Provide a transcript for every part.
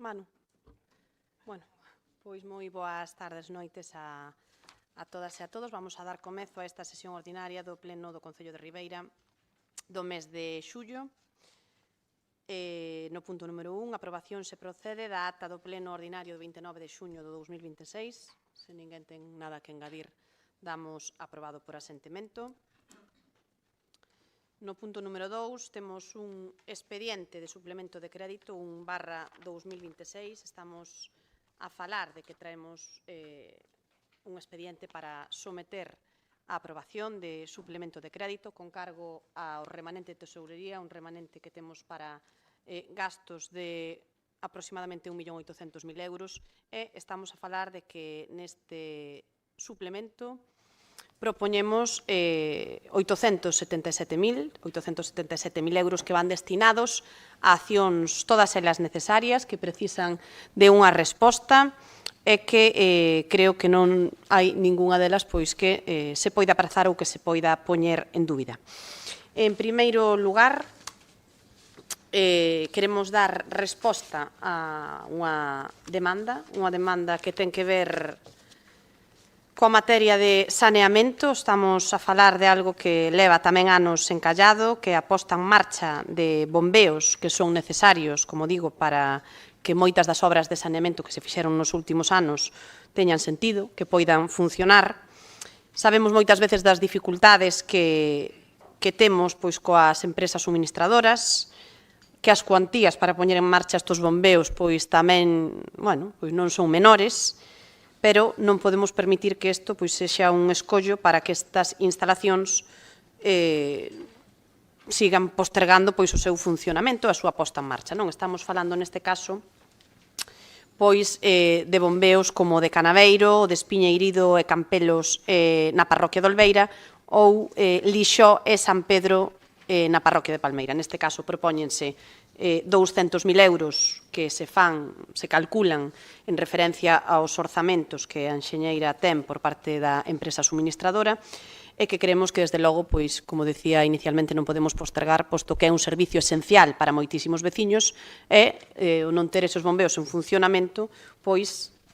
Manu. Bueno, pois moi boas tardes, noites a todas e a todos. Vamos a dar comezo a esta sesión ordinaria do Pleno do Concello de Ribeira do mes de xullo. No punto número 1, aprobación se procede da ata do Pleno ordinario do 29 de xuño do 2026. Se ninguén ten nada que engadir, damos aprobado por asentimento. No punto número 2, temos un expediente de suplemento de crédito 1/2026. Estamos a falar de que traemos un expediente para someter a aprobación de suplemento de crédito con cargo ao remanente de tesourería, un remanente que temos para gastos de aproximadamente 1.800.000 euros, e estamos a falar de que neste suplemento propoñemos 877.000 euros que van destinados a accións todas elas necesarias que precisan de unha resposta e que creo que non hai ningunha delas pois que se poida aprazar ou que se poida poñer en dúbida. En primeiro lugar, queremos dar resposta a unha demanda que ten que ver coa materia de saneamento. Estamos a falar de algo que leva tamén anos encallado, que a posta en marcha de bombeos que son necesarios, como digo, para que moitas das obras de saneamento que se fixeron nos últimos anos teñan sentido, que poidan funcionar. Sabemos moitas veces das dificultades que temos pois coas empresas suministradoras, que as cuantías para poñer en marcha estes bombeos pois tamén, pois non son menores, pero non podemos permitir que isto sexa un escollo para que estas instalacións sigan postergando o seu funcionamento e a súa posta en marcha. Non estamos falando neste caso de bombeos como de Canaveiro, de Espiñeirido e Campelos na parroquia de Olveira ou Lixó e San Pedro na parroquia de Palmeira. Neste caso propóñense 200.000 euros que se calculan en referencia aos orzamentos que a enxeñeira ten por parte da empresa suministradora e que creemos que, desde logo, como decía inicialmente, non podemos postergar, posto que é un servicio esencial para moitísimos veciños e o non ter esos bombeos en funcionamento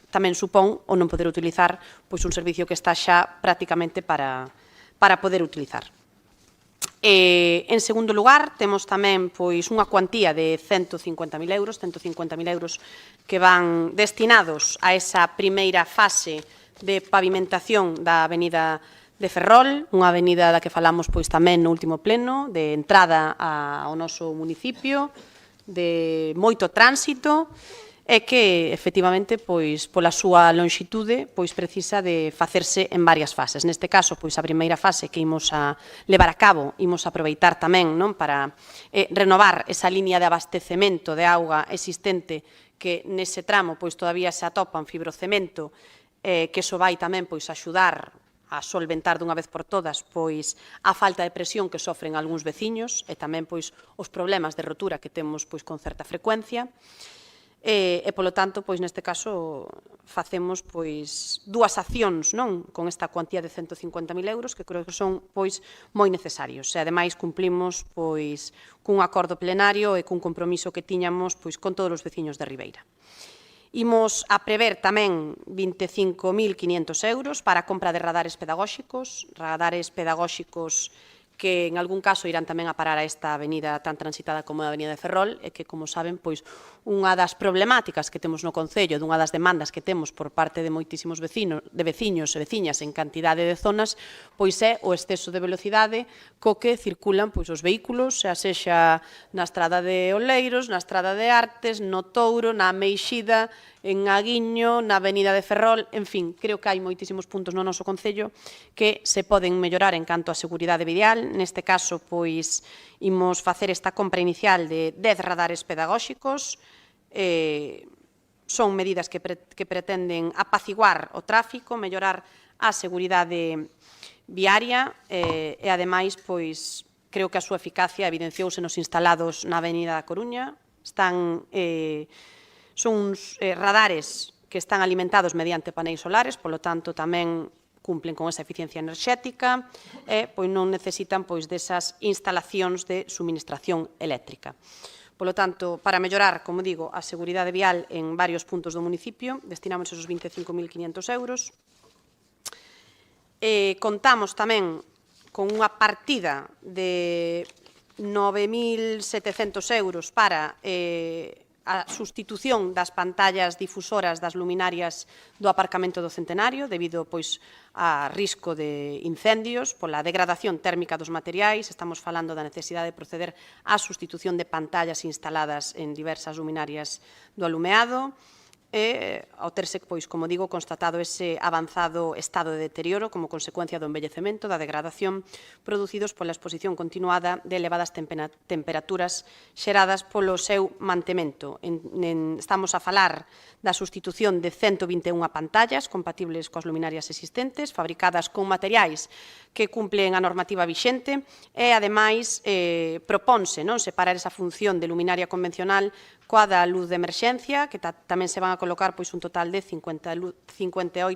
tamén supón o non poder utilizar un servicio que está xa prácticamente para poder utilizar. En segundo lugar, temos tamén unha cuantía de 150.000 euros que van destinados a esa primeira fase de pavimentación da avenida de Ferrol, unha avenida da que falamos tamén no último pleno, de entrada ao noso municipio, de moito tránsito, e que, efectivamente, pola súa lonxitude, precisa de facerse en varias fases. Neste caso, a primeira fase que imos a levar a cabo, imos a aproveitar tamén para renovar esa liña de abastecemento de auga existente que nese tramo todavía se atopa en fibrocemento, que iso vai tamén axudar a solventar dunha vez por todas a falta de presión que sofren algúns veciños e tamén os problemas de rotura que temos con certa frecuencia. E, polo tanto, neste caso, facemos dúas accións con esta cuantía de 150.000 euros que creo que son moi necesarios. E, ademais, cumplimos cun acordo plenario e cun compromiso que tiñamos con todos os veciños de Ribeira. Imos a prever tamén 25.500 euros para a compra de radares pedagóxicos que en algún caso irán tamén a parar a esta avenida tan transitada como a avenida de Ferrol e que, como saben, unha das problemáticas que temos no Concello, dunha das demandas que temos por parte de moitísimos veciños e veciñas en cantidade de zonas, é o exceso de velocidade co que circulan os vehículos, xa sexa na estrada de Oleiros, na estrada de Artes, no Touro, na Meixida, en Aguiño, na avenida de Ferrol, en fin, creo que hai moitísimos puntos no noso Concello que se poden mellorar en canto a seguridade vial. Neste caso, imos facer esta compra inicial de 10 radares pedagóxicos. Son medidas que pretenden apaciguar o tráfico, mellorar a seguridade viaria e, ademais, creo que a súa eficacia evidenciouse nos instalados na avenida da Coruña. Son uns radares que están alimentados mediante paneis solares, polo tanto, tamén cumplen con esa eficiencia enerxética e non necesitan desas instalacións de suministración eléctrica. Polo tanto, para mellorar, como digo, a seguridade vial en varios puntos do municipio, destinamos esos 25.500 euros. Contamos tamén con unha partida de 9.700 euros para a sustitución das pantallas difusoras das luminarias do aparcamento do Centenario, debido pois, a risco de incendios, pola degradación térmica dos materiais. Estamos falando da necesidade de proceder á sustitución de pantallas instaladas en diversas luminarias do alumeado, e ao terse, pois, como digo, constatado ese avanzado estado de deterioro como consecuencia do envellecemento, da degradación producidos pola exposición continuada de elevadas temperaturas xeradas polo seu mantemento. Estamos a falar da sustitución de 121 pantallas compatibles coas luminarias existentes, fabricadas con materiais que cumplen a normativa vixente e, ademais, proponse separar esa función de luminaria convencional coa da luz de emerxencia, que tamén se van a colocar pois, un total de 58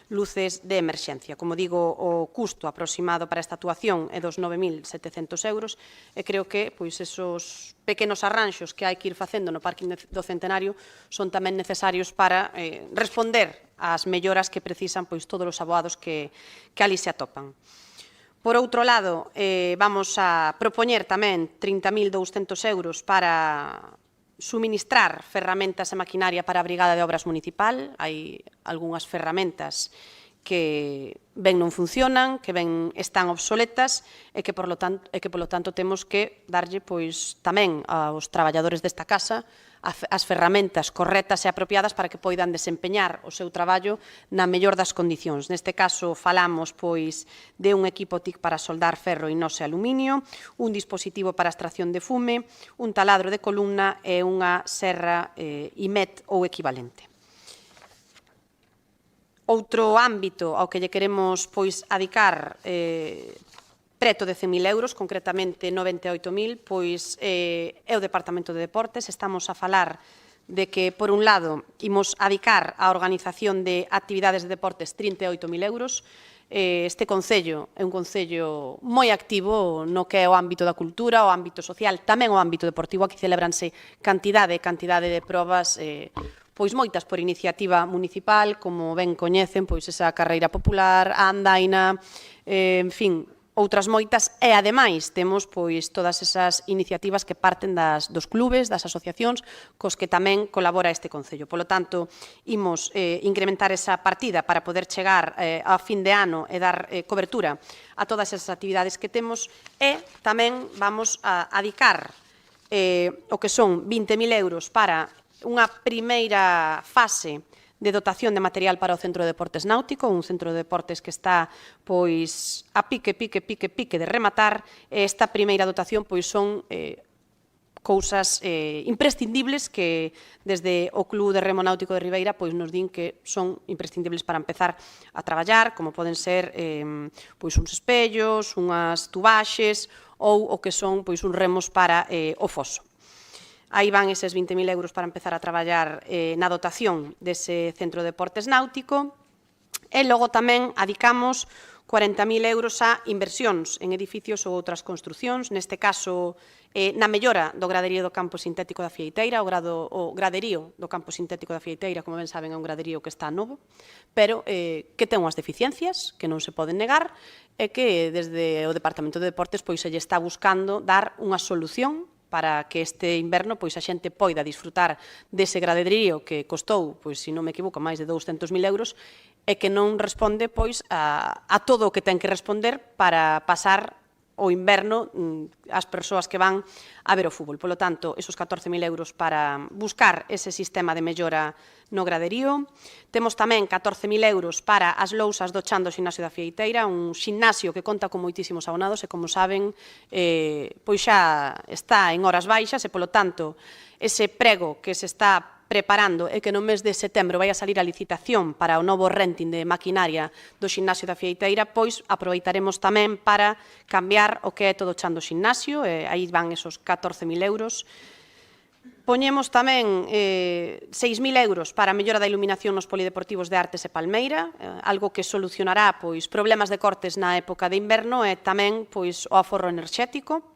luces de emerxencia. Como digo, o custo aproximado para esta actuación é dos 9.700 euros e creo que pois, esos pequenos arranxos que hai que ir facendo no Parque do Centenario son tamén necesarios para responder ás melloras que precisan pois, todos os aboados que ali se atopan. Por outro lado, vamos a propoñer tamén 30.200 euros para suministrar ferramentas e maquinaria para a Brigada de Obras Municipal. Hai algunhas ferramentas que ben non funcionan, que ben están obsoletas e que, polo tanto, temos que darlle pois, tamén aos traballadores desta casa as ferramentas correctas e apropiadas para que poidan desempeñar o seu traballo na mellor das condicións. Neste caso, falamos pois, de un equipo TIC para soldar ferro, inox e aluminio, un dispositivo para extracción de fume, un taladro de columna e unha serra IMET ou equivalente. Outro ámbito ao que lle queremos pois, adicar preto de 100.000 euros, concretamente 98.000, pois é o Departamento de Deportes. Estamos a falar de que, por un lado, imos adicar á organización de actividades de deportes 38.000 euros. Este concello é un concello moi activo no que é o ámbito da cultura, o ámbito social, tamén o ámbito deportivo. Aquí celebranse cantidade de probas, pois moitas por iniciativa municipal, como ben coñecen, pois esa carreira popular, a andaina, en fin, outras moitas, e ademais temos pois todas esas iniciativas que parten dos clubes, das asociacións, cos que tamén colabora este concello. Polo tanto, imos incrementar esa partida para poder chegar a fin de ano e dar cobertura a todas esas actividades que temos, e tamén vamos a adicar o que son 20.000 euros para unha primeira fase de dotación de material para o Centro de Deportes Náutico, un centro de deportes que está pois a pique de rematar. Esta primeira dotación pois son cousas imprescindibles que desde o Club de Remo Náutico de Ribeira pois nos din que son imprescindibles para empezar a traballar, como poden ser pois uns espellos, unhas tubaxes ou o que son pois uns remos para o foso. Aí van eses 20.000 euros para empezar a traballar na dotación dese centro de deportes náutico, e logo tamén adicamos 40.000 euros a inversións en edificios ou outras construcións, neste caso na mellora do graderío do campo sintético da Fieiteira. O graderío do campo sintético da Fieiteira, como ben saben, é un graderío que está novo, pero que ten unhas deficiencias que non se poden negar e que desde o Departamento de Deportes pois se lle está buscando dar unha solución para que este inverno pois a xente poida disfrutar dese graderío que costou, pois se non me equivoco, máis de 200.000 euros e que non responde pois a todo o que ten que responder para pasar o inverno as persoas que van a ver o fútbol. Polo tanto, esos 14.000 euros para buscar ese sistema de mellora no graderío. Temos tamén 14.000 euros para as lousas do chan do ximnasio da Fieiteira, un ximnasio que conta con moitísimos abonados e, como saben, pois xa está en horas baixas e, polo tanto, ese prego que se está preparando e que no mes de setembro vai a salir a licitación para o novo renting de maquinaria do ximnasio da Fieiteira, pois aproveitaremos tamén para cambiar o que é todo o chan do ximnasio, e aí van esos 14.000 euros. Poñemos tamén 6.000 euros para a mellora da iluminación nos polideportivos de Artes e Palmeira, algo que solucionará pois problemas de cortes na época de inverno e tamén pois o aforro enerxético.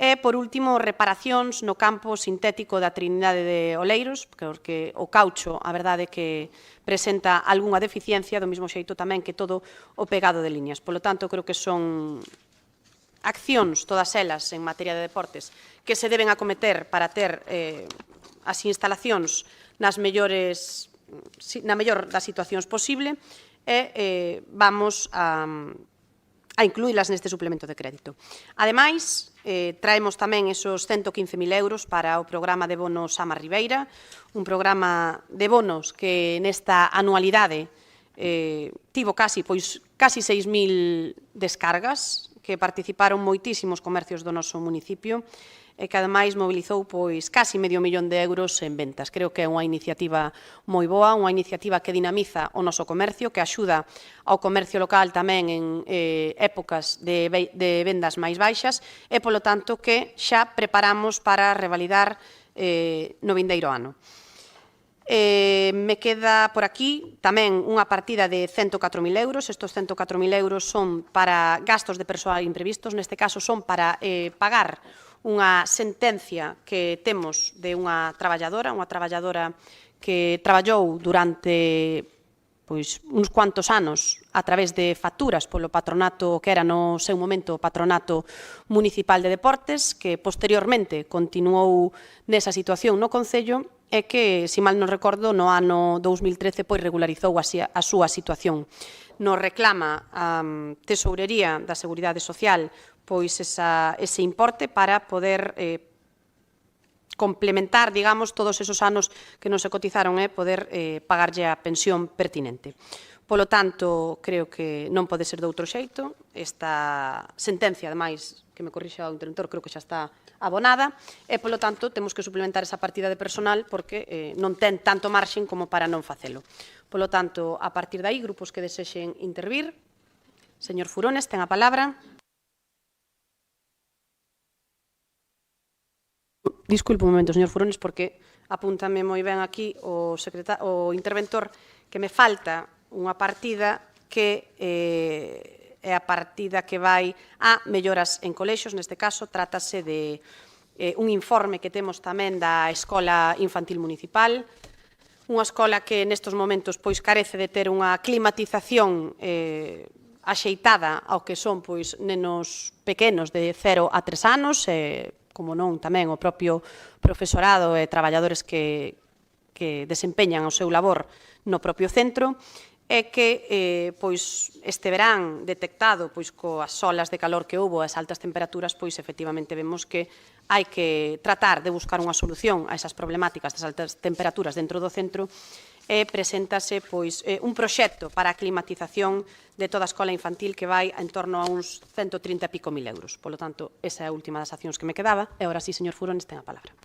E, por último, reparacións no campo sintético da Trinidade de Oleiros, porque o caucho, a verdade, que presenta algunha deficiencia, do mesmo xeito tamén que todo o pegado de liñas. Polo tanto, creo que son accións, todas elas, en materia de deportes, que se deben acometer para ter as instalacións na mellor das situacións posible e vamos a incluílas neste suplemento de crédito. Ademais, traemos tamén esos 115.000 euros para o programa de bonos Ama Ribeira, un programa de bonos que nesta anualidade tivo casi 6.000 descargas, que participaron moitísimos comercios do noso municipio e que, ademais, mobilizou casi €500.000 en ventas. Creo que é unha iniciativa moi boa, unha iniciativa que dinamiza o noso comercio, que axuda ao comercio local tamén en épocas de vendas máis baixas e, polo tanto, que xa preparamos para revalidar no vindeiro ano. Me queda por aquí tamén unha partida de 104.000 euros. Estos 104.000 euros son para gastos de persoal imprevistos, neste caso son para pagar unha sentencia que temos de unha traballadora que traballou durante uns cuantos anos a través de facturas polo patronato que era no seu momento o Patronato Municipal de Deportes, que posteriormente continuou nesa situación no Concello e que, se mal non recordo, no ano 2013 regularizou a súa situación. Nos reclama a Tesourería da Seguridade Social ese importe para poder complementar, digamos, todos esos anos que non se cotizaron e poder pagarlle a pensión pertinente. Polo tanto, creo que non pode ser de outro xeito. Esta sentencia, ademais, que me corrixa o interventor, creo que xa está abonada e, polo tanto, temos que suplementar esa partida de personal porque non ten tanto marxen como para non facelo. Polo tanto, a partir de aí, grupos que desexen intervir. Señor Furones, ten a palabra. Disculpe un momento, señor Furones, porque apúntame moi ben aquí o interventor que me falta unha partida que é a partida que vai a melloras en colexios. Neste caso, trátase de un informe que temos tamén da Escola Infantil Municipal, unha escola que nestes momentos carece de ter unha climatización axeitada ao que son nenos pequenos de 0 a 3 anos, como non tamén o propio profesorado e traballadores que desempeñan o seu labor no propio centro, e que este verán detectado coas olas de calor que houbo, as altas temperaturas, efectivamente vemos que hai que tratar de buscar unha solución a esas problemáticas das altas temperaturas dentro do centro e preséntase un proxecto para a climatización de toda a escola infantil que vai en torno a uns 130 e pico mil euros. Polo tanto, esa é a última das accións que me quedaba. E agora sí, señor Furones, ten a palabra.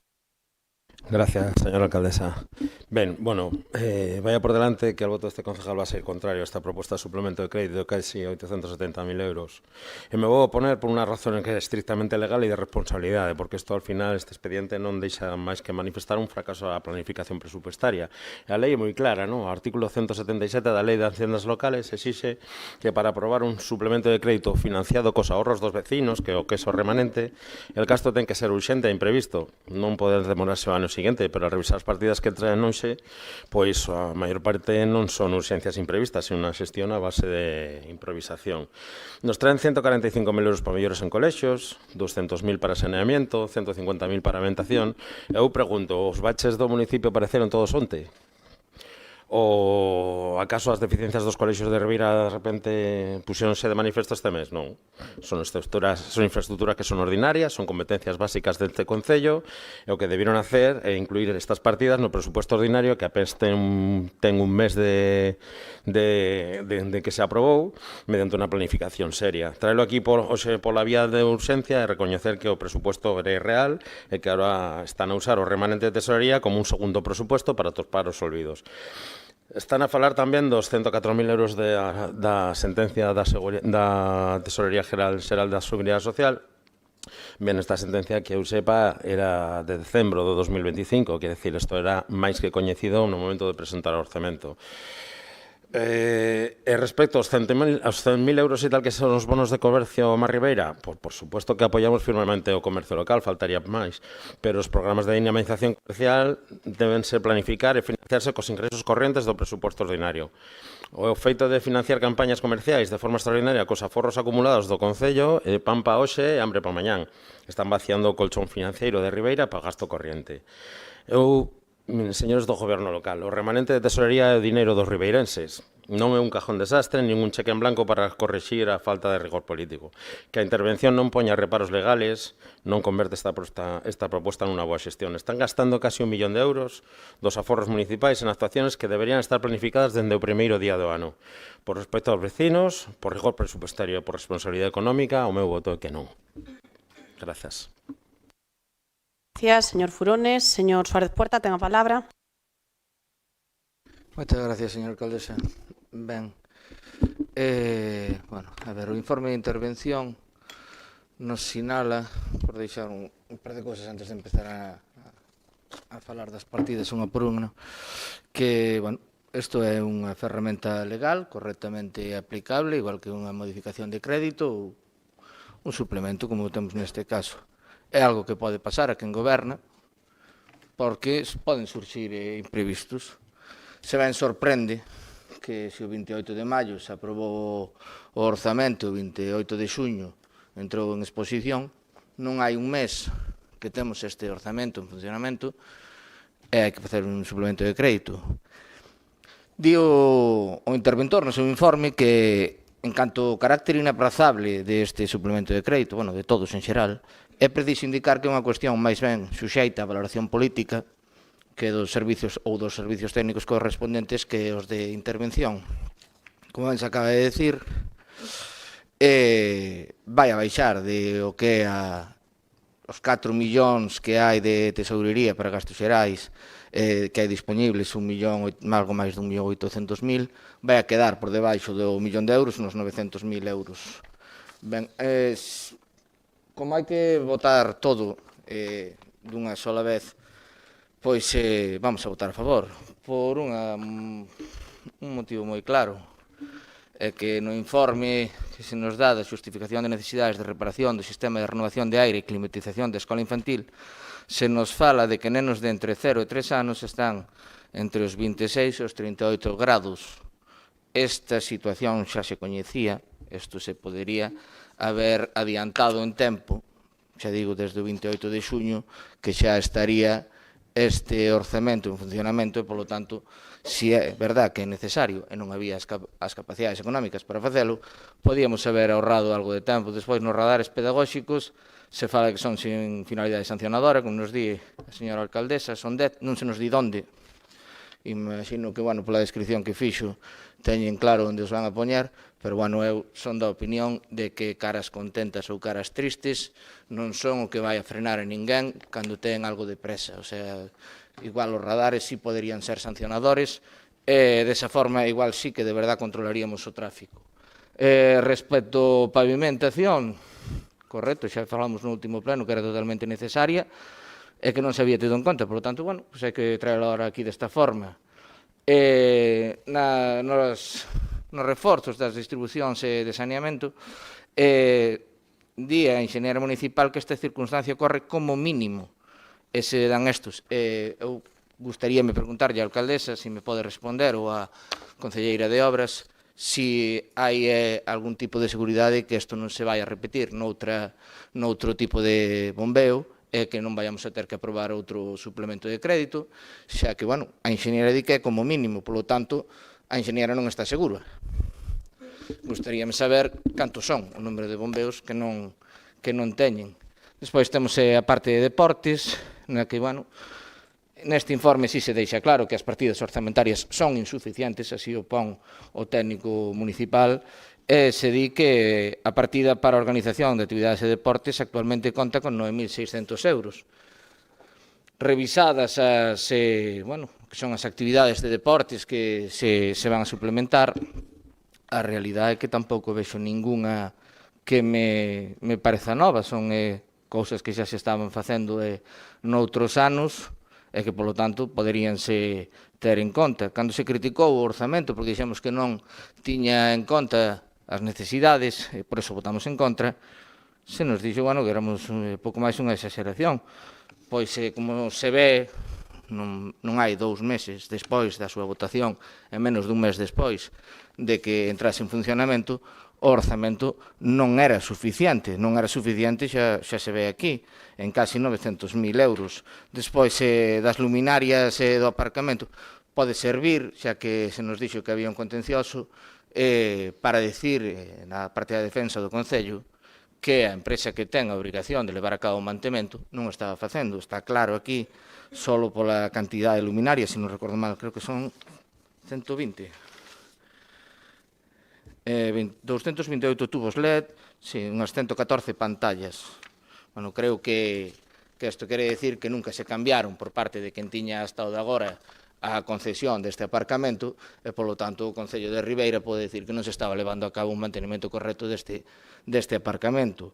Gracias, señora alcaldesa. Ben, bueno, vaya por delante que el voto de este concejal va a ser contrario a esta propuesta de suplemento de crédito de casi 870.000 euros. E me vou a oponer por unha razón que é estrictamente legal e de responsabilidade, porque isto, al final, este expediente non deixa máis que manifestar un fracaso da planificación presupuestaria. E a lei é moi clara, non? O artículo 177 da Lei de Haciendas Locales exixe que para aprobar un suplemento de crédito financiado cos ahorros dos vecinos, que é o queso remanente, el gasto ten que ser urxente e imprevisto. Non pode demorarse o ano seguinte, pero a revisar as partidas que traen hoxe, pois a maior parte non son urxencias imprevistas, sino unha xestión a base de improvisación. Nos traen 145.000 euros para mellores en colexios, 200.000 para saneamiento, 150.000 para alimentación. Eu pregunto, os baches do municipio apareceron todos onte? Ou acaso as deficiencias dos colexios de Ribeira de repente puxéronse de manifesto este mes? Non. Son infraestructuras que son ordinarias, son competencias básicas deste Concello, e o que debieron hacer é incluir estas partidas no presupuesto ordinario que apenas ten un mes de que se aprobou mediante unha planificación seria. Traelo aquí pola vía de urxencia e recoñecer que o presupuesto é real e que agora están a usar o remanente de tesorería como un segundo presupuesto para topar os olvidos. Están a falar tamén dos 104.000 euros da sentencia da Tesorería Xeral da Seguridade Social. Ben, esta sentencia, que eu sepa, era de decembro de 2025, quer decir, isto era máis que coñecido no momento de presentar o orzamento. respecto aos 100.000 euros e tal que son os bonos de comercio Mar Ribeira, por suposto que apoiamos firmemente o comercio local, faltaría máis, pero os programas de dinamización comercial debense planificar e financiarse cos ingresos correntes do presuposto ordinario. O feito de financiar campañas comerciais de forma extraordinaria cos aforros acumulados do Concello é pan pa hoxe e hambre pa mañán. Están vaciando o colchón financeiro de Ribeira para gasto corriente. Señores do Goberno local, o remanente de tesorería é o dineiro dos ribeirenses. Non é un cajón desastre, nin un cheque en blanco para corrixir a falta de rigor político. Que a intervención non poña reparos legales, non converte esta proposta nunha boa xestión. Están gastando casi 1 millón de euros dos aforros municipais en actuaciones que deberían estar planificadas dende o primeiro día do ano. Por respecto aos vecinos, por rigor presupuestario e por responsabilidade económica, o meu voto é que non. Grazas. Gracias, señor Furones. Señor Suárez Puerta, ten a palabra. Moitas gracias, señor alcaldesa. Ben, bueno, a ver, o informe de intervención nos sinala, por deixar un par de cousas antes de empezar a falar das partidas unha por unha, que, bueno, isto é unha ferramenta legal, correctamente aplicable, igual que unha modificación de crédito ou un suplemento, como temos neste caso. É algo que pode pasar a quen goberna, porque poden surxir imprevistos. Se ben sorprende que se o 28 de maio se aprobou o orzamento, o 28 de xuño entrou en exposición, non hai un mes que temos este orzamento en funcionamento e hai que facer un suplemento de crédito. Di o interventor no seu informe que, en canto ao carácter inaprazable deste suplemento de crédito, bueno, de todos en xeral, é preciso indicar que é unha cuestión máis ben suxeita a valoración política que dos servicios ou dos servicios técnicos correspondentes que os de intervención. Como ben se acaba de decir, vai a baixar de o que é os 4 millóns que hai de tesourería para gastos xerais, que hai disponibles algo máis de 1.800.000, vai a quedar por debaixo do 1 millón de euros, uns 900.000 euros. Ben, como hai que votar todo dunha sola vez, pois vamos a votar a favor, por un motivo moi claro. É que no informe que se nos dá da xustificación de necesidades de reparación do sistema de renovación de aire e climatización da escola infantil, se nos fala de que nenos de entre 0 e 3 anos están entre os 26 e os 38 grados. Esta situación xa se coñecía, isto se podería haber adiantado en tempo, xa digo, desde o 28 de xuño, que xa estaría este orzamento en funcionamento e, polo tanto, se é verdad que é necesario e non había as capacidades económicas para facelo, podíamos haber ahorrado algo de tempo. Despois, nos radares pedagóxicos, se fala que son sin finalidade sancionadora, como nos di a señora alcaldesa, son 10, non se nos di onde. Imagino que, bueno, pola descripción que fixo, teñen claro onde os van a poñer, pero, bueno, eu son da opinión de que caras contentas ou caras tristes non son o que vai a frenar a ninguén cando ten algo de presa. O sea, igual os radares sí poderían ser sancionadores e desa forma igual sí que de verdad controlaríamos o tráfico. Respecto á pavimentación, correcto, xa falamos no último pleno que era totalmente necesaria e que non se había tido en conta, por lo tanto, bueno, pues hai que traerlo ahora aquí desta forma. Nos reforzos das distribucións de saneamento, di a Enxeñera Municipal que esta circunstancia ocorre como mínimo e se dan estos. Eu gustaríame preguntarlle á alcaldesa se me pode responder ou á concelleira de Obras se hai algún tipo de seguridade que isto non se vai a repetir noutro tipo de bombeo e que non vayamos a ter que aprobar outro suplemento de crédito, xa que, bueno, a enxeñera di que é como mínimo, polo tanto, a enxeñera non está segura. Gustaríame saber cantos son o número de bombeos que non teñen. Despois temos a parte de deportes, na que, bueno, neste informe sí se deixa claro que as partidas orzamentarias son insuficientes, así o pon o técnico municipal, e se di que a partida para a organización de actividades e deportes actualmente conta con 9.600 euros. Revisadas que son as actividades de deportes que se van a suplementar, a realidade é que tampouco vexo ningunha que me pareza nova, son cousas que xa se estaban facendo noutros anos e que, polo tanto, poderíanse ter en conta. Cando se criticou o orzamento, porque dixemos que non tiña en conta as necesidades, e por eso votamos en contra, se nos dixo, bueno, que éramos pouco máis unha exageración. Pois, como se ve, non hai 2 meses despois da súa votación e menos dun mes despois de que entrase en funcionamento, o orzamento non era suficiente, xa se ve aquí, en casi 900.000 euros. Despois das luminarias e do aparcamento pode servir, xa que se nos dixo que había un contencioso, para decir na parte da defensa do Concello que a empresa que ten a obrigación de levar a cabo o mantemento non o estaba facendo. Está claro aquí, solo pola cantidad de luminarias, se non recordo mal, creo que son 120. 228 tubos LED, sí, unhas 114 pantallas. Bueno, creo que isto quere decir que nunca se cambiaron por parte de quen tiña hasta o de agora a concesión deste aparcamento e, polo tanto, o Concello de Ribeira pode decir que non se estaba levando a cabo un mantenimento correcto deste aparcamento.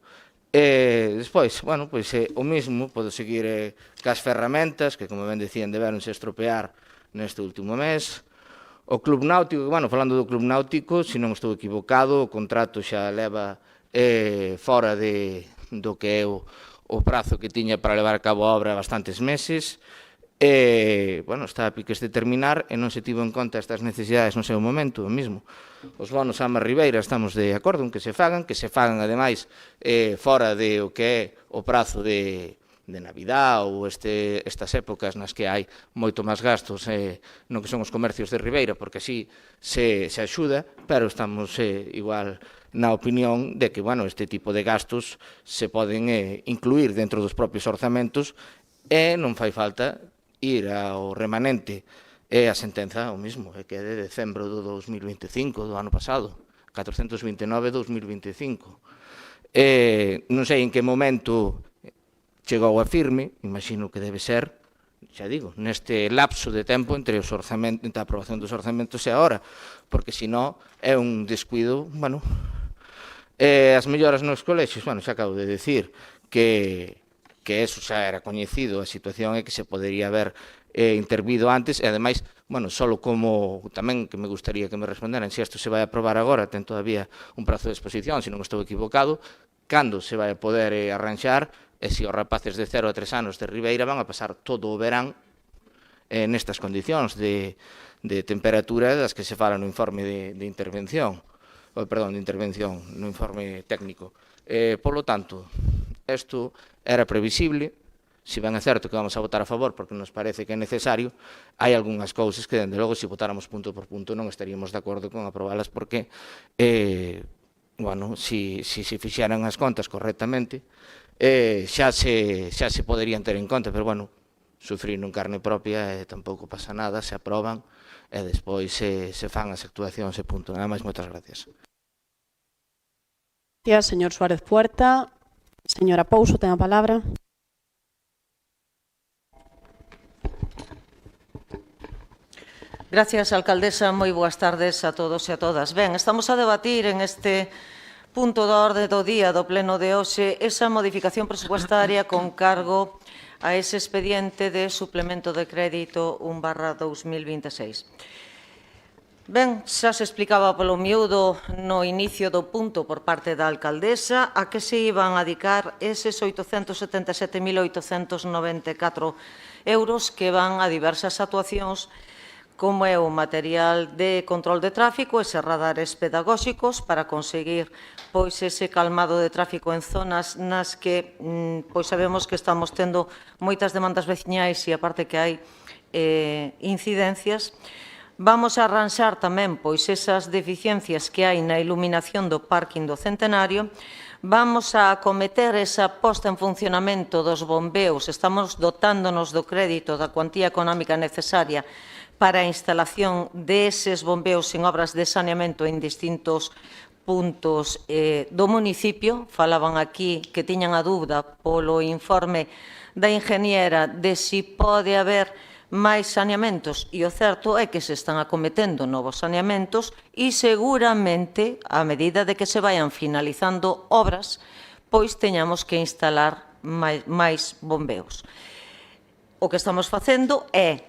Despois, bueno, pois o mismo, podo seguir cas ferramentas, que, como ben decían, deberonse estropear neste último mes. O Club Náutico, bueno, falando do Club Náutico, se non estou equivocado, o contrato xa leva fora do que é o prazo que tiña para levar a cabo a obra bastantes meses. Bueno, está a piques de terminar e non se tivo en conta estas necesidades no seu momento mesmo. Os bonos Ama Ribeira estamos de acordo en que se fagan ademais fora de o que é o prazo de Navidad ou estas épocas nas que hai moito máis gastos no que son os comercios de Ribeira, porque así se axuda, pero estamos igual na opinión de que, bueno, este tipo de gastos se poden incluir dentro dos propios orzamentos e non fai falta ir ao remanente e a sentenza o mesmo, que é de decembro do 2025, do ano pasado, 429/2025. Non sei en que momento chegou a firme, imagino que debe ser, xa digo, neste lapso de tempo entre a aprobación dos orzamentos e agora, porque senón é un descuido, bueno, as melloras nos colexios, bueno, xa acabo de decir que eso xa era coñecido, a situación é que se podería haber intervido antes, e ademais, bueno, solo como tamén que me gustaría que me responderan se isto se vai a aprobar agora, ten todavía un prazo de exposición, se non estou equivocado, cando se vai a poder arranxar, e se os rapaces de 0 a 3 anos de Ribeira van a pasar todo o verán nestas condicións de temperatura das que se fala no informe de intervención, no informe técnico. Polo tanto, isto era previsible, se ben é certo que vamos a votar a favor porque nos parece que é necesario, hai algunhas cousas que, dende logo, se votáramos punto por punto non estaríamos de acordo con aprobalas porque, bueno, se fixeran as contas correctamente, xa se poderían ter en conta, pero, bueno, sufrir en carne propia e tampouco pasa nada, se aproban e despois se fan as actuacións e punto. Nada máis, moitas gracias. Gracias, señor Suárez Puerta. Señora Pouso, ten a palabra. Gracias, alcaldesa. Moi boas tardes a todos e a todas. Ben, estamos a debatir en este punto da orde do día do pleno de hoxe esa modificación presupuestaria con cargo a ese expediente de suplemento de crédito 1/2026. Ben, xa se explicaba polo miúdo no inicio do punto por parte da alcaldesa a que se iban a dedicar eses 877.894 euros que van a diversas actuacións como é o material de control de tráfico, ese radares pedagóxicos para conseguir ese calmado de tráfico en zonas nas que sabemos que estamos tendo moitas demandas veciñais e aparte que hai incidencias. Vamos a arranxar tamén esas deficiencias que hai na iluminación do parking do Centenario. Vamos a acometer esa posta en funcionamento dos bombeos. Estamos dotándonos do crédito da cuantía económica necesaria para a instalación deses bombeos en obras de saneamento en distintos puntos do municipio. Falaban aquí que tiñan a dúbida polo informe da ingeniera de si pode haber máis saneamentos, e o certo é que se están acometendo novos saneamentos e seguramente, a medida de que se vayan finalizando obras, teñamos que instalar máis bombeos. o que estamos facendo é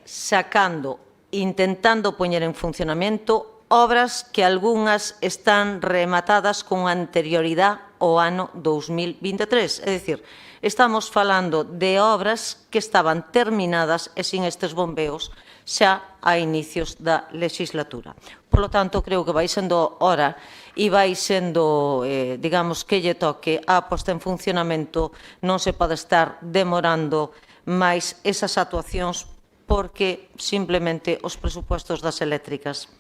intentando poñer en funcionamento obras que algunhas están rematadas con anterioridade ao ano 2023. É dicir, estamos falando de obras que estaban terminadas e sin estes bombeos xa a inicios da legislatura. Por lo tanto, creo que vai sendo hora e vai sendo, digamos, que lle toque a posta en funcionamento, non se pode estar demorando máis esas actuacións porque simplemente os presupuestos das eléctricas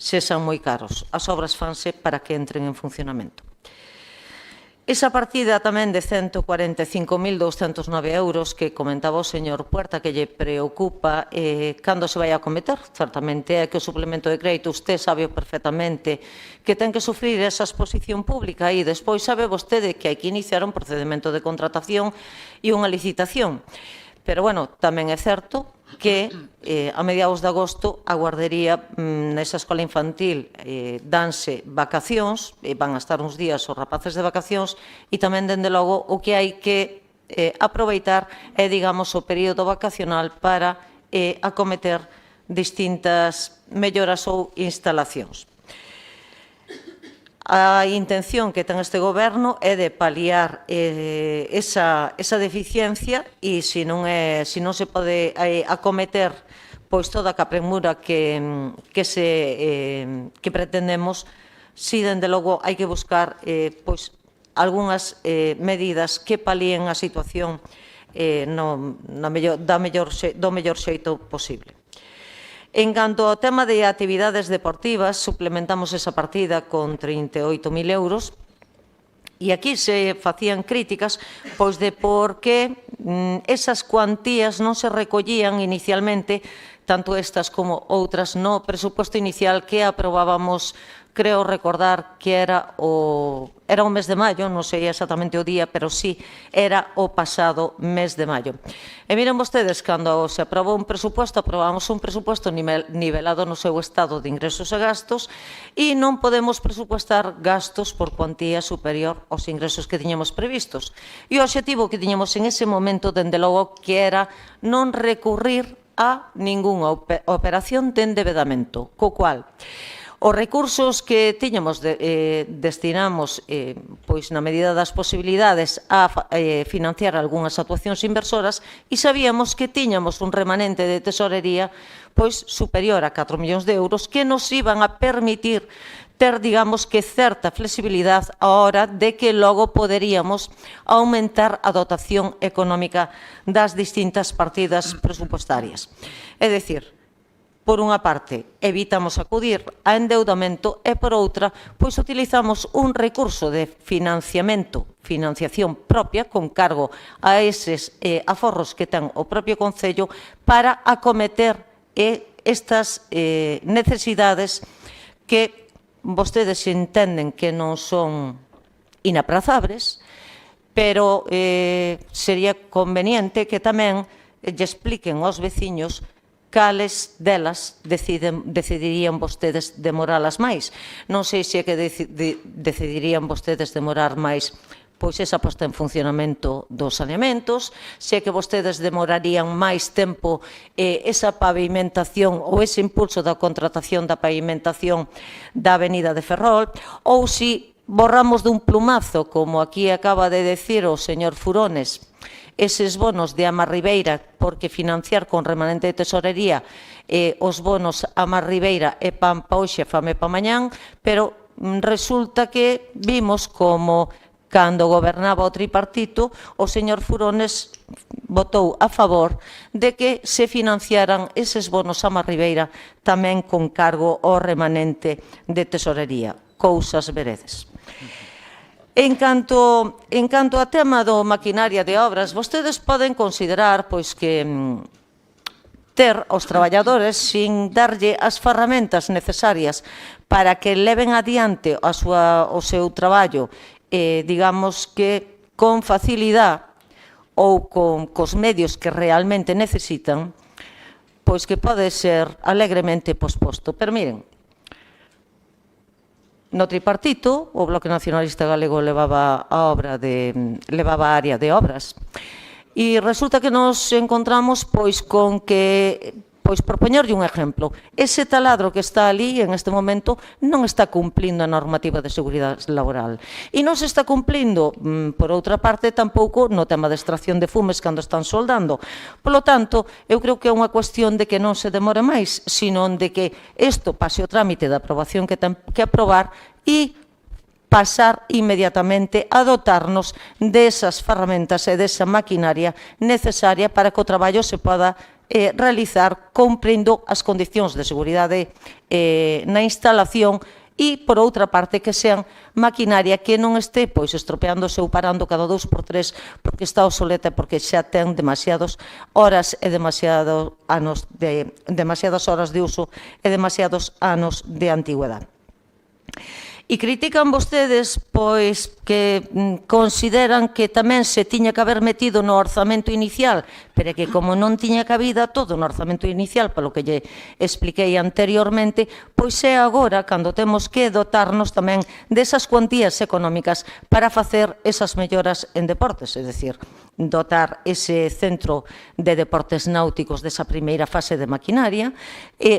sexan moi caros. As obras fanse para que entren en funcionamento. Esa partida tamén de 145.209 euros que comentaba o señor Puerta que lle preocupa cando se vai a acometer, certamente é que o suplemento de crédito usted sabe perfectamente que ten que sufrir esa exposición pública e despois sabe vostede que hai que iniciar un procedimento de contratación e unha licitación. Pero, bueno, tamén é certo que a mediados de agosto a guardería nesa escola infantil danse vacacións, van a estar uns días os rapaces de vacacións e tamén, dende logo, o que hai que aproveitar é, digamos, o período vacacional para acometer distintas melloras ou instalacións. A intención que ten este goberno é de paliar esa deficiencia e se non se pode acometer pois toda a premura que pretendemos, si dende logo hai que buscar pois algunhas medidas que palíen a situación do mellor xeito posible. En canto ao tema de actividades deportivas, suplementamos esa partida con 38.000 euros e aquí se facían críticas pois de por que esas cuantías non se recollían inicialmente, tanto estas como outras, no presuposto inicial que aprobábamos, creo recordar que era o mes de maio, non sei exactamente o día, pero sí, era o pasado mes de maio. E miren vostedes, cando se aprobou un presuposto, aprobamos un presuposto nivelado no seu estado de ingresos e gastos e non podemos presupuestar gastos por cuantía superior aos ingresos que tiñamos previstos. E o obxectivo que tiñamos en ese momento, dende logo, que era non recurrir a ningunha operación de endevedamento, co cual os recursos que tiñamos destinamos, pois na medida das posibilidades, a financiar algunhas actuacións inversoras e sabíamos que tiñamos un remanente de tesorería pois superior a 4 millóns de euros que nos iban a permitir ter, digamos, que certa flexibilidade a hora de que logo poderíamos aumentar a dotación económica das distintas partidas presupuestarias. É dicir, por unha parte, evitamos acudir a endeudamento e, por outra, pois utilizamos un recurso de financiación propia con cargo a eses aforros que ten o propio Concello para acometer estas necesidades que vostedes entenden que non son inaprazables, pero sería conveniente que tamén lle expliquen aos veciños cales delas decidirían vostedes demoralas máis. Non sei se é que decidirían vostedes demorar máis pois esa posta en funcionamento dos saneamentos, se é que vostedes demorarían máis tempo esa pavimentación ou ese impulso da contratación da pavimentación da avenida de Ferrol, ou se borramos dun plumazo, como aquí acaba de decir o señor Furones, eses bonos de Amarribeira, porque financiar con remanente de tesorería os bonos Amarribeira e pan pa hoxe, fame pa mañán, pero resulta que vimos como cando gobernaba o tripartito, o señor Furones votou a favor de que se financiaran eses bonos Amarribeira tamén con cargo ao remanente de tesorería, cousas veredes. En canto a tema do maquinaria de obras, vostedes poden considerar pois que ter aos traballadores sin darlle as ferramentas necesarias para que leven adiante o seu traballo, digamos que con facilidade ou cos medios que realmente necesitan, pois que pode ser alegremente posposto. Pero miren, no tripartito, o Bloque Nacionalista Galego levaba a área de obras E resulta que nos encontramos pois con que, pois por poñerlle un exemplo, ese taladro que está ali en este momento non está cumplindo a normativa de seguridade laboral. E non se está cumplindo, por outra parte, tampouco no tema de extracción de fumes cando están soldando. Polo tanto, eu creo que é unha cuestión de que non se demore máis, sino de que isto pase o trámite de aprobación que ten que aprobar e pasar inmediatamente a dotarnos desas ferramentas e desa maquinaria necesaria para que o traballo se poda realizar cumprindo as condicións de seguridade na instalación e, por outra parte, que sean maquinaria que non este pois estropeándose ou parando cada 2x3 porque está obsoleta e porque xa ten demasiadas horas e demasiadas horas de uso e demasiados anos de antigüedade. E critican vostedes pois que consideran que tamén se tiña que haber metido no orzamento inicial, pero que como non tiña cabida todo no orzamento inicial, polo que lle expliquei anteriormente, pois é agora cando temos que dotarnos tamén desas cuantías económicas para facer esas melloras en deportes, é dicir, dotar ese centro de deportes náuticos desa primeira fase de maquinaria,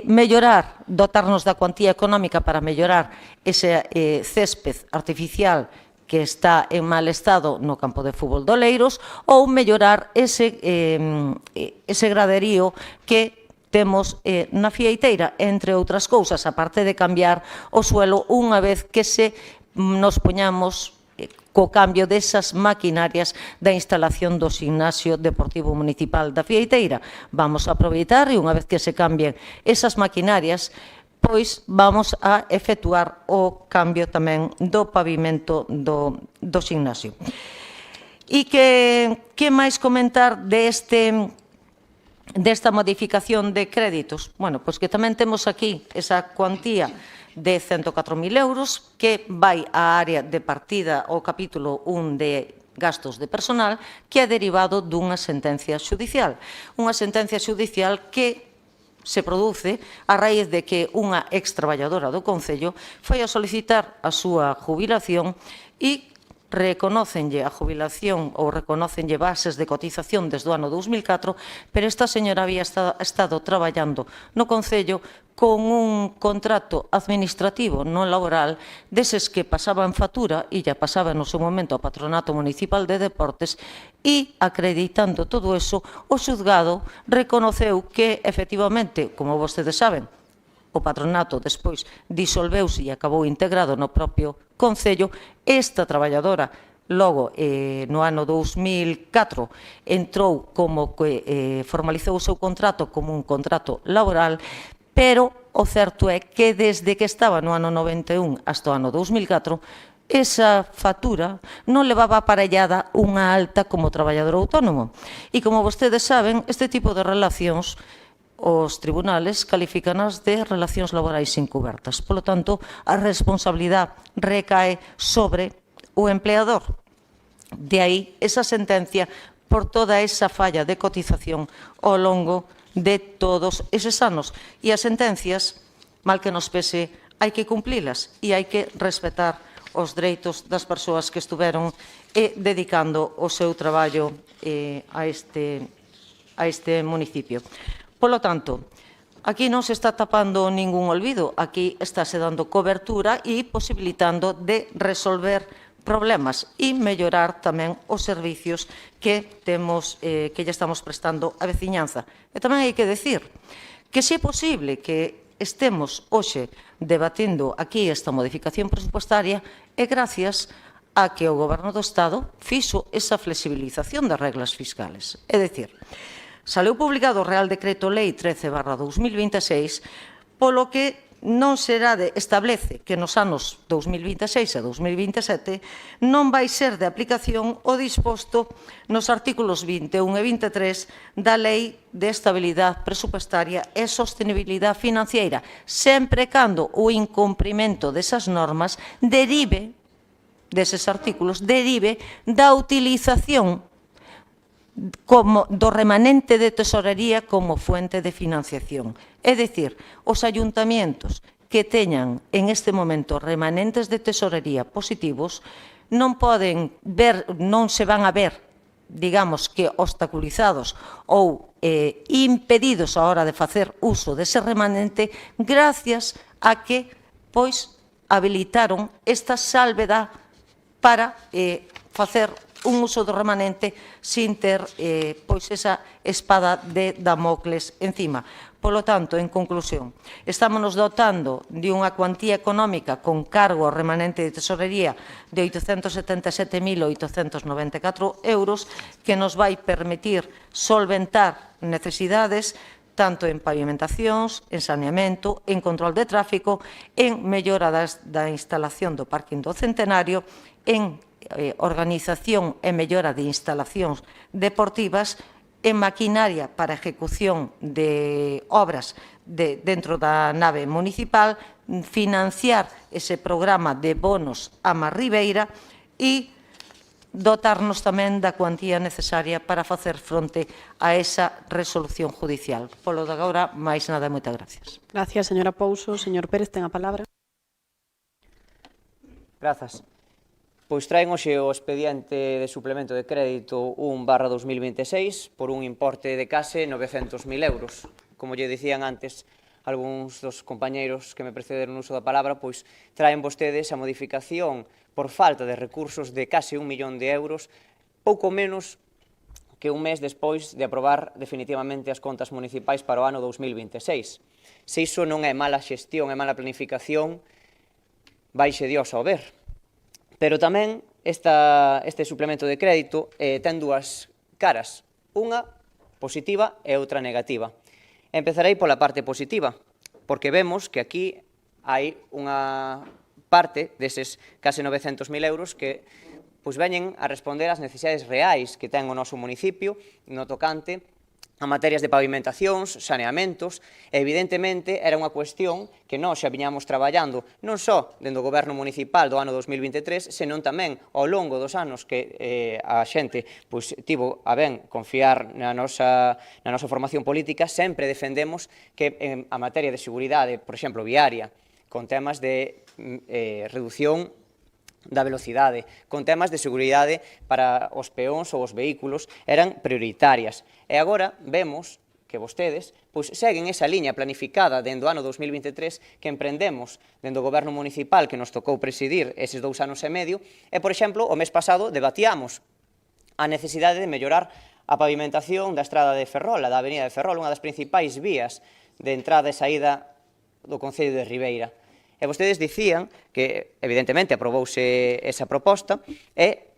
mellorar, dotarnos da cuantía económica para mellorar ese césped artificial que está en mal estado no campo de fútbol de Oleiros ou mellorar ese graderío que temos na Fieiteira, entre outras cousas, aparte de cambiar o suelo unha vez que nos poñamos co cambio desas maquinarias da instalación do Ximnasio Deportivo Municipal da Fieiteira. Vamos a aproveitar e unha vez que se cambien esas maquinarias, pois vamos a efectuar o cambio tamén do pavimento do ximnasio. E que máis comentar desta modificación de créditos? Bueno, pois que tamén temos aquí esa cuantía de 104.000 euros que vai á área de partida ao capítulo 1 de gastos de personal que é derivado dunha sentencia xudicial. Unha sentencia xudicial que se produce a raíz de que unha extraballadora do Concello foi a solicitar a súa jubilación e reconócenlle a jubilación ou reconócenlle bases de cotización desde o ano 2004, pero esta señora había estado traballando no Concello con un contrato administrativo non laboral deses que pasaban factura e ya pasaba no seu momento ao Patronato Municipal de Deportes e, acreditando todo eso, o xuzgado reconoceu que, efectivamente, como vostedes saben, o patronato despois disolveuse e acabou integrado no propio Concello. Esta traballadora logo no ano 2004 entrou como que formalizou o seu contrato como un contrato laboral, pero o certo é que desde que estaba no ano 91 hasta o ano 2004 esa factura non levaba aparellada unha alta como traballador autónomo. E como vostedes saben, este tipo de relacións os tribunales califícanas de relacións laborais incubertas. Polo tanto, a responsabilidade recae sobre o empleador. De aí esa sentencia por toda esa falla de cotización ao longo de todos eses anos. E as sentencias, mal que nos pese, hai que cumplilas e hai que respetar os dereitos das persoas que estuveron dedicando o seu traballo a este municipio. Polo tanto, aquí non se está tapando ningún olvido, aquí estáse dando cobertura e posibilitando de resolver problemas e mellorar tamén os servicios que lle estamos prestando á veciñanza. E tamén hai que decir que se é posible que estemos hoxe debatendo aquí esta modificación presupuestaria é gracias a que o Goberno do Estado fixo esa flexibilización das reglas fiscales. É dicir, saleu publicado o Real Decreto Lei 13/2026, polo que non será establece que nos anos 2026 e 2027 non vai ser de aplicación o disposto nos artículos 21 e 23 da Lei de Estabilidade Presupuestaria e Sostenibilidade Financiera, sempre cando o incumprimento desas normas derive, deses artículos, derive da utilización do remanente de tesorería como fuente de financiación. É dicir, os ayuntamientos que teñan en este momento remanentes de tesorería positivos non se van a ver digamos que obstaculizados ou impedidos a hora de facer uso dese remanente gracias a que, pois, habilitaron esta salvedad para facer un uso do remanente sin ter pois esa espada de Damocles encima. Polo tanto, en conclusión, estamos dotando de unha cuantía económica con cargo ao remanente de tesorería de 877.894 euros que nos vai permitir solventar necesidades tanto en pavimentacións, en saneamento, en control de tráfico, en mellora da instalación do parking do Centenario, en organización e mellora de instalacións deportivas, en maquinaria para ejecución de obras dentro da nave municipal, financiar ese programa de bonos a Mar Ribeira e dotarnos tamén da cuantía necesaria para facer fronte a esa resolución judicial. Polo de agora, máis nada, moitas gracias. Gracias, señora Pouso. Señor Pérez, ten a palabra. Grazas. Pois traen hoxe o expediente de suplemento de crédito 1/2026 por un importe de case 900.000 euros. Como lle dicían antes algúns dos compañeiros que me precederon no uso da palabra, pois traen vostedes a modificación por falta de recursos de case 1 millón de euros, pouco menos que un mes despois de aprobar definitivamente as contas municipais para o ano 2026. Se iso non é mala xestión, é mala planificación, vaixe Dios ao ver. Pero tamén este suplemento de crédito ten dúas caras, unha positiva e outra negativa. Empezarei pola parte positiva, porque vemos que aquí hai unha parte deses case 900.000 euros que veñen a responder ás necesidades reais que ten o noso municipio no tocante a materias de pavimentacións, saneamentos, e evidentemente era unha cuestión que nós xa viñamos traballando non só dentro do goberno municipal do ano 2023, senón tamén ao longo dos anos que a xente tivo a ben confiar na nosa formación política. Sempre defendemos que a materia de seguridade, por exemplo, viaria, con temas de reducción da velocidade, con temas de seguridade para os peóns ou os vehículos, eran prioritarias. E agora vemos que vostedes seguen esa liña planificada dentro do ano 2023 que emprendemos dentro do goberno municipal que nos tocou presidir eses 2 anos e medio, e, por exemplo, o mes pasado debatíamos a necesidade de mellorar a pavimentación da estrada de Ferrol, da avenida de Ferrol, unha das principais vías de entrada e saída do concello de Ribeira. E vostedes dicían que, evidentemente, aprobouse esa proposta e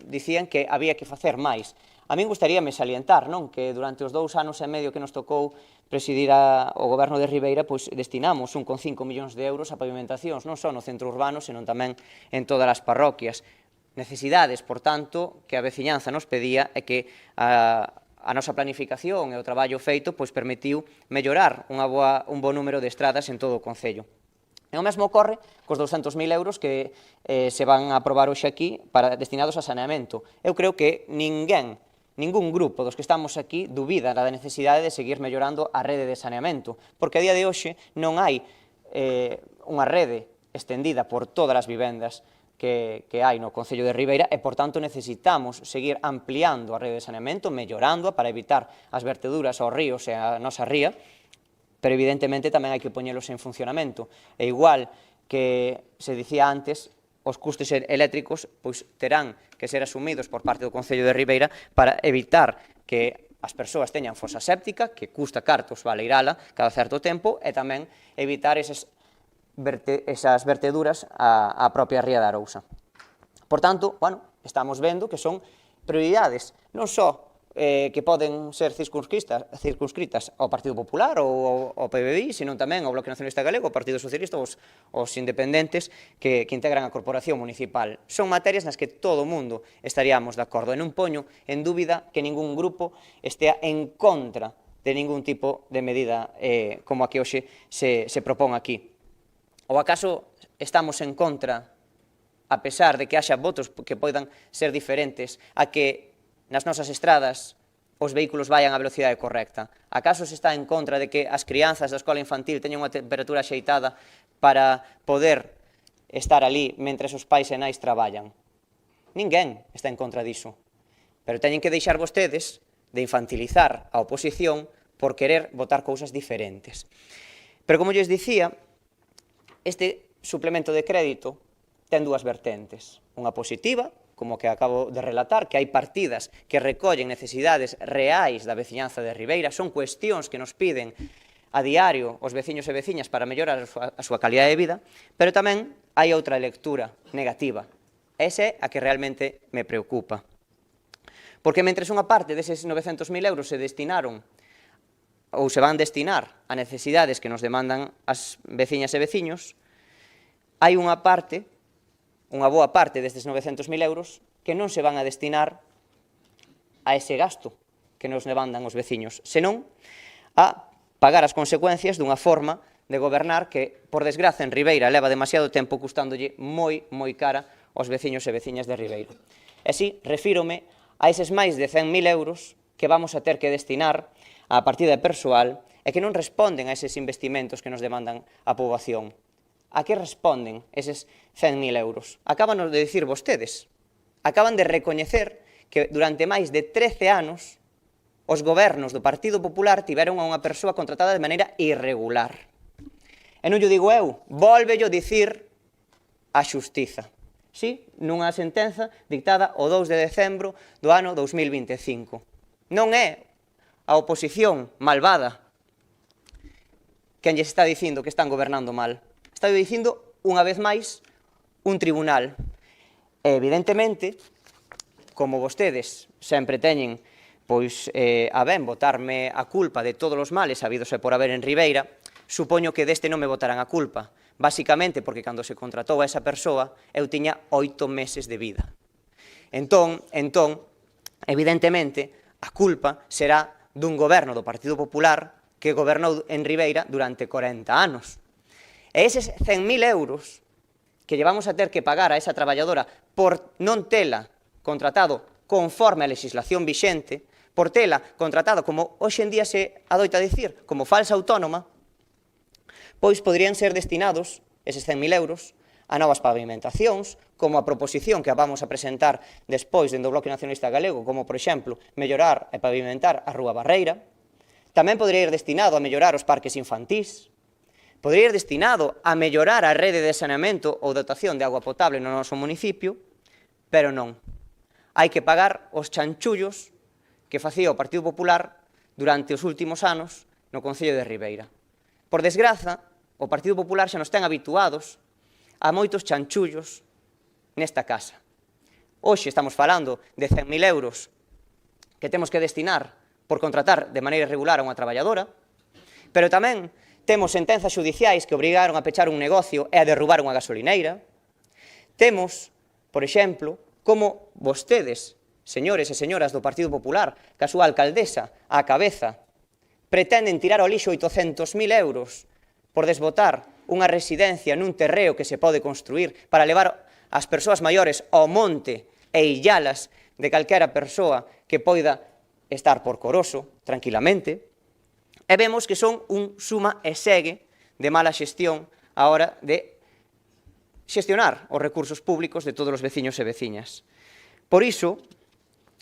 dicían que había que facer máis. A min gustaríame salientar que durante os 2 anos e medio que nos tocou presidir o goberno de Ribeira, destinamos 1,5 millóns de euros a pavimentacións, non só no centro urbano, senón tamén en todas as parroquias. Necesidades, por tanto, que a veciñanza nos pedía e que a nosa planificación e o traballo feito permitiu mellorar un bo número de estradas en todo o concello. E o mesmo ocorre cos 200.000 euros que se van a aprobar hoxe aquí destinados a saneamento. Eu creo que ningún grupo dos que estamos aquí dubida da necesidade de seguir mellorando a rede de saneamento, porque a día de hoxe non hai unha rede estendida por todas as vivendas que hai no Concello de Ribeira e, por tanto, necesitamos seguir ampliando a rede de saneamento, mellorándoa para evitar as verteduras aos ríos e a nosa ría, pero evidentemente tamén hai que poñelos en funcionamento. E igual que se dicía antes, os custes eléctricos terán que ser asumidos por parte do Concello de Ribeira para evitar que as persoas teñan fosa séptica, que custa cartos baleirala cada certo tempo, e tamén evitar esas verteduras á propia ría da Arousa. Por tanto, estamos vendo que son prioridades, non só que poden ser circunscritas ao Partido Popular ou ao PBI, senón tamén ao Bloque Nacionalista Galego, ao Partido Socialista ou aos independentes que integran a Corporación Municipal. Son materias nas que todo o mundo estaríamos de acordo, e non poño en dúbida que ningún grupo estea en contra de ningún tipo de medida como a que hoxe se propón aquí. Ou acaso estamos en contra, a pesar de que haxa votos que poidan ser diferentes, a que nas nosas estradas os vehículos vayan á velocidade correcta? Acaso se está en contra de que as crianzas da escola infantil teñan unha temperatura axeitada para poder estar ali mentres os pais e nais traballan? Ninguén está en contra diso. pero teñen que deixar vostedes de infantilizar a oposición por querer votar cousas diferentes. Pero, como lles dicía, este suplemento de crédito ten dúas vertentes. Unha positiva, como que acabo de relatar, que hai partidas que recollen necesidades reais da veciñanza de Ribeira, son cuestións que nos piden a diario os veciños e veciñas para mellorar a súa calidade de vida, pero tamén hai outra lectura negativa. Esa é a que realmente me preocupa. Porque mentres unha parte deses 900.000 euros se destinaron ou se van destinar a necesidades que nos demandan as veciñas e veciños, hai unha parte, unha boa parte destes 900.000 euros que non se van a destinar a ese gasto que nos demandan os veciños, senón a pagar as consecuencias dunha forma de gobernar que, por desgraza, en Ribeira leva demasiado tempo custándolle moi cara aos veciños e veciñas de Ribeira. E si, refírome a eses máis de 100.000 euros que vamos a ter que destinar á partida persoal e que non responden a eses investimentos que nos demandan a poboación. A que responden eses 100.000 euros? Acaban de dicir vostedes. Acaban de recoñecer que durante máis de 13 anos os gobernos do Partido Popular tiveron a unha persoa contratada de maneira irregular. E non llo digo eu, vólvello dicir a xustiza. Sí, nunha sentenza dictada o 2 de decembro do ano 2025. Non é a oposición malvada quen lles está dicindo que están gobernando mal. Está dicindo, unha vez máis, un tribunal. E, evidentemente, como vostedes sempre teñen a ben botarme a culpa de todos os males habidos e por haber en Ribeira, supoño que deste non me botarán a culpa. Basicamente porque cando se contratou a esa persoa eu tiña 8 meses de vida. Entón, evidentemente, a culpa será dun goberno do Partido Popular que gobernou en Ribeira durante 40 anos. E eses 100.000 euros que llevamos a ter que pagar a esa traballadora por non tela contratado conforme a legislación vixente, por tela contratado, como hoxe en día se adoita dicir, como falsa autónoma, pois poderían ser destinados eses 100.000 euros a novas pavimentacións, como a proposición que vamos a presentar despois dentro do Bloque Nacionalista Galego, como, por exemplo, mellorar e pavimentar a Rúa Barreira. Tamén podería ir destinado a mellorar os parques infantís, podería ir destinado a mellorar a rede de saneamento ou dotación de agua potable no noso municipio, pero non. Hai que pagar os chanchullos que facía o Partido Popular durante os últimos anos no Concello de Ribeira. Por desgraza, o Partido Popular xa nos ten habituados a moitos chanchullos nesta casa. Hoxe estamos falando de 100.000 euros que temos que destinar por contratar de maneira irregular a unha traballadora, pero tamén temos sentenzas judiciais que obrigaron a pechar un negocio e a derrubar unha gasolineira. Temos, por exemplo, como vostedes, señores e señoras do Partido Popular, que a súa alcaldesa á cabeza, pretenden tirar ao lixo 800.000 euros por desbotar unha residencia nun terreo que se pode construir para levar as persoas maiores ao monte e illalas de calquera persoa que poida estar por Coroso, tranquilamente, e vemos que son un suma e segue de mala xestión á hora de xestionar os recursos públicos de todos os veciños e veciñas. Por iso,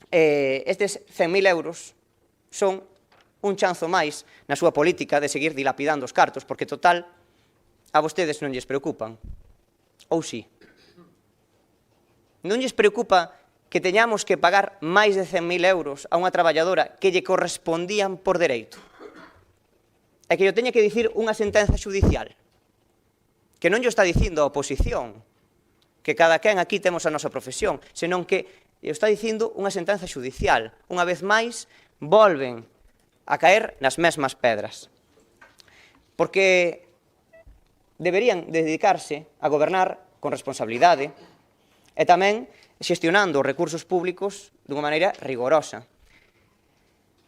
estes 100.000 euros son un chanzo máis na súa política de seguir dilapidando os cartos, porque, total, a vostedes non lles preocupan. Ou sí? Non lles preocupa que teñamos que pagar máis de 100.000 euros a unha traballadora que lle correspondían por dereito? E que yo teña que dicir unha sentenza judicial? Que non yo está dicindo a oposición, que cada quen aquí temos a nosa profesión, senón que yo está dicindo unha sentenza judicial. Unha vez máis, volven a caer nas mesmas pedras. Porque deberían dedicarse a gobernar con responsabilidade e tamén xestionando os recursos públicos dunha maneira rigorosa.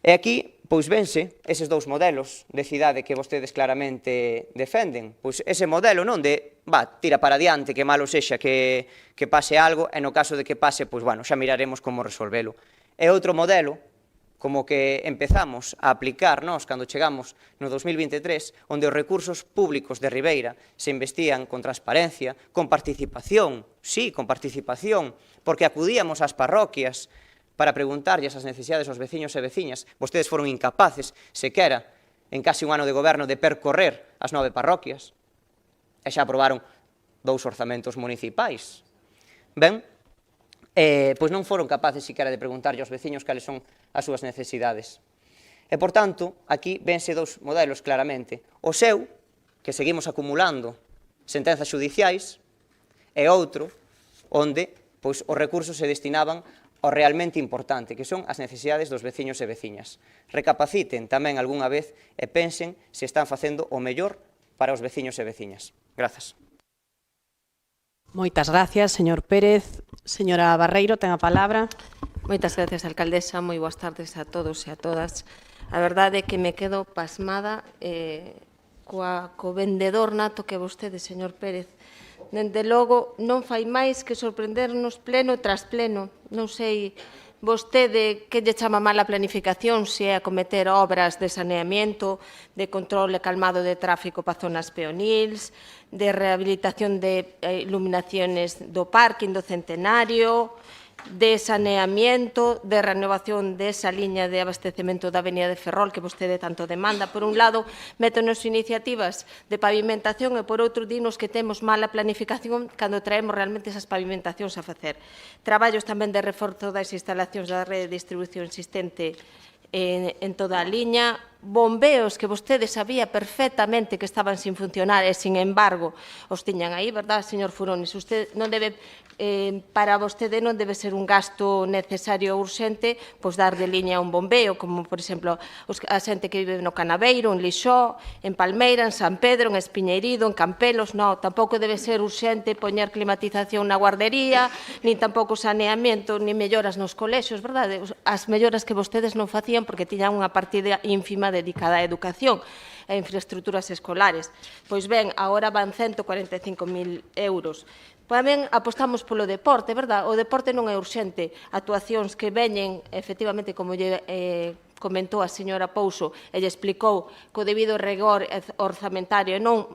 E aquí, pois vense eses dous modelos de cidade que vostedes claramente defenden. Pois ese modelo non de, tira para diante, que malo sexa que pase algo, e no caso de que pase, pois, xa miraremos como resolvelo. E outro modelo, como que empezamos a aplicar nós cando chegamos no 2023, onde os recursos públicos de Ribeira se investían con transparencia, con participación, sí, con participación, porque acudíamos ás parroquias para preguntarlles as necesidades aos veciños e veciñas. Vostedes foron incapaces, sequera, en casi un ano de goberno, de percorrer as 9 parroquias. E xa aprobaron 2 orzamentos municipais. Ben, pois non foron capaces sequera de preguntarlle aos veciños cales son as súas necesidades. E, por tanto, aquí vense 2 modelos claramente. O seu, que seguimos acumulando sentenzas xudiciais, e outro, onde pois, os recursos se destinaban ao realmente importante, que son as necesidades dos veciños e veciñas. Recapaciten tamén algunha vez e pensen se están facendo o mellor para os veciños e veciñas. Grazas. Moitas gracias, señor Pérez. Señora Barreiro, ten a palabra. Moitas gracias, alcaldesa. Moi boas tardes a todos e a todas. A verdade é que me quedo pasmada co vendedor nato que vostede, señor Pérez. Dende logo, non fai máis que sorprendernos pleno tras pleno. Non sei vostede que lle chama mala planificación, se é acometer obras de saneamiento, de control e calmado de tráfico para zonas peonils, de rehabilitación de iluminaciones do parking do Centenario, de saneamiento, de renovación desa liña de abastecemento da Avenida de Ferrol que vostede tanto demanda. Por un lado, métonos iniciativas de pavimentación e, por outro, dinos que temos mala planificación cando traemos realmente esas pavimentacións a facer. Traballos tamén de reforzo das instalacións da rede de distribución existente en toda a liña, bombeos que vostede sabía perfectamente que estaban sin funcionar e, sin embargo, os tiñan aí, verdad, señor Furones? Usted non debe, para vostede non debe ser un gasto necesario ou urxente, pois dar de liña a un bombeo, como, por exemplo, a xente que vive no Canaveiro, en Lixó, en Palmeira, en San Pedro, en Espiñeirido, en Campelos. Non, tampouco debe ser urxente poñer climatización na guardería, nin tampouco saneamiento, nin melloras nos colexios, verdade? As melloras que vostedes non facían porque tiñan unha partida ínfima dedicada á educación e infraestructuras escolares. Pois ben, agora van 145.000 euros. Tamén apostamos polo deporte, verdad? O deporte non é urxente. Actuacións que veñen, efectivamente, como lle comentou a señora Pouso e lle explicou, co debido rigor orzamentario e non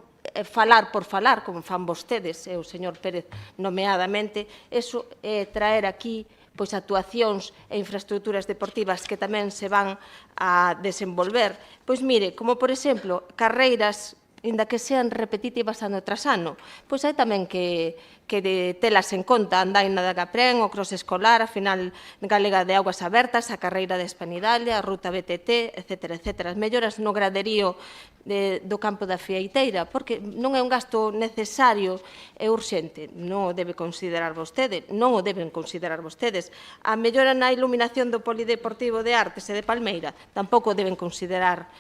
falar por falar, como fan vostedes, e o señor Pérez nomeadamente, eso é traer aquí pois actuacións e infraestructuras deportivas que tamén se van a desenvolver. Pois mire, como por exemplo, carreiras, inda que sean repetitivas ano tras ano, pois hai tamén que telas en conta, a andaina da Gaprén, o cross escolar, a final galega de augas abertas, a carreira de Espanidalia, a ruta BTT, etc. As melloras no graderío do campo da Fieiteira, porque non é un gasto necesario e urxente, non o debe considerar vostede, non o deben considerar vostedes. A mellora na iluminación do Polideportivo de Artes e de Palmeira tampouco deben considerar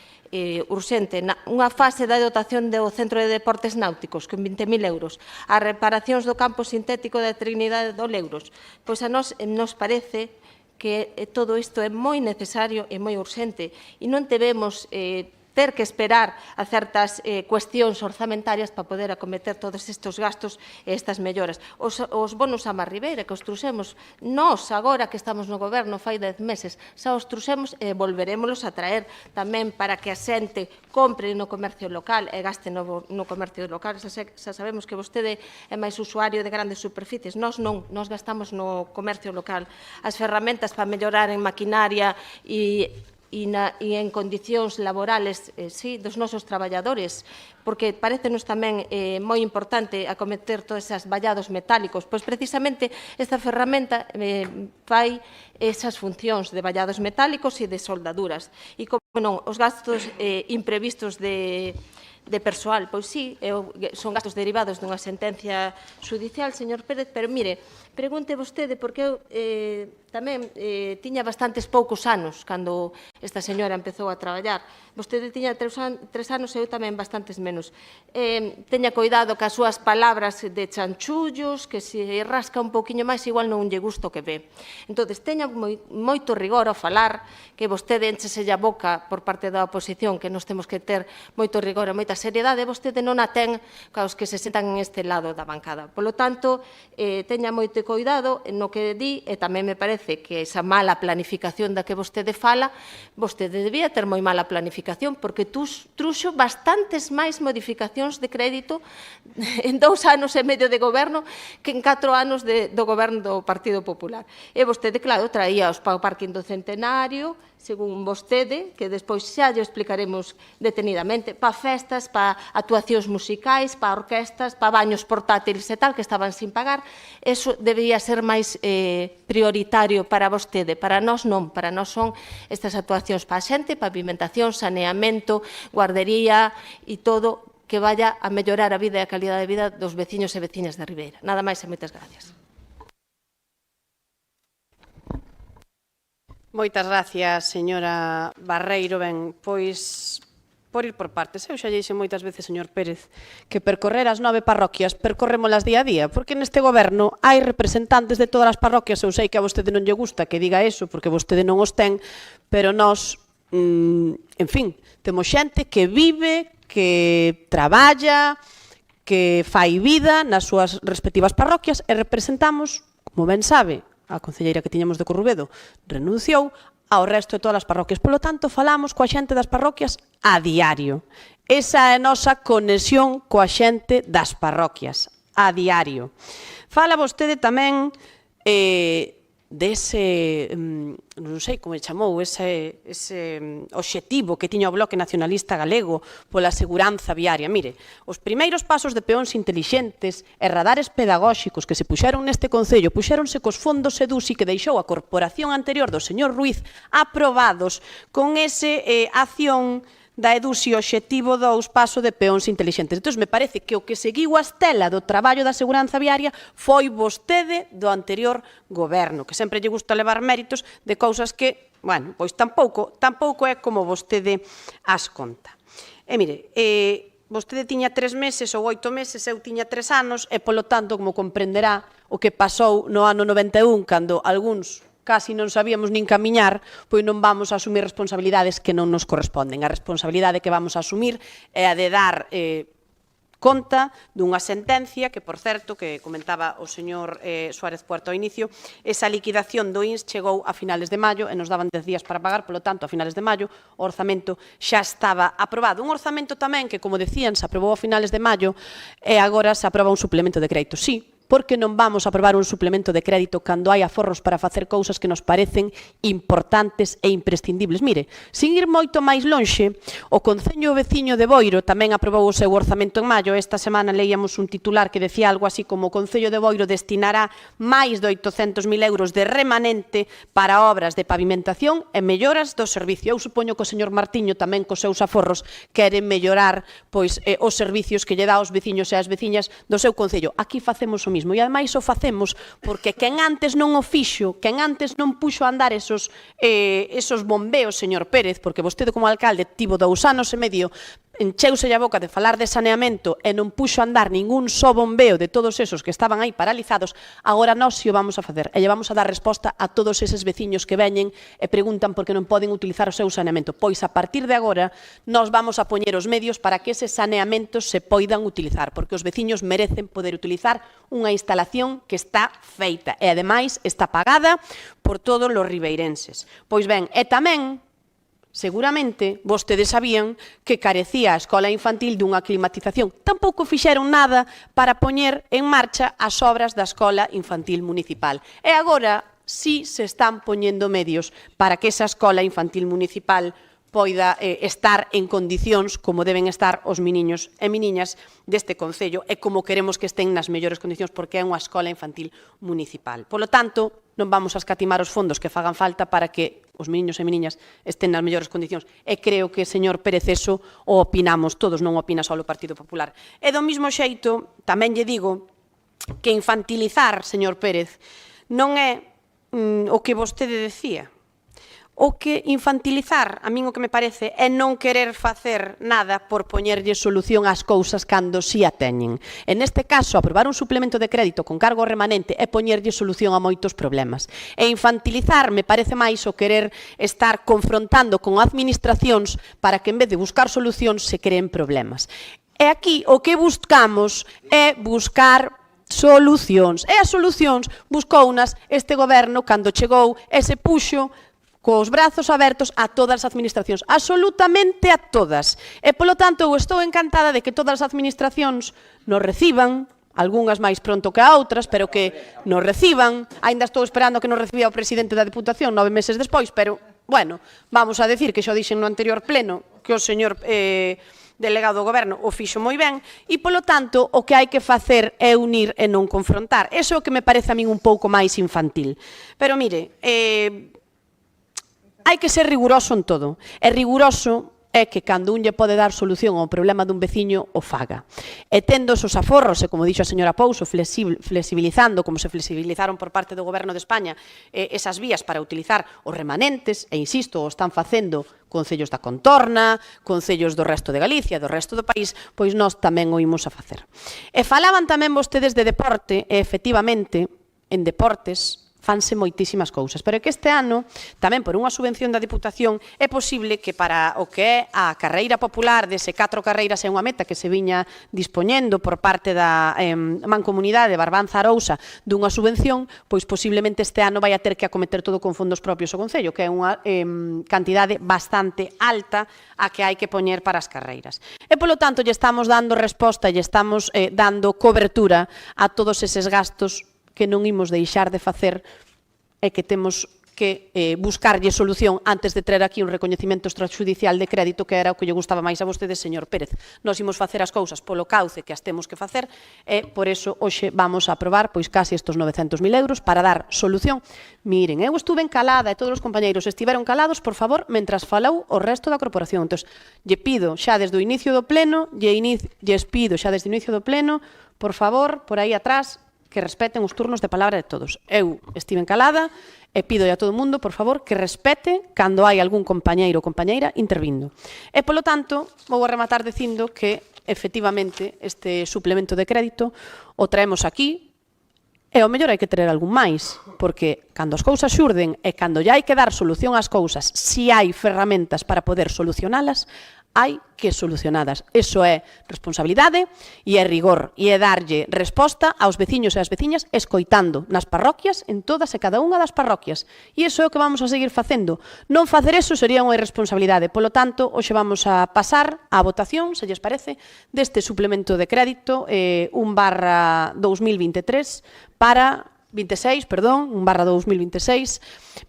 urxente. Unha fase da dotación do Centro de Deportes Náuticos, con 20.000 euros. As reparacións do campo sintético da Trinidade do Leuros. Pois a nos parece que todo isto é moi necesario e moi urxente e non debemos ter que esperar a certas cuestións orzamentarias para poder acometer todos estes gastos e estas melloras. Os bonos a Marribeira que os trouxemos nós agora que estamos no goberno fai 10 meses, xa os trouxemos e volverémolos a traer tamén para que a xente compre no comercio local e gaste no comercio local. Xa sabemos que vostede é máis usuario de grandes superficies, nós non, nós gastamos no comercio local. As ferramentas para mellorar en maquinaria e en condicións laborales dos nosos traballadores, porque parecenos tamén moi importante acometer todos esos vallados metálicos, pois precisamente esta ferramenta fai esas funcións de vallados metálicos e de soldaduras. E, como non, os gastos imprevistos de persoal, pois sí, son gastos derivados dunha sentencia judicial, señor Pérez, pero mire, pregunte vostede, porque eu tamén tiña bastantes poucos anos cando esta señora empezou a traballar. Vostede tiña 3 anos e eu tamén bastantes menos. Teña cuidado que as súas palabras de chanchullos, que se rasca un pouquiño máis, igual non lle gusto que ve. Entón, teña moito rigor ao falar, que vostede enchese a boca por parte da oposición, que nos temos que ter moito rigor e moita moita seriedade, vostede non a ten caos que se sentan en este lado da bancada. Polo tanto, teña moito cuidado no que di, e tamén me parece que esa mala planificación da que vostede fala, vostede debía ter moi mala planificación, porque truxo bastantes máis modificacións de crédito en 2 anos e medio de goberno que en 4 anos do goberno do Partido Popular. E vostede, claro, traía os para o parking do Centenario, según vostede, que despois xa lle explicaremos detenidamente, para festas, para actuacións musicais, para orquestas, para baños portátiles e tal, que estaban sin pagar. Eso debería ser máis prioritario para vostede. Para nós non, para nós son estas actuacións para a xente, pavimentación, saneamento, guardería e todo que vaya a mellorar a vida e a calidade de vida dos veciños e veciñas da Ribeira. Nada máis e moitas gracias. Moitas gracias, señora Barreiro. Ben, pois, por ir por partes. Eu xa lle dixen moitas veces, señor Pérez, que percorrer as 9 parroquias percorrémolas día a día, porque neste goberno hai representantes de todas as parroquias. Eu sei que a vostede non lle gusta que diga eso, porque vostede non os ten, pero nós, en fin, temos xente que vive, que traballa, que fai vida nas súas respectivas parroquias e representamos, como ben sabe, a concelleira que tiñamos de Corrubedo renunciou ao resto de todas as parroquias. Polo tanto, falamos coa xente das parroquias a diario. Esa é a nosa conexión coa xente das parroquias, a diario. Fala vostede tamén dese, non sei como chamou, ese obxectivo que tiña o Bloque Nacionalista Galego pola seguranza viaria. Mire, os primeiros pasos de peóns intelixentes e radares pedagóxicos que se puxeron neste Concello puxéronse cos fondos EDUSI que deixou a corporación anterior do señor Ruiz aprobados con ese acción da EDUSI obxectivo 2 paso de peóns intelixentes. Entón, me parece que o que seguiu a estela do traballo da seguranza viaria foi vostede do anterior goberno, que sempre lle gusta levar méritos de cousas que, bueno, pois tampouco é como vostede as conta. E mire, vostede tiña 3 meses ou 8 meses, eu tiña 3 anos, e polo tanto, como comprenderá, o que pasou no ano 91, cando algúns casi non sabíamos nin camiñar, pois non vamos a asumir responsabilidades que non nos corresponden. A responsabilidade que vamos a asumir é a de dar conta dunha sentencia que, por certo, que comentaba o señor Suárez Puerto ao inicio, esa liquidación do INS chegou a finales de maio e nos daban 10 días para pagar, polo tanto, a finales de maio o orzamento xa estaba aprobado. Un orzamento tamén que, como decían, se aprobou a finales de maio e agora se aproba un suplemento de crédito. Sí, porque non vamos a aprobar un suplemento de crédito cando hai aforros para facer cousas que nos parecen importantes e imprescindibles. Mire, sin ir moito máis lonxe, o Concello veciño de Boiro tamén aprobou o seu orzamento en maio. Esta semana leíamos un titular que decía algo así como o Concello de Boiro destinará máis de 800.000 euros de remanente para obras de pavimentación e melloras do servicio. Eu supoño que o señor Martiño tamén cos seus aforros quere mellorar pois os servicios que lle dá aos veciños e ás veciñas do seu Concello. Aquí facemos o mismo. E ademais o facemos porque quen antes non o fixo, quen antes non puxo a andar esos bombeos, señor Pérez, porque vostede como alcalde tivo 2 anos e medio, encheuse a boca de falar de saneamento e non puxo a andar ningún só bombeo de todos esos que estaban aí paralizados. Agora nós si o vamos a facer e lle vamos a dar resposta a todos eses veciños que veñen e preguntan por que non poden utilizar o seu saneamento. Pois a partir de agora nós vamos a poñer os medios para que eses saneamentos se poidan utilizar, porque os veciños merecen poder utilizar unha instalación que está feita e ademais está pagada por todos os ribeirenses. Pois ben, e tamén seguramente vostedes sabían que carecía a escola infantil dunha climatización. Tampouco fixeron nada para poñer en marcha as obras da escola infantil municipal. E agora sí se están poñendo medios para que esa escola infantil municipal poida estar en condicións como deben estar os meniños e meniñas deste Concello e como queremos que estén nas mellores condicións porque é unha escola infantil municipal. Polo tanto, non vamos a escatimar os fondos que fagan falta para que os meniños e meniñas estén nas mellores condicións. E creo que, señor Pérez, eso o opinamos todos, non opina só o Partido Popular. E do mismo xeito, tamén lle digo que infantilizar, señor Pérez, non é o que vostede decía. O que infantilizar, a min o que me parece, é non querer facer nada por poñerlle solución ás cousas cando si a teñen. En este caso, aprobar un suplemento de crédito con cargo remanente é poñerlle solución a moitos problemas. E infantilizar me parece máis o querer estar confrontando con administracións para que en vez de buscar solucións se creen problemas. E aquí o que buscamos é buscar solucións. E as solucións buscounas este goberno cando chegou e se puxo cos brazos abertos a todas as administracións, absolutamente a todas. E, polo tanto, eu estou encantada de que todas as administracións nos reciban, algunhas máis pronto que a outras, pero que nos reciban. Ainda estou esperando que nos recibía o presidente da Deputación 9 meses despois, pero, bueno, vamos a decir que xo dixen no anterior pleno que o señor delegado do goberno o fixo moi ben e, polo tanto, o que hai que facer é unir e non confrontar. Eso é o que me parece a min un pouco máis infantil. Pero, mire, hai que ser riguroso en todo. E riguroso é que cando un lle pode dar solución ao problema dun veciño, o faga. E tendo esos aforros, e como dixo a señora Pouso, flexibilizando, como se flexibilizaron por parte do Goberno de España, esas vías para utilizar os remanentes, e insisto, o están facendo concellos da contorna, concellos do resto de Galicia, do resto do país, pois nós tamén o imos a facer. E falaban tamén vostedes de deporte, e efectivamente, en deportes, fanse moitísimas cousas, pero é que este ano, tamén por unha subvención da Diputación, é posible que para o que é a carreira popular dese 4 carreiras é unha meta que se viña dispoñendo por parte da Mancomunidade Barbanza-Arousa dunha subvención, pois posiblemente este ano vai a ter que acometer todo con fondos propios o Concello, que é unha cantidade bastante alta a que hai que poñer para as carreiras. E, polo tanto, lle estamos dando resposta e lle estamos dando cobertura a todos eses gastos que non imos deixar de facer e que temos que buscarlle solución antes de traer aquí un recoñecimento extrajudicial de crédito, que era o que lle gustaba máis a vostedes, señor Pérez. Nós imos facer as cousas polo cauce que as temos que facer e, por eso, hoxe vamos a aprobar pois casi estos 900.000 euros para dar solución. Miren, eu estuve encalada e todos os compañeiros estiveron calados, por favor, mentras falou o resto da corporación. Entón, lle pido xa desde o inicio do pleno, lles pido xa desde o inicio do pleno, por favor, por aí atrás, que respeten os turnos de palabra de todos. Eu estive encalada e pido a todo o mundo, por favor, que respete cando hai algún compañeiro ou compañeira intervindo. E, polo tanto, vou a rematar dicindo que, efectivamente, este suplemento de crédito o traemos aquí e ao mellor hai que traer algún máis, porque cando as cousas xurden e cando ya hai que dar solución ás cousas, si hai ferramentas para poder solucionalas, hai que solucionadas. Eso é responsabilidade e é rigor e é darlle resposta aos veciños e ás veciñas escoitando nas parroquias, en todas e cada unha das parroquias. E iso é o que vamos a seguir facendo. Non facer eso sería unha irresponsabilidade. Polo tanto, hoxe vamos a pasar á votación, se lles parece, deste suplemento de crédito 1/2023 para 26, perdón, 1/2026,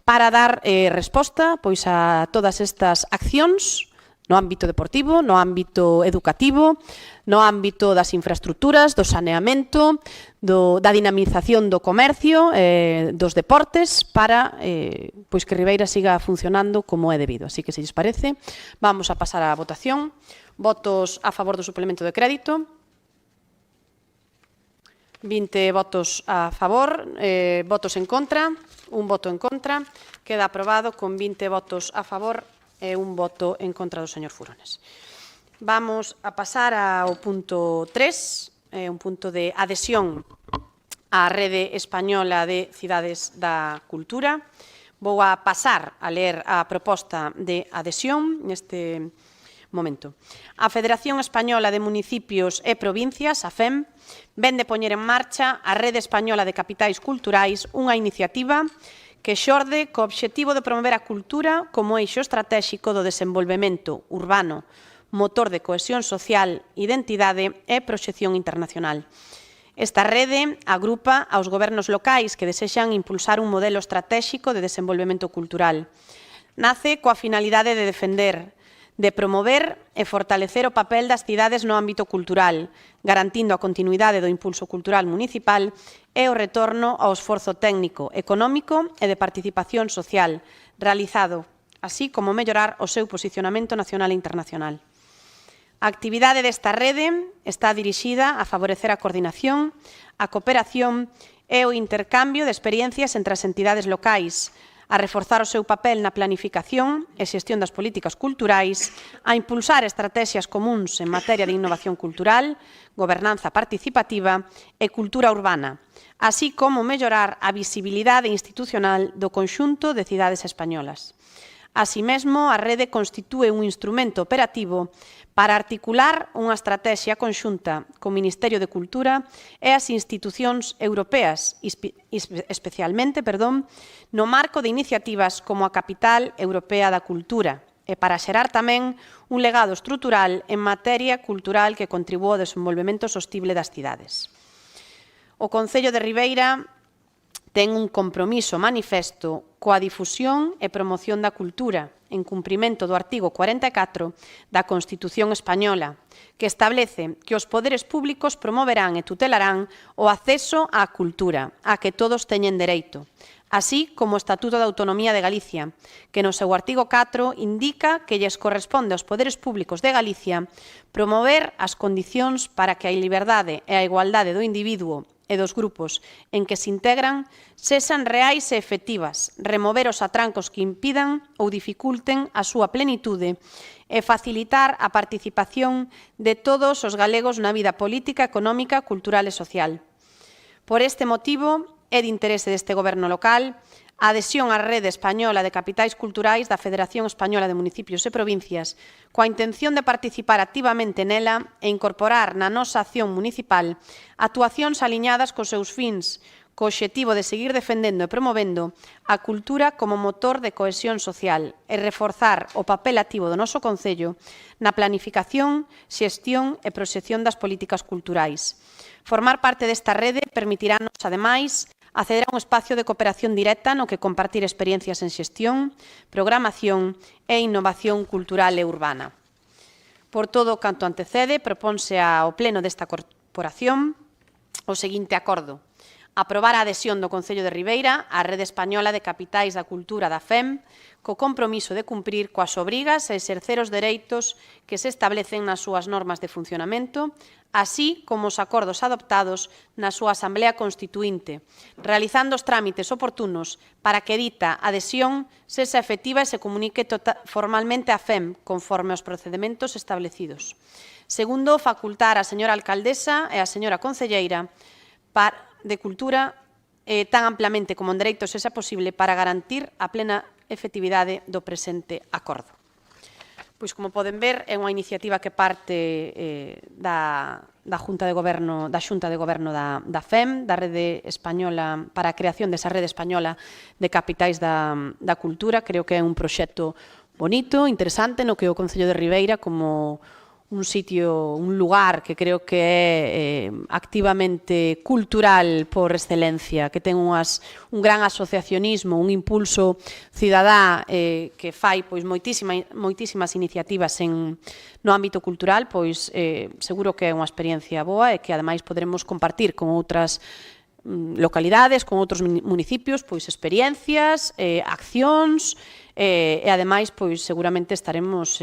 para dar resposta pois a todas estas accións no ámbito deportivo, no ámbito educativo, no ámbito das infraestructuras, do saneamento, da dinamización do comercio, dos deportes, para pois que Ribeira siga funcionando como é debido. Así que, se lles parece, vamos a pasar á votación. Votos a favor do suplemento de crédito. 20 votos a favor, votos en contra, un voto en contra. Queda aprobado con 20 votos a favor e un voto en contra do señor Furones. Vamos a pasar ao punto 3, un punto de adhesión á Rede Española de Cidades da Cultura. Vou a pasar a ler a proposta de adhesión neste momento. A Federación Española de Municipios e Provincias, a FEM, ven de poñer en marcha a Rede Española de Capitais Culturais, unha iniciativa que xorde co obxectivo de promover a cultura como eixo estratéxico do desenvolvemento urbano, motor de cohesión social, identidade e proxección internacional. Esta rede agrupa aos gobernos locais que desexan impulsar un modelo estratéxico de desenvolvemento cultural. Nace coa finalidade de defender, de promover e fortalecer o papel das cidades no ámbito cultural, garantindo a continuidade do impulso cultural municipal e o retorno ao esforzo técnico, económico e de participación social realizado, así como mellorar o seu posicionamento nacional e internacional. A actividade desta rede está dirixida a favorecer a coordinación, a cooperación e o intercambio de experiencias entre as entidades locais, a reforzar o seu papel na planificación e xestión das políticas culturais, a impulsar estrategias comuns en materia de innovación cultural, gobernanza participativa e cultura urbana, así como mellorar a visibilidade institucional do conxunto de cidades españolas. Así mesmo, a rede constitúe un instrumento operativo para articular unha estrategia conxunta co Ministerio de Cultura e as institucións europeas, especialmente, no marco de iniciativas como a Capital Europea da Cultura, e para xerar tamén un legado estrutural en materia cultural que contribúe ao desenvolvemento sostible das cidades. O Concello de Ribeira ten un compromiso manifesto coa difusión e promoción da cultura, en cumprimento do artigo 44 da Constitución Española, que establece que os poderes públicos promoverán e tutelarán o acceso á cultura, a que todos teñen dereito, así como o Estatuto de Autonomía de Galicia, que no seu artigo 4 indica que lles corresponde aos poderes públicos de Galicia promover as condicións para que a liberdade e a igualdade do individuo e dos grupos en que se integran sexan reais e efectivas, remover os atrancos que impidan ou dificulten a súa plenitude e facilitar a participación de todos os galegos na vida política, económica, cultural e social. Por este motivo, é de interese deste Goberno local a adhesión á Rede Española de Capitais Culturais da Federación Española de Municipios e Provincias, coa intención de participar activamente nela e incorporar na nosa acción municipal actuacións aliñadas cos seus fins, co obxectivo de seguir defendendo e promovendo a cultura como motor de cohesión social e reforzar o papel activo do noso Concello na planificación, xestión e proxección das políticas culturais. Formar parte desta rede permitirános, ademais, acceder a un espacio de cooperación directa no que compartir experiencias en xestión, programación e innovación cultural e urbana. Por todo canto antecede, propónse ao pleno desta corporación o seguinte acordo: aprobar a adhesión do Concello de Ribeira á Rede Española de Capitais da Cultura da FEM, co compromiso de cumprir coas obrigas e exercer os dereitos que se establecen nas súas normas de funcionamento, así como os acordos adoptados na súa Asamblea Constituínte, realizando os trámites oportunos para que dita adhesión sexa efectiva e se comunique formalmente á FEM, conforme aos procedementos establecidos. Segundo, facultar á señora alcaldesa e á señora concelleira de Cultura tan amplamente como en dereitos sexa posible para garantir a plena efectividade do presente acordo. Pois, como poden ver, é unha iniciativa que parte da Xunta de Goberno da FEM, da Rede Española, para a creación desa Rede Española de Capitais da Cultura. Creo que é un proxecto bonito, interesante, no que o Concello de Ribeira, como un sitio, un lugar que creo que é activamente cultural por excelencia, que ten un gran asociacionismo, un impulso cidadá que fai pois moitísimas iniciativas no ámbito cultural, pois seguro que é unha experiencia boa e que ademais poderemos compartir con outras localidades, con outros municipios, pois experiencias, accións e ademais pois seguramente estaremos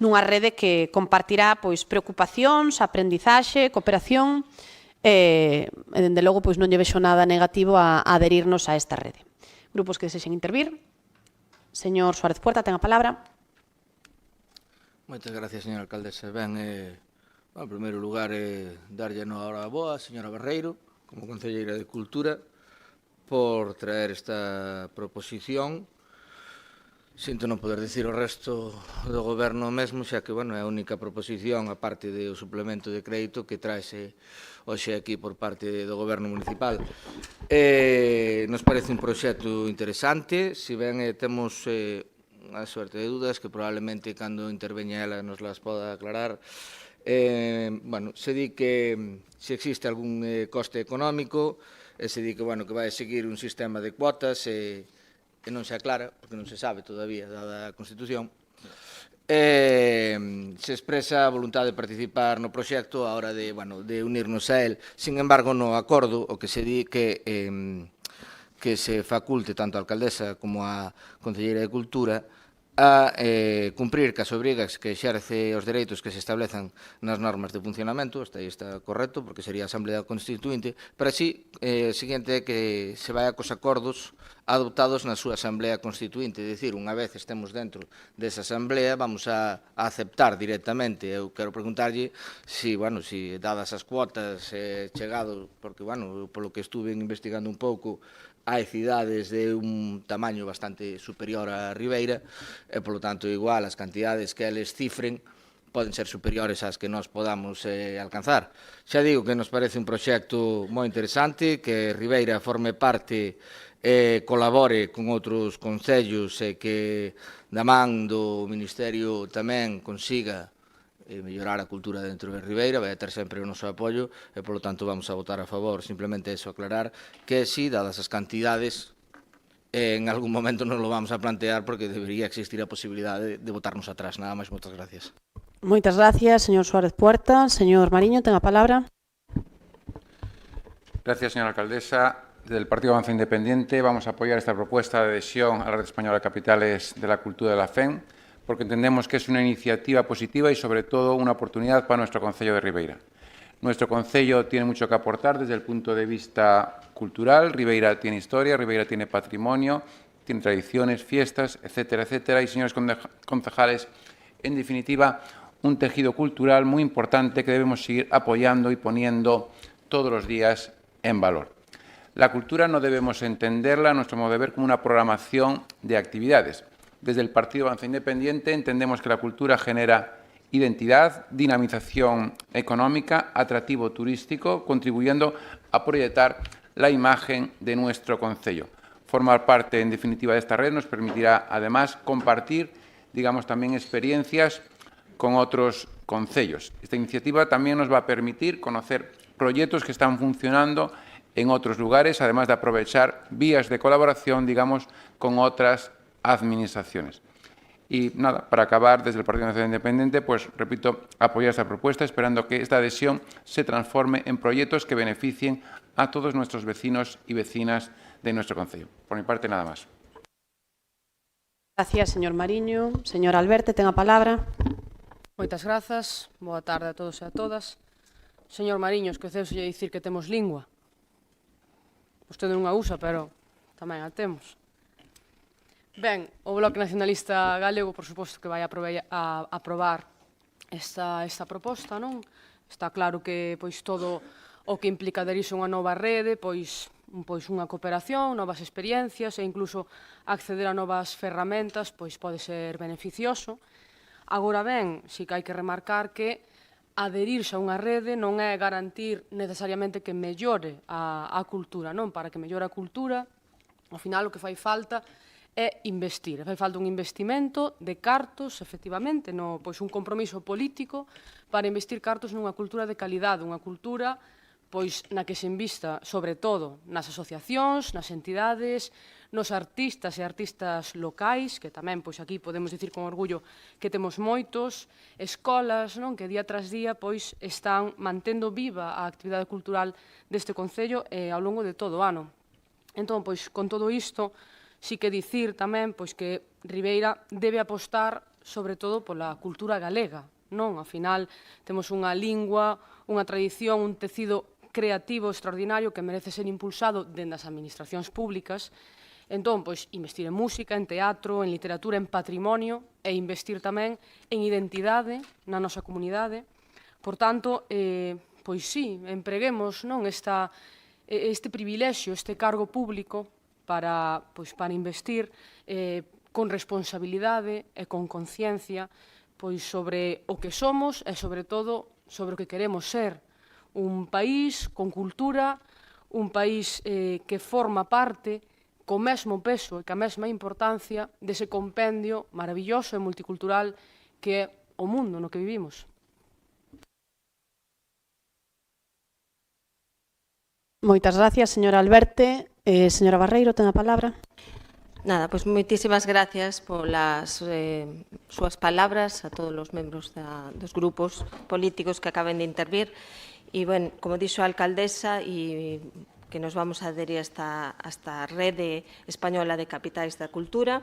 nunha rede que compartirá pois preocupacións, aprendizaxe, cooperación e dende logo pois non lle vexo nada negativo a adherirnos a esta rede. Grupos que desexen intervir. Señor Suárez Puerta, ten a palabra. Moitas gracias, señora alcaldesa. Ben, en primeiro lugar, darlle a hora boa a señora Barreiro, como concelleira de Cultura, por traer esta proposición. Sinto non poder dicir o resto do Goberno mesmo, xa que, é a única proposición, a parte do suplemento de crédito, que traese hoxe aquí por parte do Goberno municipal. Nos parece un proxecto interesante, se ben temos unha suerte de dúdas que probablemente cando interveña ela nos las poda aclarar. Se di que se existe algún coste económico, se di que vai seguir un sistema de cuotas e non se aclara, porque non se sabe todavía, dada a Constitución. Se expresa a voluntade de participar no proxecto a hora de unirnos a él. Sin embargo, no acordo, o que se di que se faculte tanto a alcaldesa como a concelleira de Cultura a cumprir cas obrigas que exerce os dereitos que se establezan nas normas de funcionamento, hasta aí está correcto, porque sería a Asamblea Constituinte, pero así, o seguinte é que se vai a cos acordos adoptados na súa Asamblea Constituinte, é dicir, unha vez estemos dentro desa Asamblea, vamos a aceptar directamente. Eu quero preguntarlle si, bueno, si dadas as cuotas chegado, porque, bueno, polo que estuve investigando un pouco, hai cidades de un tamaño bastante superior a Ribeira e, polo tanto, igual as cantidades que eles cifren poden ser superiores ás que nós podamos alcanzar. Xa digo que nos parece un proxecto moi interesante, que Ribeira forme parte e colabore con outros concellos e que da man do Ministerio tamén consiga mellorar a cultura dentro de Ribeira, vai a ter sempre o noso apoio e, polo tanto, vamos a votar a favor. Simplemente eso, aclarar que si, dadas as cantidades, en algún momento non lo vamos a plantear porque debería existir a posibilidade de votarnos atrás. Nada máis, moitas gracias. Moitas gracias, señor Suárez Puerta. Señor Mariño, ten a palabra. Gracias, señora alcaldesa. Desde el Partido Avanza Independiente vamos a apoyar esta propuesta de adhesión a la Red Española de Capitales de la Cultura de la FEN, porque entendemos que es una iniciativa positiva y, sobre todo, una oportunidad para nuestro concello de Ribeira. Nuestro concello tiene mucho que aportar desde el punto de vista cultural. Ribeira tiene historia, Ribeira tiene patrimonio, tiene tradiciones, fiestas, etcétera, etcétera. Y, señores concejales, en definitiva, un tejido cultural muy importante que debemos seguir apoyando y poniendo todos los días en valor. La cultura no debemos entenderla, a nuestro modo de ver, como una programación de actividades. Desde el Partido Avanza Independiente entendemos que la cultura genera identidad, dinamización económica, atractivo turístico, contribuyendo a proyectar la imagen de nuestro concello. Formar parte, en definitiva, de esta red nos permitirá, además, compartir, digamos, también experiencias con otros concellos. Esta iniciativa también nos va a permitir conocer proyectos que están funcionando en otros lugares, además de aprovechar vías de colaboración, digamos, con otras administraciones. Y nada, para acabar, desde el Partido Nacional Independiente, pues repito, apoyar esta propuesta, esperando que esta adhesión se transforme en proyectos que beneficien a todos nuestros vecinos y vecinas de nuestro concello. Por mi parte, nada más. Gracias, señor Mariño. Señor Alberte, ten a palabra. Moitas grazas. Boa tarde a todos e a todas. Señor Mariño, esqueceuse de dicir que temos lingua. Vostede non a usa, pero tamén a temos. Ben, o Bloque Nacionalista Galego, por suposto, que vai a aprobar esta proposta, non? Está claro que pois todo o que implica aderirse a unha nova rede, pois unha cooperación, novas experiencias e incluso acceder a novas ferramentas, pois pode ser beneficioso. Agora ben, si que hai que remarcar que adherirse a unha rede non é garantir necesariamente que mellore a cultura, non? Para que mellore a cultura, ao final o que fai falta é investir. Fai falta un investimento de cartos, efectivamente, pois un compromiso político para investir cartos nunha cultura de calidade, unha cultura pois na que se invista, sobre todo, nas asociacións, nas entidades, nos artistas e artistas locais, que tamén pois aquí podemos dicir con orgullo que temos moitos, escolas, non, que día tras día pois están mantendo viva a actividade cultural deste concello ao longo de todo o ano. Entón, pois, con todo isto, si que dicir tamén pois que Ribeira debe apostar sobre todo pola cultura galega, non? Ao final temos unha lingua, unha tradición, un tecido creativo extraordinario que merece ser impulsado dende as administracións públicas. Entón, pois, investir en música, en teatro, en literatura, en patrimonio e investir tamén en identidade na nosa comunidade. Por tanto, pois sí, empreguemos non este privilexio, este cargo público para investir con responsabilidade e con conciencia pois sobre o que somos e, sobre todo, sobre o que queremos ser. Un país con cultura, un país que forma parte co mesmo peso e ca mesma importancia dese compendio maravilloso e multicultural que é o mundo no que vivimos. Moitas gracias, señora Alberte. Señora Barreiro, ten a palabra. Nada, pois moitísimas gracias polas súas palabras a todos os membros dos grupos políticos que acaben de intervir. E, bueno, como dixo a alcaldesa, e que nos vamos a adherir a esta rede española de capitais da cultura,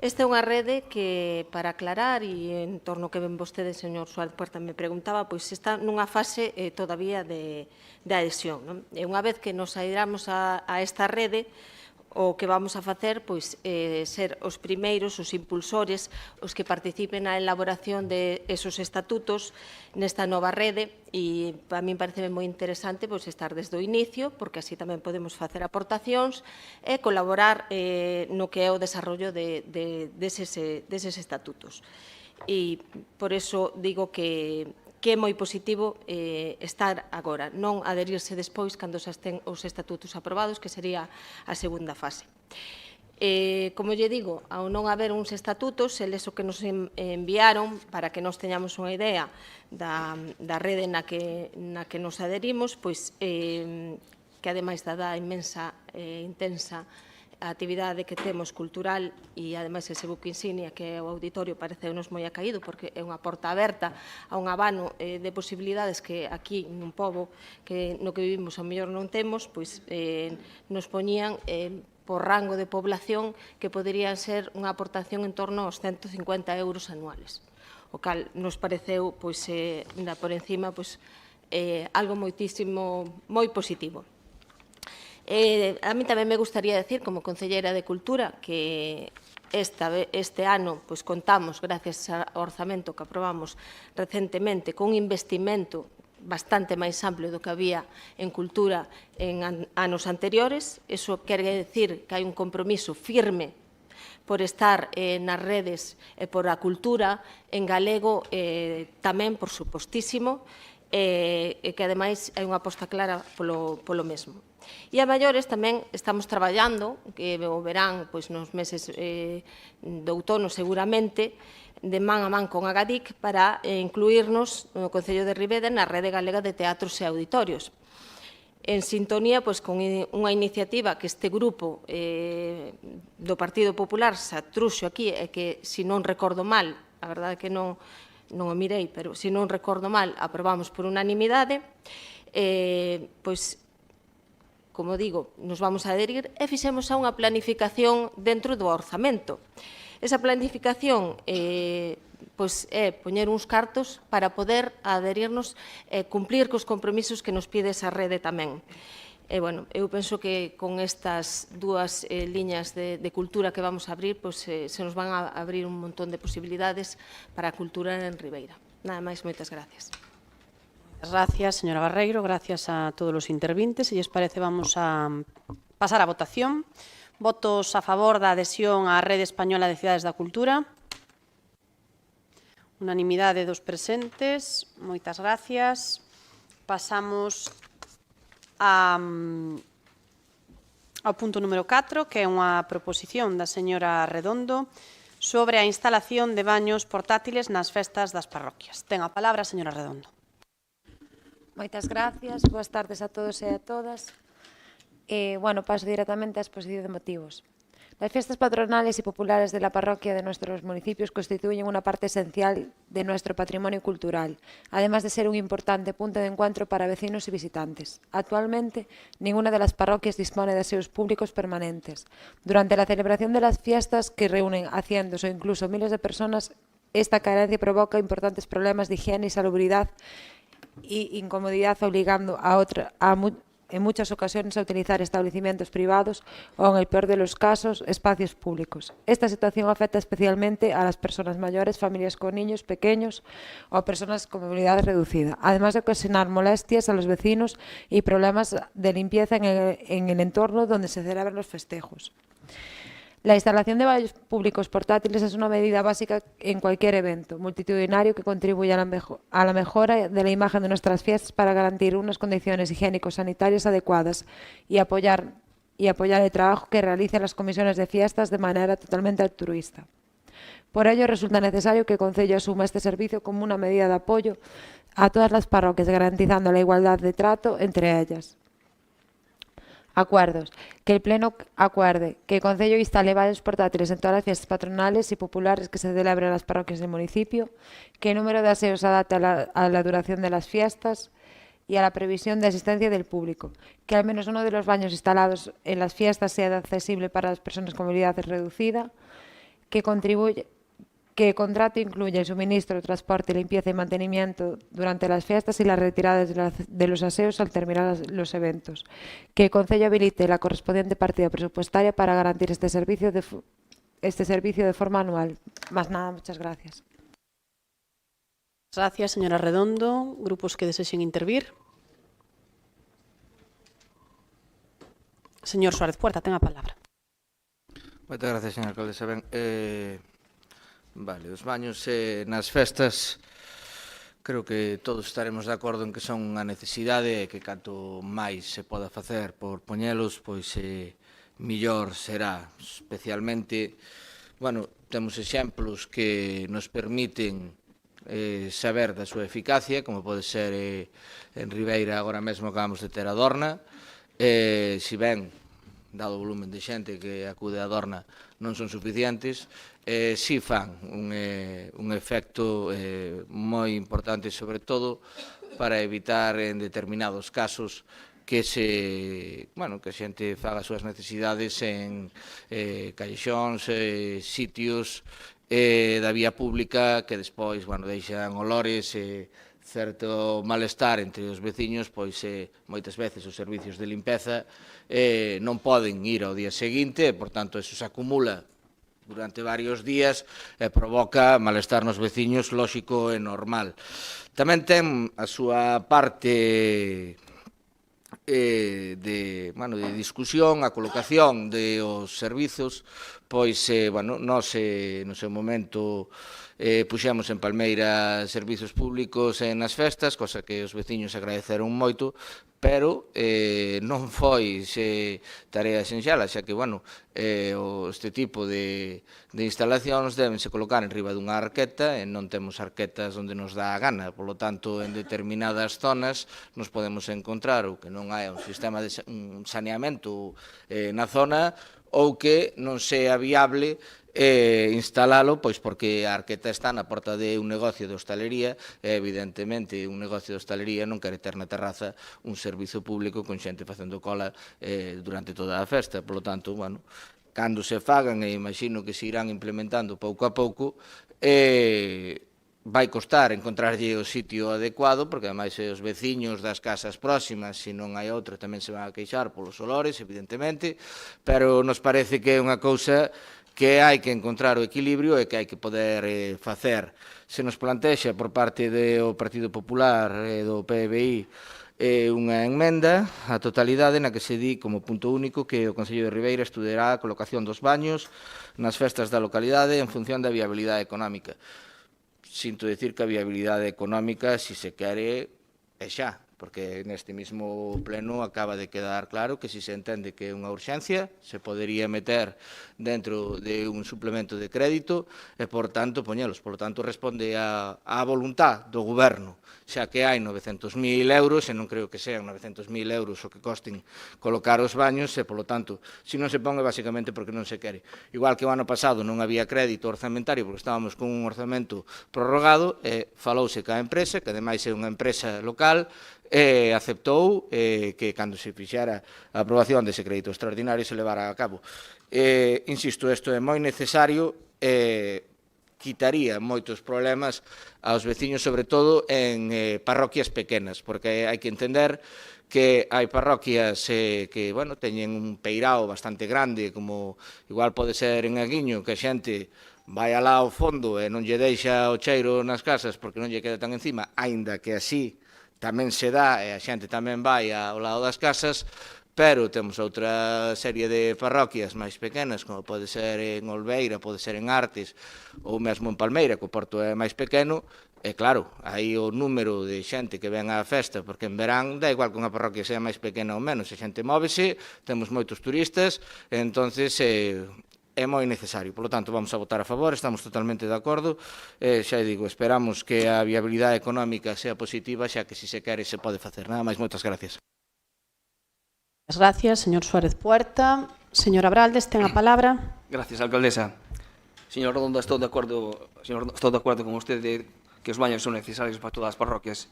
Esta é unha rede que, para aclarar, e en torno que ven vostede, señor Suárez Puerta, me preguntaba, pois está nunha fase todavía de adhesión. Non? E unha vez que nos sairamos a esta rede, o que vamos a facer pois ser os primeiros, os impulsores, os que participen na elaboración de esos estatutos nesta nova rede, e a min parece moi interesante pois estar desde o inicio, porque así tamén podemos facer aportacións e colaborar no que é o desarrollo deses estatutos. E por eso digo que é moi positivo estar agora, non adherirse despois cando xa estén os estatutos aprobados, que sería a segunda fase. Como lle digo, ao non haber uns estatutos, eles o que nos enviaron, para que nos teñamos unha idea da rede na que nos adherimos, pois que ademais da inmensa e intensa a actividade que temos cultural e, ademais, ese buque insignia que é o auditorio pareceunos moi acaído porque é unha porta aberta a un abano de posibilidades que aquí nun pobo no que vivimos ao mellor non temos, pois nos poñían por rango de población que poderían ser unha aportación en torno aos 150 euros anuales, o cal nos pareceu, pois, por encima, pois, algo moi positivo. A mí tamén me gustaría decir, como concelleira de Cultura, que este ano pois, contamos, gracias ao orzamento que aprobamos recentemente, con un investimento bastante máis amplio do que había en cultura en anos anteriores. Iso quere decir que hai un compromiso firme por estar nas redes e por a cultura en galego tamén, por supostísimo, e que, ademais, hai unha aposta clara polo mesmo. E a maiores tamén estamos traballando, que o verán pois, nos meses de outono seguramente, de man a man con Agadic para incluirnos no Concello de Ribeda na Rede Galega de Teatros e Auditorios. En sintonía pois, con unha iniciativa que este grupo do Partido Popular se atruxo aquí e que, se non recordo mal, a verdade é que non o mirei, pero se non recordo mal, aprobamos por unanimidade, pois, como digo, nos vamos a adherir e fixemos a unha planificación dentro do orzamento. Esa planificación pois, é poñer uns cartos para poder adherirnos e cumplir cos compromisos que nos pide esa rede tamén. Bueno, eu penso que con estas dúas liñas de cultura que vamos a abrir, pois, se nos van a abrir un montón de posibilidades para a cultura en Ribeira. Nada máis, moitas gracias. Gracias, señora Barreiro. Gracias a todos os intervintes. Se lles parece, vamos a pasar á votación. Votos a favor da adhesión á Rede Española de Cidades da Cultura. Unanimidade dos presentes. Moitas gracias. Pasamos ao punto número 4, que é unha proposición da señora Redondo sobre a instalación de baños portátiles nas festas das parroquias. Ten a palabra a señora Redondo. Moitas gracias, boas tardes a todos e a todas. Paso directamente á exposición de motivos. Las fiestas patronales y populares de la parroquia de nuestros municipios constituyen una parte esencial de nuestro patrimonio cultural, además de ser un importante punto de encuentro para vecinos y visitantes. Actualmente, ninguna de las parroquias dispone de aseos públicos permanentes. Durante la celebración de las fiestas, que reúnen a cientos o incluso miles de personas, esta carencia provoca importantes problemas de higiene y salubridad y incomodidad, obligando en muchas ocasiones a utilizar establecimientos privados o, en el peor de los casos, espacios públicos. Esta situación afecta especialmente a las personas mayores, familias con niños pequeños o personas con movilidad reducida, además de ocasionar molestias a los vecinos y problemas de limpieza en el entorno donde se celebran los festejos. La instalación de baños públicos portátiles es una medida básica en cualquier evento multitudinario que contribuye a la mejora de la imagen de nuestras fiestas para garantir unas condiciones higiénico-sanitarias adecuadas y apoyar el trabajo que realizan las comisiones de fiestas de manera totalmente altruista. Por ello, resulta necesario que el Concello asuma este servicio como una medida de apoyo a todas las parroquias, garantizando la igualdad de trato entre ellas. Acuerdos. Que el Pleno acuerde que el Concello instale baños portátiles en todas las fiestas patronales y populares que se celebren en las parroquias del municipio, que el número de aseos se adapte a la duración de las fiestas y a la previsión de asistencia del público, que al menos uno de los baños instalados en las fiestas sea accesible para las personas con movilidad reducida, que contrato incluye el suministro, transporte, limpieza y mantenimiento durante las fiestas y las retiradas de los aseos al terminar los eventos. Que el Concello habilite la correspondiente partida presupuestaria para garantir este servicio de forma anual. Más nada, muchas gracias. Gracias, señora Redondo. Grupos que desexen intervir. Señor Suárez Puerta, ten a palabra. Moitas gracias, señora alcaldesa. Ben, vale, os baños nas festas creo que todos estaremos de acordo en que son unha necesidade e que canto máis se poda facer por poñelos, pois millor será. Especialmente, bueno, temos exemplos que nos permiten saber da súa eficacia, como pode ser en Ribeira agora mesmo acabamos de ter a Dorna. Si ben, dado o volumen de xente que acude a Dorna, non son suficientes, si fan un efecto moi importante, sobre todo para evitar en determinados casos que que a xente faga as súas necesidades en callexóns, sitios da vía pública que despois deixan olores e certo malestar entre os veciños, pois moitas veces os servicios de limpeza non poden ir ao día seguinte e, por tanto, eso se acumula durante varios días e provoca malestar nos veciños, lóxico e normal. Tamén ten a súa parte de discusión, a colocación dos servizos, pois, nós no seu momento puxemos en Palmeira servizos públicos nas festas, cosa que os veciños agradeceron moito, pero non foi tarea sinxela, xa que, este tipo de instalacións debense colocar en riba dunha arqueta e non temos arquetas onde nos dá a gana, polo tanto, en determinadas zonas nos podemos encontrar ou que non hai un sistema de saneamento na zona ou que non sea viable instalalo, pois porque a arqueta está na porta de un negocio de hostalería e evidentemente un negocio de hostalería non quere ter na terraza un servizo público con xente facendo cola durante toda a festa. Por lo tanto, cando se fagan, e imagino que se irán implementando pouco a pouco, vai costar encontrarlle o sitio adecuado, porque ademais os veciños das casas próximas, se non hai outra, tamén se van a queixar polos olores, evidentemente, pero nos parece que é unha cousa que hai que encontrar o equilibrio e que hai que poder facer. Se nos plantexa por parte do Partido Popular e do PBI unha enmenda á totalidade na que se di como punto único que o Concello de Ribeira estudará a colocación dos baños nas festas da localidade en función da viabilidade económica. Sinto dicir que a viabilidade económica, se se quere, é xa, porque neste mismo pleno acaba de quedar claro que se entende que é unha urxencia, se podería meter dentro de un suplemento de crédito e, por tanto, poñelos. Por tanto, responde á voluntad do Goberno, xa que hai 900.000 euros, e non creo que sean 900.000 euros o que costen colocar os baños, e, polo tanto, se non se pon é basicamente porque non se quere. Igual que o ano pasado non había crédito orzamentario porque estábamos con un orzamento prorrogado, falouse ca empresa, que ademais é unha empresa local, aceptou que cando se fixera a aprobación dese crédito extraordinario se levara a cabo. Insisto, isto é moi necesario, quitaría moitos problemas aos veciños, sobre todo en parroquias pequenas, porque hai que entender que hai parroquias que teñen un peirao bastante grande, como igual pode ser en Aguiño, que a xente vai alá ao fondo e non lle deixa o cheiro nas casas porque non lle queda tan encima, aínda que así tamén se dá e a xente tamén vai ao lado das casas, pero temos outra serie de parroquias máis pequenas, como pode ser en Olveira, pode ser en Artes, ou mesmo en Palmeira, que o porto é máis pequeno, e claro, aí o número de xente que ven á festa, porque en verán dá igual que unha parroquia sea máis pequena ou menos, a xente móvese, temos moitos turistas, e entonces é moi necesario. Por lo tanto, vamos a votar a favor, estamos totalmente de acordo. Xa digo, esperamos que a viabilidade económica sea positiva, xa que se quere se pode facer. Nada máis, moitas gracias. Gracias, señor Suárez Puerta. Señora Braldes, ten a palabra. Gracias, alcaldesa. Señor Redondo, estou de acordo con usted de que os baños son necesarios para todas as parroquias,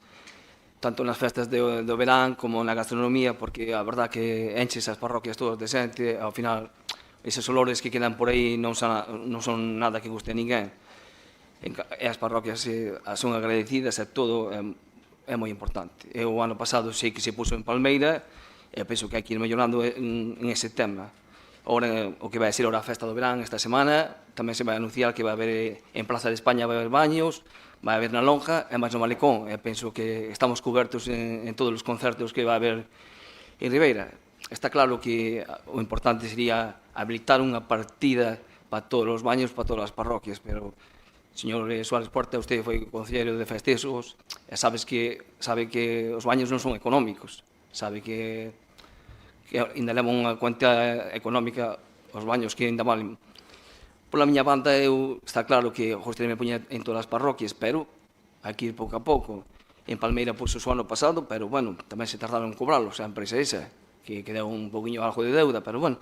tanto nas festas do verán como na gastronomía, porque a verdad que enches as parroquias todas de xente, ao final eses olores que quedan por aí non son nada que guste a ninguén. E as parroquias son agradecidas e todo é moi importante. O ano pasado sei que se puso en Palmeira e penso que hai que ir mellorando en ese tema. Ora, o que vai ser a festa do verán esta semana, tamén se vai anunciar que vai haber en Plaza de España vai haber baños, vai haber na Lonja e máis no Malecón. E penso que estamos cobertos en todos os concertos que vai haber en Ribeira. Está claro que o importante sería habilitar unha partida para todos os baños, para todas as parroquias, pero, señor Suárez Porta, usted foi concelleiro de festexos e sabe que os baños non son económicos, sabe que ainda levan unha cuenta económica os baños que ainda valen. Pola miña banda, está claro que gostaria de me poñer en todas as parroquias, pero hai que ir pouco a pouco. En Palmeira puxo o ano pasado, pero, bueno, tamén se tardaron en cobrarlo, a empresa esa, que deu un poquinho algo de deuda, pero, bueno,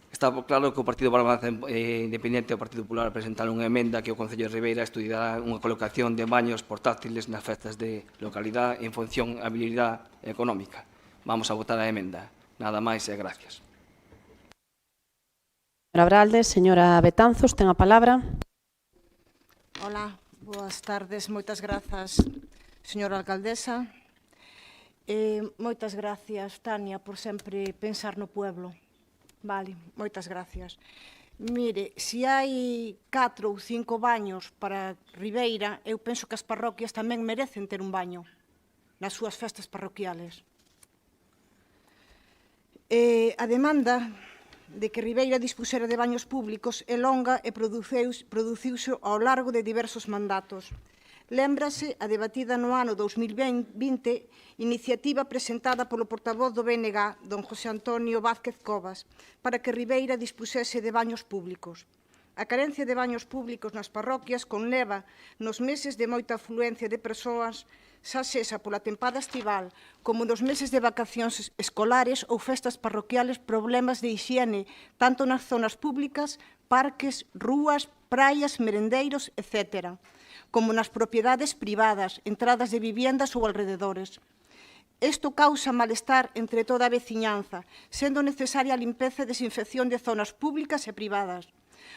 está claro que o Partido Barbanza Independiente e o Partido Popular presentaron unha emenda que o Concello de Ribeira estudiará unha colocación de baños portátiles nas festas de localidade en función a habilidade económica. Vamos a votar a emenda. Nada máis e gracias. Señora Bralde, señora Betanzos, ten a palabra. Hola, boas tardes, moitas grazas, señora alcaldesa. Moitas gracias, Tania, por sempre pensar no pueblo. Vale, moitas gracias. Mire, se hai 4 ou 5 baños para Ribeira, eu penso que as parroquias tamén merecen ter un baño nas súas festas parroquiales. A demanda de que Ribeira dispuxera de baños públicos é longa e produciuse ao largo de diversos mandatos. Lémbrase a debatida no ano 2020 iniciativa presentada polo portavoz do BNG, don José Antonio Vázquez Covas, para que Ribeira dispuxese de baños públicos. A carencia de baños públicos nas parroquias conleva nos meses de moita afluencia de persoas, xa sexa pola tempada estival, como nos meses de vacacións escolares ou festas parroquiales, problemas de hixiene, tanto nas zonas públicas, parques, rúas, praias, merendeiros, etc., como nas propiedades privadas, entradas de viviendas ou alrededores. Isto causa malestar entre toda a veciñanza, sendo necesaria a limpeza e desinfección de zonas públicas e privadas.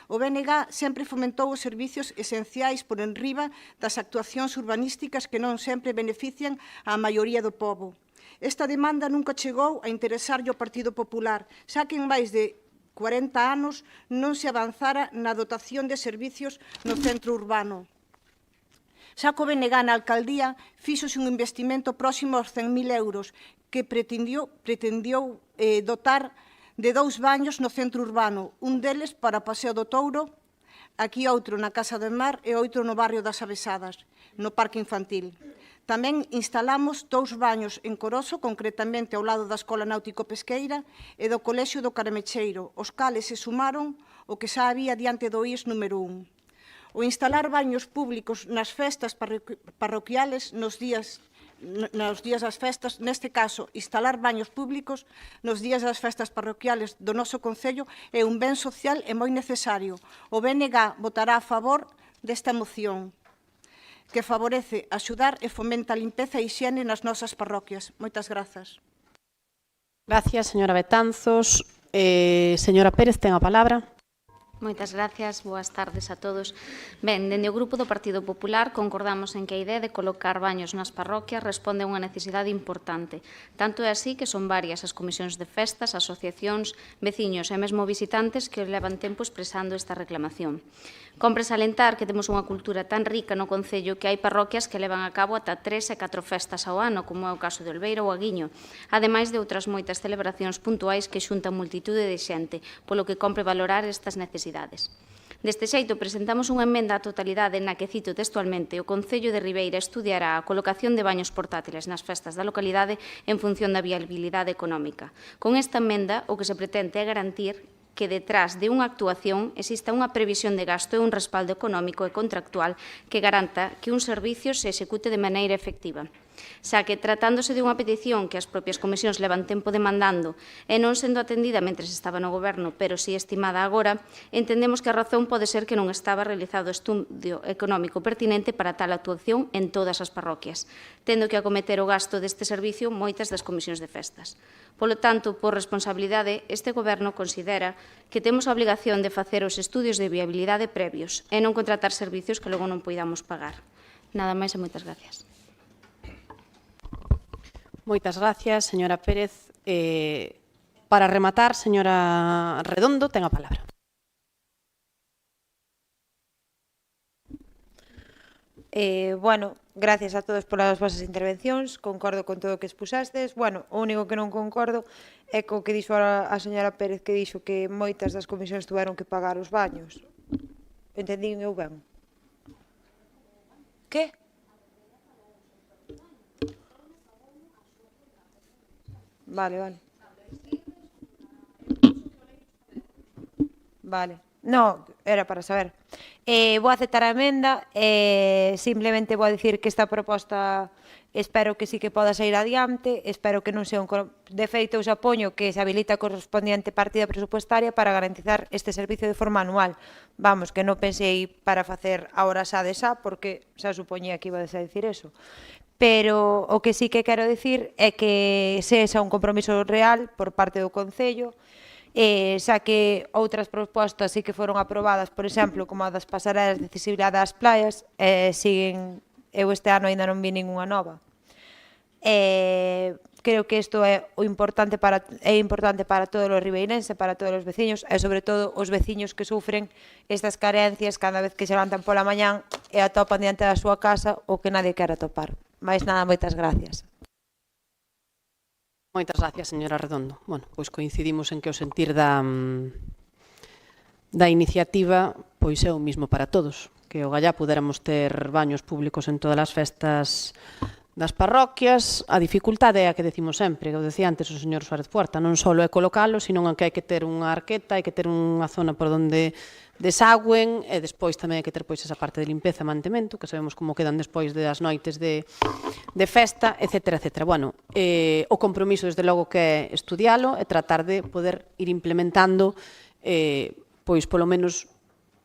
O BNG sempre fomentou os servicios esenciais por enriba das actuacións urbanísticas que non sempre benefician á maioría do pobo. Esta demanda nunca chegou a interesarlle ao Partido Popular, xa que en máis de 40 anos non se avanzara na dotación de servicios no centro urbano. Xa que o BNG na alcaldía fíxose un investimento próximo aos 100.000 euros que pretendiou dotar de 2 baños no centro urbano, un deles para Paseo do Touro, aquí outro na Casa do Mar e outro no barrio das Avesadas, no parque infantil. Tamén instalamos 2 baños en Coroso, concretamente ao lado da Escola Náutico-Pesqueira e do Colexio do Caramecheiro, os cales se sumaron o que xa había diante do IES número 1. O instalar baños públicos nas festas parroquiales nos días das festas, neste caso, instalar baños públicos nos días das festas parroquiales do noso Concello é un ben social e moi necesario. O BNG votará a favor desta moción, que favorece axudar e fomenta a limpeza e hixiene nas nosas parroquias. Moitas grazas. Gracias, señora Betanzos. Señora Pérez, ten a palabra. Moitas gracias, boas tardes a todos. Ben, dende o Grupo do Partido Popular concordamos en que a idea de colocar baños nas parroquias responde a unha necesidade importante. Tanto é así que son varias as comisións de festas, asociacións, veciños e mesmo visitantes que levan tempo expresando esta reclamación. Compre salentar que temos unha cultura tan rica no Concello que hai parroquias que levan a cabo ata 3 e 4 festas ao ano, como é o caso de Olveira ou Aguiño, ademais de outras moitas celebracións puntuais que xuntan multitude de xente, polo que compre valorar estas necesidades. Deste xeito, presentamos unha emenda á totalidade na que, cito textualmente, o Concello de Ribeira estudiará a colocación de baños portátiles nas festas da localidade en función da viabilidade económica. Con esta emenda, o que se pretende é garantir que detrás de unha actuación exista unha previsión de gasto e un respaldo económico e contractual que garanta que un servicio se execute de maneira efectiva. xa que tratándose de unha petición que as propias comisións levan tempo demandando e non sendo atendida mentres estaba no Goberno, pero si estimada agora, entendemos que a razón pode ser que non estaba realizado estudio económico pertinente para tal actuación en todas as parroquias, tendo que acometer o gasto deste servicio moitas das comisións de festas. Polo tanto, por responsabilidade, este Goberno considera que temos a obrigación de facer os estudios de viabilidade previos e non contratar servicios que logo non poidamos pagar. Nada máis e moitas gracias. Moitas gracias, señora Pérez. Para rematar, señora Redondo, ten a palabra. Bueno, gracias a todos polas vosas intervencións, concordo con todo o que expusastes. Bueno, o único que non concordo é co que dixo a señora Pérez, que dixo que moitas das comisións tuveron que pagar os baños. Entendín eu ben? Que? Vale. Vale. No, era para saber. Vou aceptar a emenda, simplemente vou dicir que esta proposta espero que sí que poda sair adiante, espero que non sea un... De feito, eu xa poño que se habilita a correspondiente partida presupuestaria para garantizar este servicio de forma anual. Vamos, que non pensei para facer ahora xa de xa, porque xa supoñía que iba a dicir eso. Pero o que sí que quero dicir é que sexa un compromiso real por parte do Concello, xa que outras propostas sí que foron aprobadas, por exemplo, como a das pasarelas de accesibilidade ás playas, eu este ano ainda non vi ninguna nova. Creo que isto é importante para todos os ribeirenses, para todos os veciños e, sobre todo, os veciños que sufren estas carencias cada vez que se levantan pola mañán e atopan diante da súa casa o que nadie quere atopar. Mais nada, moitas gracias. Moitas gracias, señora Redondo. Bueno, pois coincidimos en que o sentir da iniciativa pois é o mismo para todos, que ogallá puderamos ter baños públicos en todas as festas das parroquias. A dificultade é a que decimos sempre, que o decía antes o señor Suárez Puerta, non só é colocalo, sino que hai que ter unha arqueta, hai que ter unha zona por onde desagüen, e despois tamén hai que ter pois esa parte de limpeza e mantemento, que sabemos como quedan despois das noites de festa, etc. Bueno, o compromiso, desde logo, que é estudialo e tratar de poder ir implementando, pois, polo menos,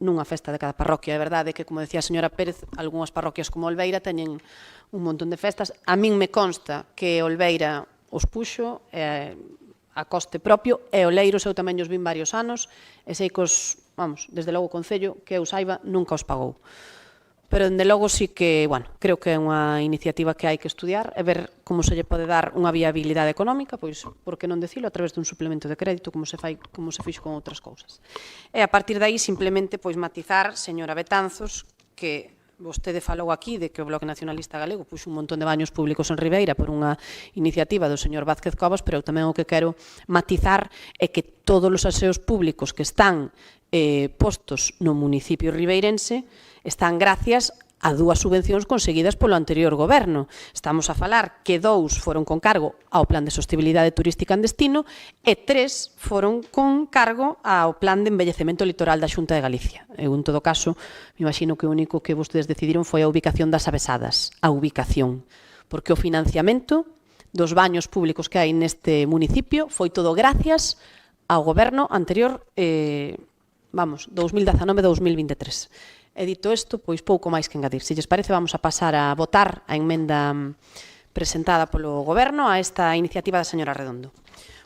nunha festa de cada parroquia. É verdade que, como decía a señora Pérez, algunhas parroquias como Olveira teñen un montón de festas. A min me consta que Olveira os puxo a coste propio, e Oleiros eu tamén os vin varios anos, e sei que desde logo o Concello, que eu saiba, nunca os pagou. Pero, dende logo, sí que, creo que é unha iniciativa que hai que estudiar e ver como se lle pode dar unha viabilidade económica, pois, por que non decilo, a través dun suplemento de crédito, como se fixo con outras cousas. E, a partir de aí, simplemente, pois, matizar, señora Betanzos, que vostede falou aquí de que o Bloque Nacionalista Galego puxo un montón de baños públicos en Ribeira por unha iniciativa do señor Vázquez Cobas, pero eu tamén o que quero matizar é que todos os aseos públicos que están postos no municipio ribeirense están gracias a 2 subvencións conseguidas polo anterior goberno. Estamos a falar que 2 foron con cargo ao Plan de Sostibilidade Turística en Destino e 3 foron con cargo ao Plan de Embellecemento Litoral da Xunta de Galicia. Eu, en todo caso, me imagino que o único que vostedes decidiron foi a ubicación das avesadas, a ubicación, porque o financiamento dos baños públicos que hai neste municipio foi todo gracias ao goberno anterior, 2019-2023. E dito isto, pois pouco máis que engadir. Se lles parece, vamos a pasar a votar a emenda presentada polo Goberno a esta iniciativa da señora Redondo.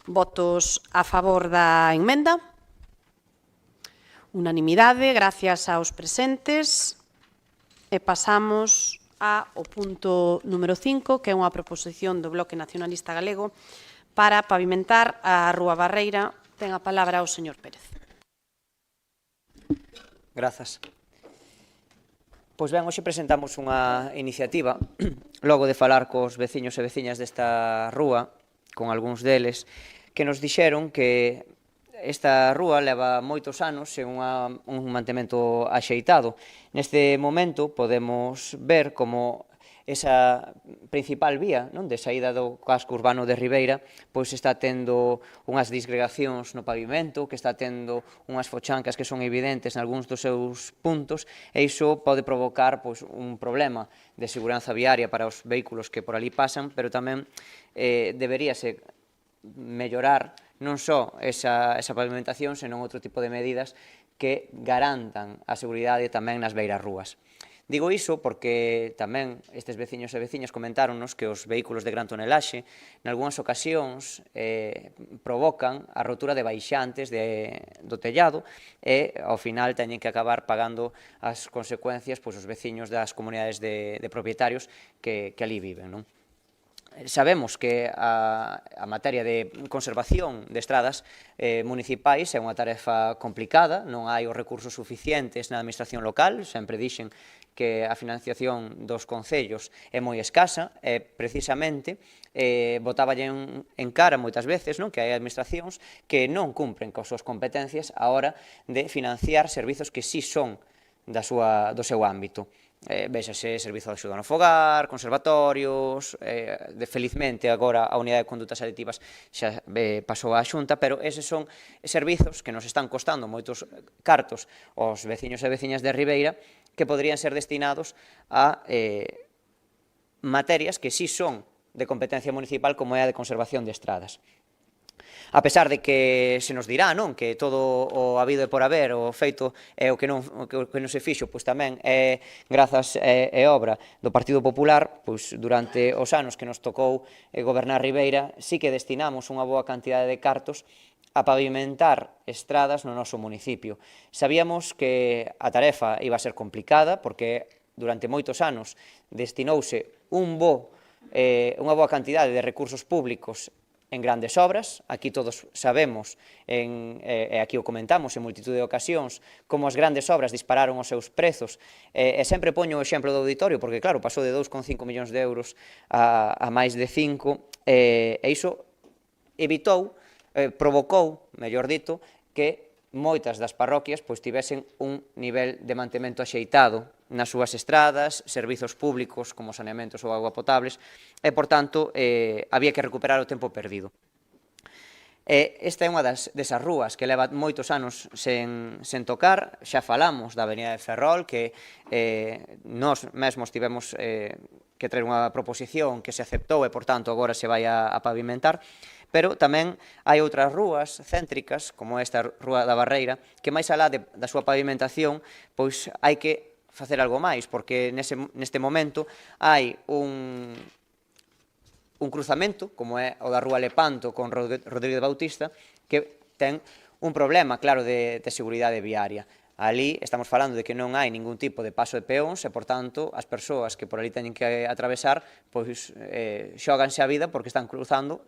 Votos a favor da emenda. Unanimidade, gracias aos presentes. E pasamos ao punto número 5, que é unha proposición do Bloque Nacionalista Galego para pavimentar a Rúa Barreira. Ten a palabra o señor Pérez. Grazas. Pois ben, hoxe presentamos unha iniciativa, logo de falar cos veciños e veciñas desta rúa, con algúns deles, que nos dixeron que esta rúa leva moitos anos sen un mantemento axeitado. Neste momento podemos ver como esa principal vía de saída do casco urbano de Ribeira pois está tendo unhas disgregacións no pavimento, que está tendo unhas fochancas que son evidentes nalgúns dos seus puntos, e iso pode provocar pois un problema de seguranza viaria para os vehículos que por ali pasan, pero tamén deberíase mellorar non só esa pavimentación, senón outro tipo de medidas que garantan a seguridade tamén nas beiras rúas. Digo iso porque tamén estes veciños e veciñas comentáronnos que os vehículos de gran tonelaxe nalgúnas ocasións provocan a rotura de baixantes do tellado e ao final teñen que acabar pagando as consecuencias os veciños das comunidades de propietarios que ali viven, non? Sabemos que a materia de conservación de estradas municipais é unha tarefa complicada, non hai os recursos suficientes na administración local, sempre dixen que a financiación dos concellos é moi escasa e precisamente botáballe en cara moitas veces que hai administracións que non cumpren coas súas competencias a hora de financiar servizos que sí son do seu ámbito. Véxase servizo de axuda no fogar, conservatorios, felizmente agora a unidade de condutas aditivas xa pasou á Xunta, pero eses son servizos que nos están costando moitos cartos aos veciños e veciñas de Ribeira que poderían ser destinados a materias que sí son de competencia municipal como é a de conservación de estradas. A pesar de que se nos dirá que todo o habido e por haber, o feito e o que non se fixo, pois tamén é grazas e obra do Partido Popular, pois durante os anos que nos tocou gobernar Ribeira, sí que destinamos unha boa cantidade de cartos a pavimentar estradas no noso municipio. Sabíamos que a tarefa iba a ser complicada, porque durante moitos anos destinouse unha boa cantidade de recursos públicos en grandes obras. Aquí todos sabemos, e aquí o comentamos en multitude de ocasións, como as grandes obras dispararon os seus prezos, e sempre poño o exemplo do auditorio, porque claro, pasou de 2,5 millóns de euros a máis de 5, e iso provocou, mellor dito, que moitas das parroquias tivesen un nivel de mantemento axeitado nas súas estradas, servizos públicos como saneamentos ou agua potables, e, por tanto, había que recuperar o tempo perdido. Esta é unha desas rúas que leva moitos anos sen tocar. Xa falamos da Avenida de Ferrol, que nós mesmos tivemos que traer unha proposición que se aceptou e, por tanto, agora se vai a pavimentar. Pero tamén hai outras rúas céntricas, como esta Rúa da Barreira, que máis alá da súa pavimentación, pois hai que facer algo máis, porque neste momento hai un cruzamento, como é o da Rúa Lepanto con Rodríguez Bautista, que ten un problema, claro, de seguridade viaria. Ali estamos falando de que non hai ningún tipo de paso de peóns e, por tanto, as persoas que por ali teñen que atravesar, pois xóganse a vida porque están cruzando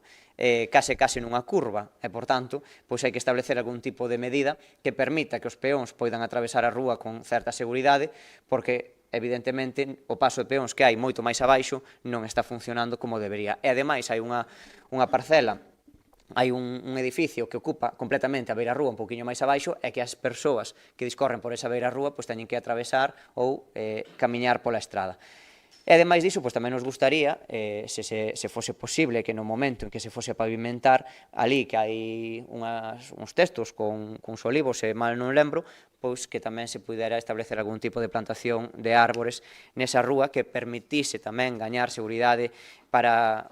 case nunha curva e, por tanto, pois hai que establecer algún tipo de medida que permita que os peóns poidan atravesar a rúa con certa seguridade, porque evidentemente o paso de peóns que hai moito máis abaixo non está funcionando como debería. E, ademais, hai unha parcela, hai un edificio que ocupa completamente a beira-rúa un pouquiño máis abaixo e que as persoas que discorren por esa beira-rúa pois teñen que atravesar ou camiñar pola estrada. E, ademais diso, pois tamén nos gustaría, se fose posible, que no momento en que se fose a pavimentar, ali que hai uns textos con olivos, se mal non lembro, pois que tamén se pudera establecer algún tipo de plantación de árbores nesa rúa que permitise tamén gañar seguridade para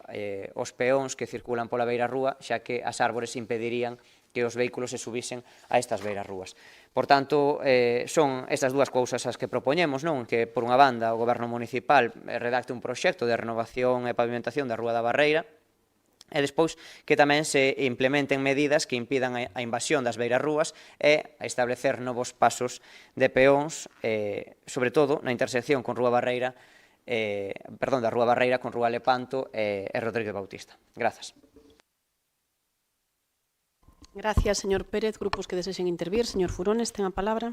os peóns que circulan pola beira-rúa, xa que as árbores impedirían que os vehículos se subisen a estas beira-rúas. Por tanto, son estas dúas cousas as que propoñemos, que, por unha banda, o Goberno Municipal redacte un proxecto de renovación e pavimentación da Rúa da Barreira, e despois que tamén se implementen medidas que impidan a invasión das beirarrúas e a establecer novos pasos de peóns, sobre todo na intersección con Rúa Barreira, da Rúa Barreira con Rúa Lepanto e Rodríguez Bautista. Grazas. Gracias, señor Pérez. Grupos que desexen intervir. Señor Furones, ten a palabra.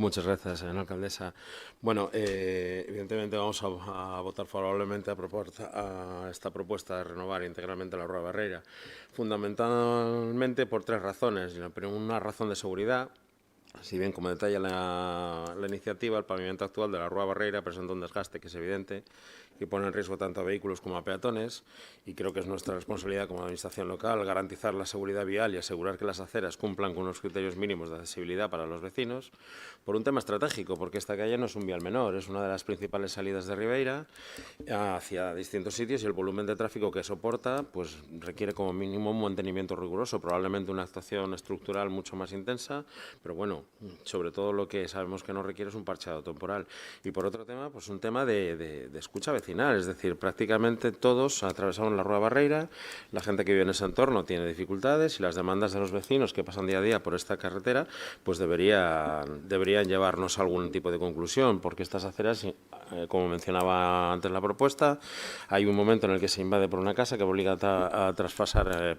Muchas gracias, señora alcaldesa. Bueno, evidentemente vamos a votar favorablemente a esta propuesta de renovar integralmente la Rúa Barreira, fundamentalmente por 3 razones. Una razón de seguridad. Si bien, como detalla la iniciativa, el pavimento actual de la Rúa Barreira presenta un desgaste que es evidente, que pone en riesgo tanto a vehículos como a peatones, y creo que es nuestra responsabilidad como administración local garantizar la seguridad vial y asegurar que las aceras cumplan con unos criterios mínimos de accesibilidad para los vecinos, por un tema estratégico, porque esta calle no es un vial menor, es una de las principales salidas de Ribeira hacia distintos sitios, y el volumen de tráfico que soporta pues requiere como mínimo un mantenimiento riguroso, probablemente una actuación estructural mucho más intensa, pero bueno, sobre todo lo que sabemos que no requiere es un parcheado temporal. Y por otro tema, pues un tema de escucha vecinal, es decir, prácticamente todos atravesamos la Rúa Barreira, la gente que vive en ese entorno tiene dificultades y las demandas de los vecinos que pasan día a día por esta carretera pues deberían llevarnos a algún tipo de conclusión, porque estas aceras, como mencionaba antes la propuesta, hay un momento en el que se invade por una casa que obliga a traspasar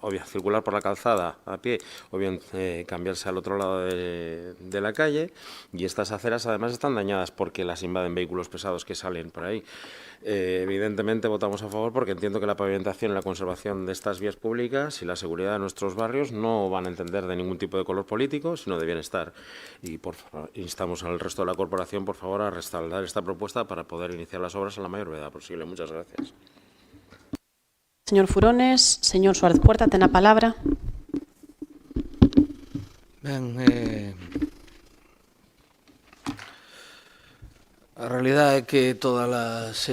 o bien circular por la calzada a pie o bien cambiarse al otro lado de la calle, y estas aceras además están dañadas porque las invaden vehículos pesados que salen por ahí. Evidentemente votamos a favor porque entiendo que la pavimentación y la conservación de estas vías públicas y la seguridad de nuestros barrios no van a entender de ningún tipo de color político, sino de bienestar. Y instamos al resto de la corporación, por favor, a respaldar esta propuesta para poder iniciar las obras a la mayor brevedad posible. Muchas gracias. Señor Furones, señor Suárez Puerta, ten a palabra. Ben, a realidade é que todas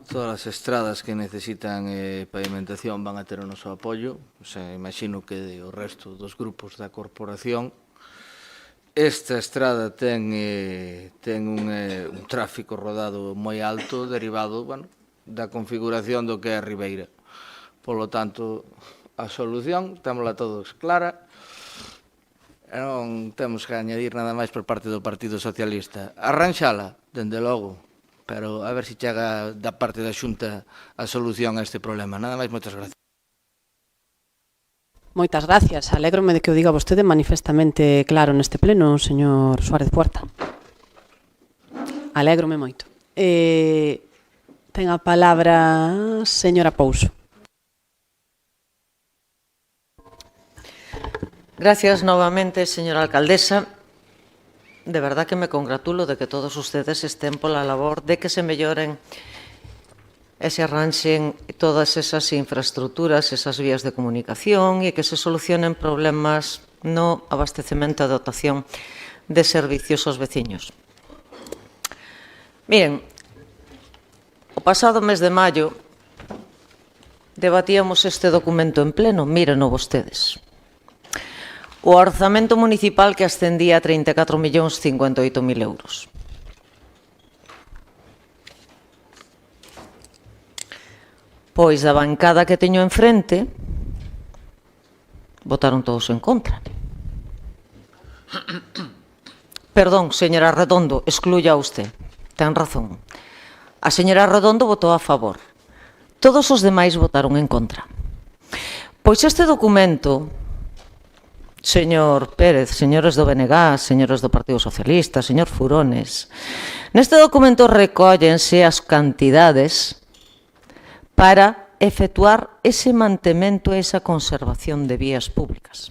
as estradas que necesitan pavimentación van a ter o noso apoio. O sea, imagino que o resto dos grupos da corporación. Esta estrada ten un tráfico rodado moi alto derivado da configuración do que é a Ribeira. Polo tanto, a solución, témola todos clara. Non temos que añadir nada máis por parte do Partido Socialista. Arranxala, dende logo, pero a ver se chega da parte da Xunta a solución a este problema. Nada máis, moitas gracias. Moitas gracias. Alégrome de que o diga vostede manifestamente claro neste pleno, señor Suárez Puerta. Alégrome moito. Ten a palabra señora Pouso. Gracias novamente, señora alcaldesa. De verdad que me congratulo de que todos ustedes estén por la labor de que se melloren e se arranxen todas esas infraestructuras, esas vías de comunicación e que se solucionen problemas no abastecemento e dotación de servicios aos veciños. Miren, o pasado mes de maio debatíamos este documento en pleno, mírenlo vostedes. O orzamento municipal que ascendía a 34.058.000 euros. Pois da bancada que teño enfrente, votaron todos en contra. Perdón, señora Redondo, excluya usted. Ten razón. A señora Redondo votou a favor. Todos os demais votaron en contra. Pois este documento, señor Pérez, señores do BNG, señores do Partido Socialista, señor Furones, neste documento recóllense as cantidades para efectuar ese mantemento e esa conservación de vías públicas.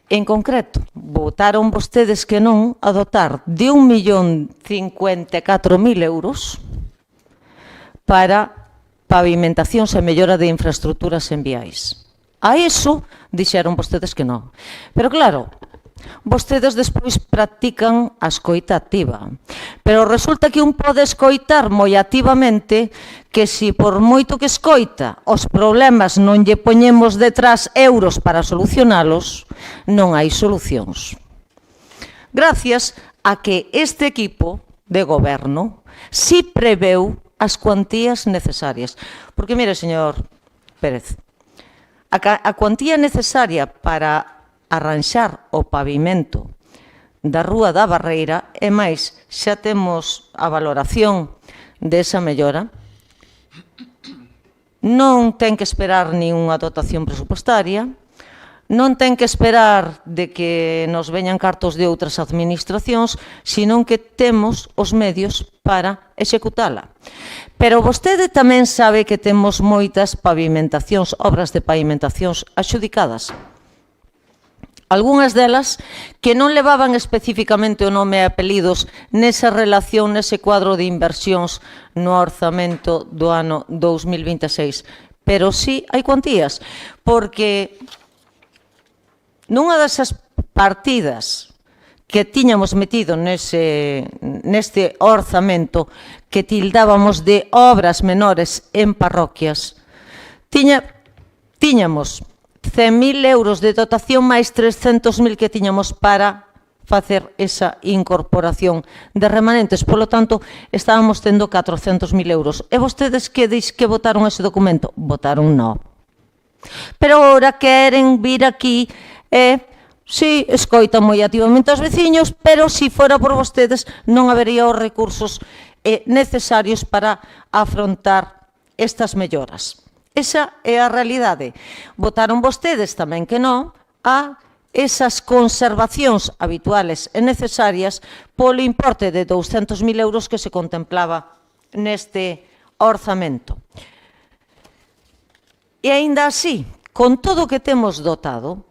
En concreto, votaron vostedes que non a dotar de 1.054.000 euros para pavimentacións e mellora de infraestructuras en viais. A iso dixeron vostedes que non. Pero claro, vostedes despois practican a escoita activa. Pero resulta que un pode escoitar moi activamente que se por moito que escoita os problemas non lle poñemos detrás euros para solucionalos, non hai solucións. Gracias a que este equipo de goberno si preveu as cuantías necesarias. Porque, mire, señor Pérez, a cuantía necesaria para arranxar o pavimento da Rúa da Barreira e máis, xa temos a valoración desa mellora. Non ten que esperar nin unha dotación presupostaria, non ten que esperar de que nos veñan cartos de outras administracións, senón que temos os medios para executala. Pero vostede tamén sabe que temos moitas pavimentacións, obras de pavimentacións adxudicadas. Algúnas delas que non levaban especificamente o nome e apelidos nesa relación, nese cuadro de inversións no orzamento do ano 2026. Pero sí hai cuantías, porque nunha desas partidas que tiñamos metido neste orzamento que tildábamos de obras menores en parroquias, tiñamos 100.000 euros de dotación máis 300.000 que tiñamos para facer esa incorporación de remanentes. Polo tanto, estábamos tendo 400.000 euros. E vostedes que dis que votaron ese documento? Votaron no. Pero agora queren vir aquí si escoitan moi activamente aos veciños, pero se fora por vostedes non habería os recursos necesarios para afrontar estas melloras. Esa é a realidade. Votaron vostedes tamén que non a esas conservacións habituales e necesarias polo importe de 200.000 euros que se contemplaba neste orzamento. E aínda así, con todo o que temos dotado,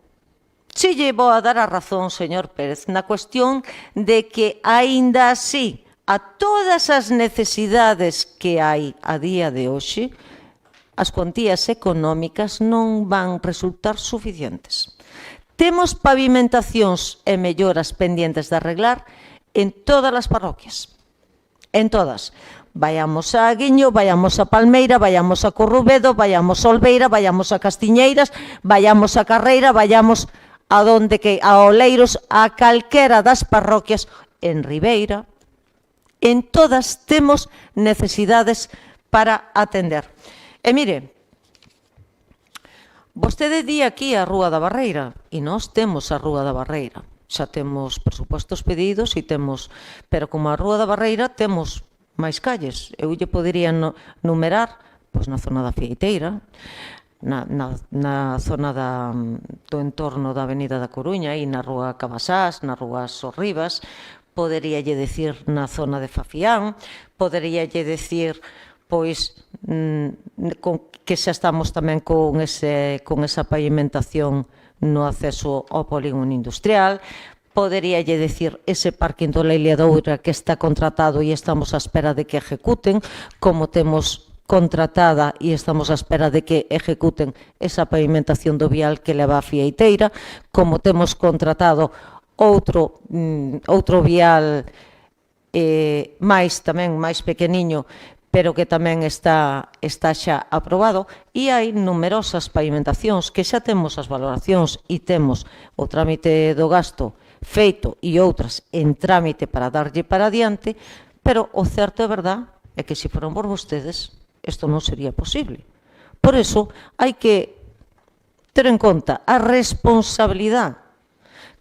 si lle vou a dar a razón, señor Pérez, na cuestión de que aínda así, a todas as necesidades que hai a día de hoxe, as cuantías económicas non van resultar suficientes. Temos pavimentacións e melloras pendientes de arreglar en todas as parroquias. En todas. Vayamos a Aguiño, vayamos a Palmeira, vayamos a Corrubedo, vayamos a Olveira, vayamos a Castiñeiras, vayamos a Carreira, vayamos a Oleiros, a calquera das parroquias, en Ribeira. En todas temos necesidades para atender. E mire, vostede di aquí a Rúa da Barreira, e nós temos a Rúa da Barreira. Xa temos presupostos pedidos, pero como a Rúa da Barreira temos máis calles. Eu lle podería numerar na zona da Fieiteira, na zona do entorno da Avenida da Coruña, e na Rúa Cabasás, na Rúa Sorribas, poderíalle decir na zona de Fafián, poderíalle decir que xa estamos tamén con esa pavimentación no acceso ao polígono industrial, poderíalle decir ese parking do Leiliadoura que está contratado e estamos á espera de que ejecuten, como temos contratada e estamos á espera de que ejecuten esa pavimentación do vial que leva a Fieiteira, como temos contratado outro vial máis pequeniño, pero que tamén está xa aprobado, e hai numerosas pavimentacións que xa temos as valoracións e temos o trámite do gasto feito e outras en trámite para darlle para adiante, pero o certo é verdad é que se foron por vostedes, isto non sería posible. Por iso, hai que ter en conta a responsabilidade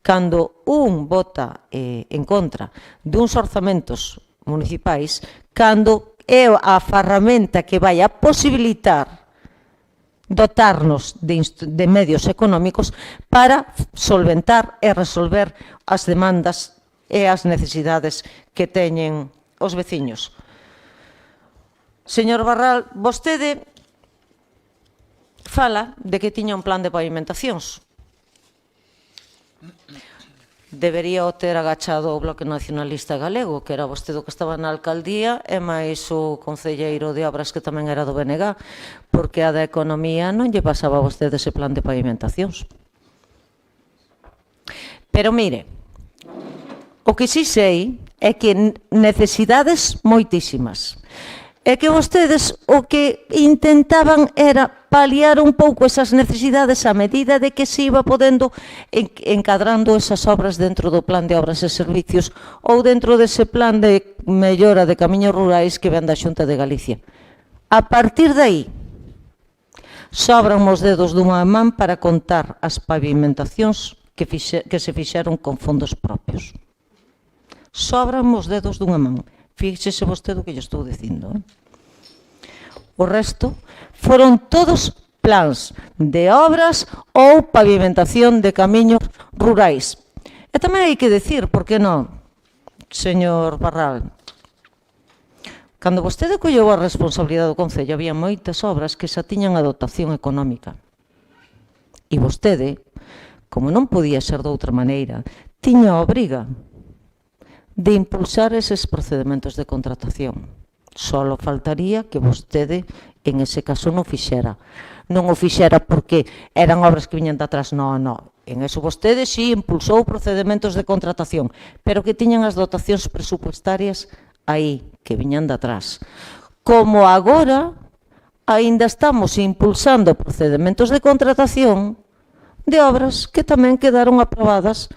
cando un vota en contra duns orzamentos municipais, cando é a ferramenta que vai a posibilitar dotarnos de medios económicos para solventar e resolver as demandas e as necesidades que teñen os veciños. Señor Barral, vostede fala de que tiña un plan de pavimentacións. Debería o ter agachado o Bloque Nacionalista Galego, que era vostede o que estaba na alcaldía, e máis o concelleiro de obras que tamén era do BNG, porque a da economía non lle pasaba a vostede ese plan de pavimentacións. Pero mire, o que sí sei é que necesidades moitísimas. É que vostedes o que intentaban era paliar un pouco esas necesidades a medida de que se iba podendo encadrando esas obras dentro do plan de obras e servicios ou dentro dese plan de mellora de camiños rurais que ven da Xunta de Galicia. A partir de aí, sobran os dedos dunha man para contar as pavimentacións que se fixeron con fondos propios. Sobran os dedos dunha man. Fíxese vostede o que lle estou dicindo. O resto foron todos plans de obras ou pavimentación de camiños rurais. E tamén hai que decir, por que non, señor Barral, cando vostede colleu a responsabilidade do Concello había moitas obras que xa tiñan a dotación económica. E vostede, como non podía ser de outra maneira, tiña a obriga de impulsar eses procedementos de contratación. Solo faltaría que vostede, en ese caso, non fixera. Non o fixera porque eran obras que viñan de atrás, non. En eso vostede sí impulsou procedementos de contratación, pero que tiñan as dotacións presupuestarias aí, que viñan de atrás. Como agora, aínda estamos impulsando procedementos de contratación de obras que tamén quedaron aprobadas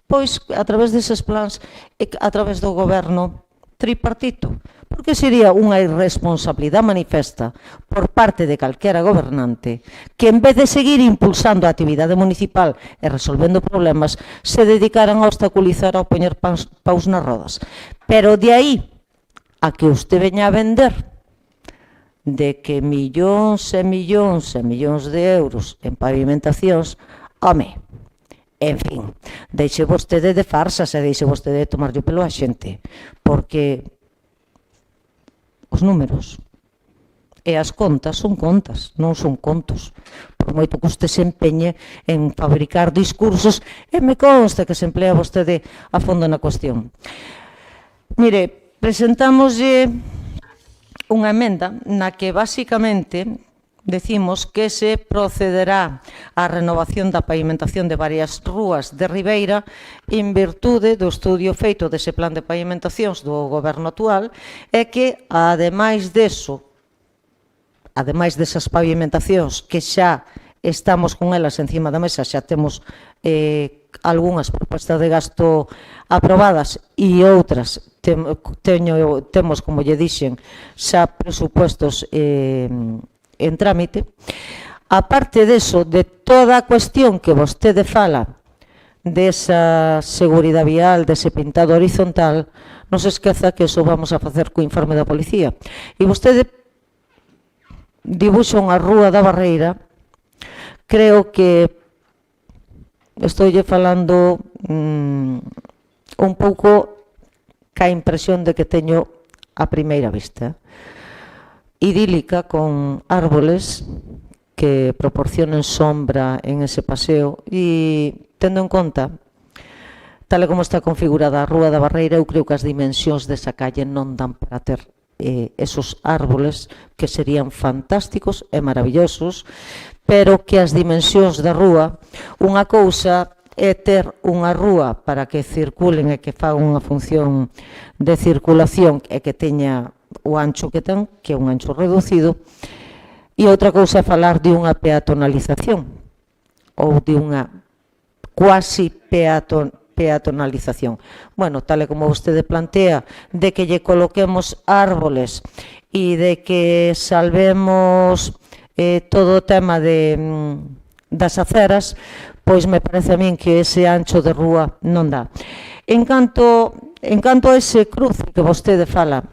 pois a través deses plans e a través do goberno tripartito, porque sería unha irresponsabilidade manifesta por parte de calquera gobernante que en vez de seguir impulsando a actividade municipal e resolvendo problemas se dedicaran a obstaculizar ou poñer paus nas rodas. Pero de aí a que usted veña a vender de que millóns e millóns e millóns de euros en pavimentacións, home, en fin, deixe vostede de farsas e deixe vostede de tomarlle o pelo a xente, porque os números e as contas son contas, non son contos. Por moito que usted se empeñe en fabricar discursos, e me consta que se emplea vostede a fondo na cuestión. Mire, presentámoslle unha emenda na que basicamente decimos que se procederá á renovación da pavimentación de varias rúas de Ribeira en virtude do estudio feito dese plan de pavimentacións do goberno actual e que, ademais desas pavimentacións que xa estamos con elas encima da mesa, xa temos algunhas propostas de gasto aprobadas e outras temos, como lle dixen, xa presupuestos en trámite. Aparte deso, de toda a cuestión que vostede fala desa seguridade vial, dese pintado horizontal, non se esqueza que eso vamos a facer co informe da policía. E vostede dibuxa unha rúa da Barreira, creo que estoille falando un pouco ca impresión de que teño a primeira vista. Idílica, con árboles que proporcionen sombra en ese paseo e tendo en conta, tal e como está configurada a Rúa da Barreira, eu creo que as dimensións desa calle non dan para ter esos árboles que serían fantásticos e maravillosos, pero que as dimensións da rúa, unha cousa é ter unha rúa para que circulen e que fagan unha función de circulación e que teña o ancho que ten, que é un ancho reducido, e outra cousa é falar de unha peatonalización ou de unha cuasi peatonalización. Bueno, tal e como vostede plantea, de que lle coloquemos árboles e de que salvemos todo o tema das aceras, pois me parece a min que ese ancho de rúa non dá. En canto a ese cruce que vostede fala,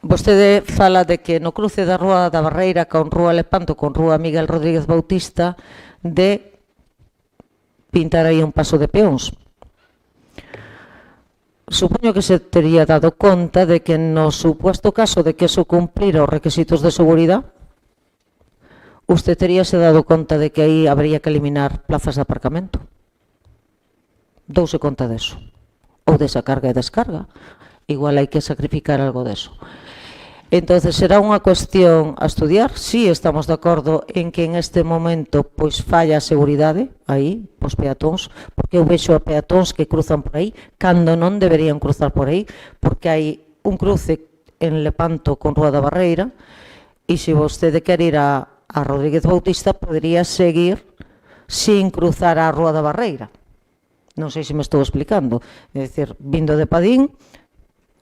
vostede fala de que no cruce da Rúa da Barreira con Rúa Lepanto, con Rúa Miguel Rodríguez Bautista, de pintar aí un paso de peóns. Supoño que se tería dado conta de que no supuesto caso de que eso cumplira os requisitos de seguridade, usted teríase dado conta de que aí habría que eliminar plazas de aparcamento. Douse conta deso. Ou desa carga e descarga. Igual hai que sacrificar algo deso. Entonces, será unha cuestión a estudiar. Sí, estamos de acordo en que en este momento pois falla a seguridade aí, pos peatóns, porque eu vexo a peatóns que cruzan por aí, cando non deberían cruzar por aí, porque hai un cruce en Lepanto con Rúa da Barreira, e se vostede quer ir a Rodríguez Bautista, podería seguir sin cruzar a Rúa da Barreira. Non sei se me estou explicando. É dicir, vindo de Padín,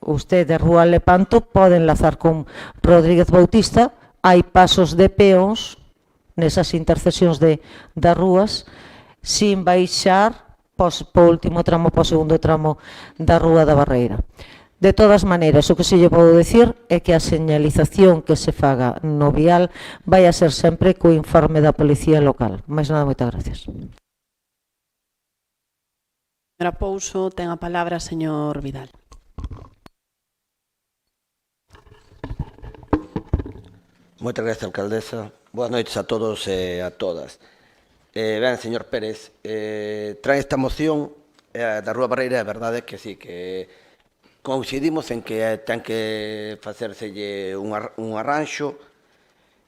usted de Rúa Lepanto pode enlazar con Rodríguez Bautista, hai pasos de peóns nesas intercesións das rúas, sin baixar po último tramo, po segundo tramo da Rúa da Barreira. De todas maneiras, o que se lle podo dicir é que a señalización que se faga no vial vai a ser sempre co informe da Policía Local. Mais nada, moitas gracias. Señora Pouso, ten a palabra, señor Vidal. Moitas gracias, alcaldesa. Boas noites a todos e a todas. Ben, señor Pérez, trae esta moción da Rúa Barreira, é verdade que sí, que coincidimos en que ten que facerselle un arranxo,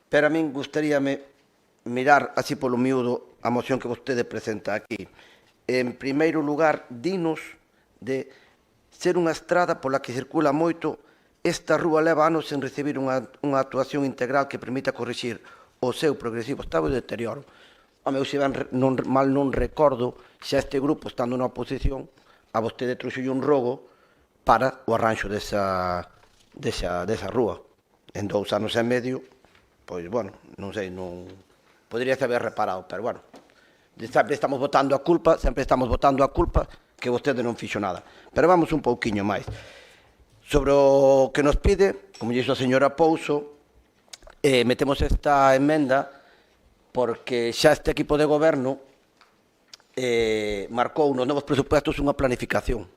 pero a min gustaríame mirar así polo miúdo a moción que vostede presenta aquí. En primeiro lugar, dinos de ser unha estrada pola que circula moito. Esta rúa leva anos sen recibir unha actuación integral que permita corrixir o seu progresivo estado de deterioro. Home, eu se mal non recordo xa este grupo, estando na oposición, a vostede trouxolle un rogo para o arranxo desa rúa. En 2 anos e medio, pois, bueno, non sei, non podría haber reparado, pero, bueno, sempre estamos botando a culpa que vostede non fixo nada. Pero vamos un pouquiño máis. Sobre o que nos pide, como dixo a señora Pouso, metemos esta emenda porque xa este equipo de goberno marcou nos novos presupuestos unha planificación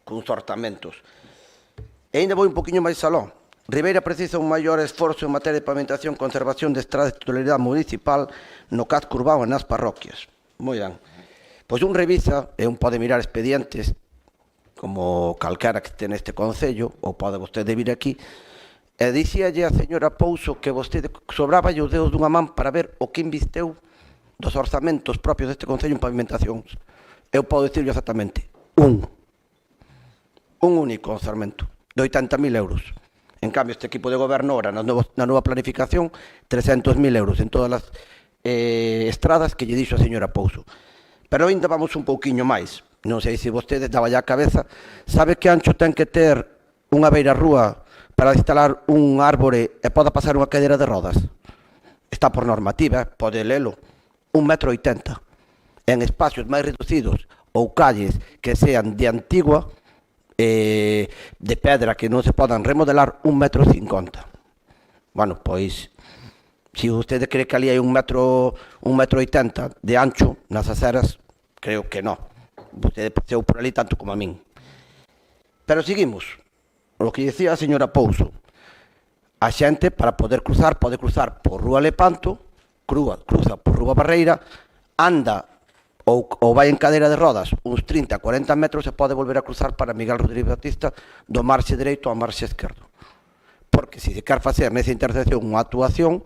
con orzamentos. E ainda vou un poquinho máis aló. Ribeira precisa un maior esforzo en materia de pavimentación e conservación de estradas de titularidade municipal no casco urbano e nas parroquias. Moi ben. Pois un revisa e un pode mirar expedientes como calquera que este neste concello, ou pode vostede vir aquí, e dicíalle a señora Pouso que vostede sobraba os dedos dunha man para ver o que invisteu dos orzamentos propios deste concello en pavimentacións. Eu podo dicirlo exactamente, un único orzamento de 80.000 euros. En cambio, este equipo de goberno ahora, na nova planificación, 300.000 euros en todas as estradas que lle dixo a señora Pouso. Pero ainda vamos un pouquiño máis. Non sei se vostede daba ya a cabeza. Sabe que ancho ten que ter unha beira rúa para instalar un árbore e poda pasar unha cadeira de rodas? Está por normativa, pode lelo. 1,80 m. En espacios máis reducidos ou calles que sean de antigua, de pedra que non se podan remodelar, 1,50 m. Bueno, pois, se vostede cree que ali hai 1,80 m de ancho nas aceras, creo que non. Vostede paseu por ali tanto como a min. Pero seguimos. O que dicía a señora Pouso, a xente para poder cruzar, pode cruzar por Rúa Lepanto, cruza por Rúa Barreira, anda ou vai en cadeira de rodas uns 30, 40 metros e pode volver a cruzar para Miguel Rodríguez Batista do marxe dereito ao marxe esquerdo. Porque se quer facer nesa intersección unha actuación,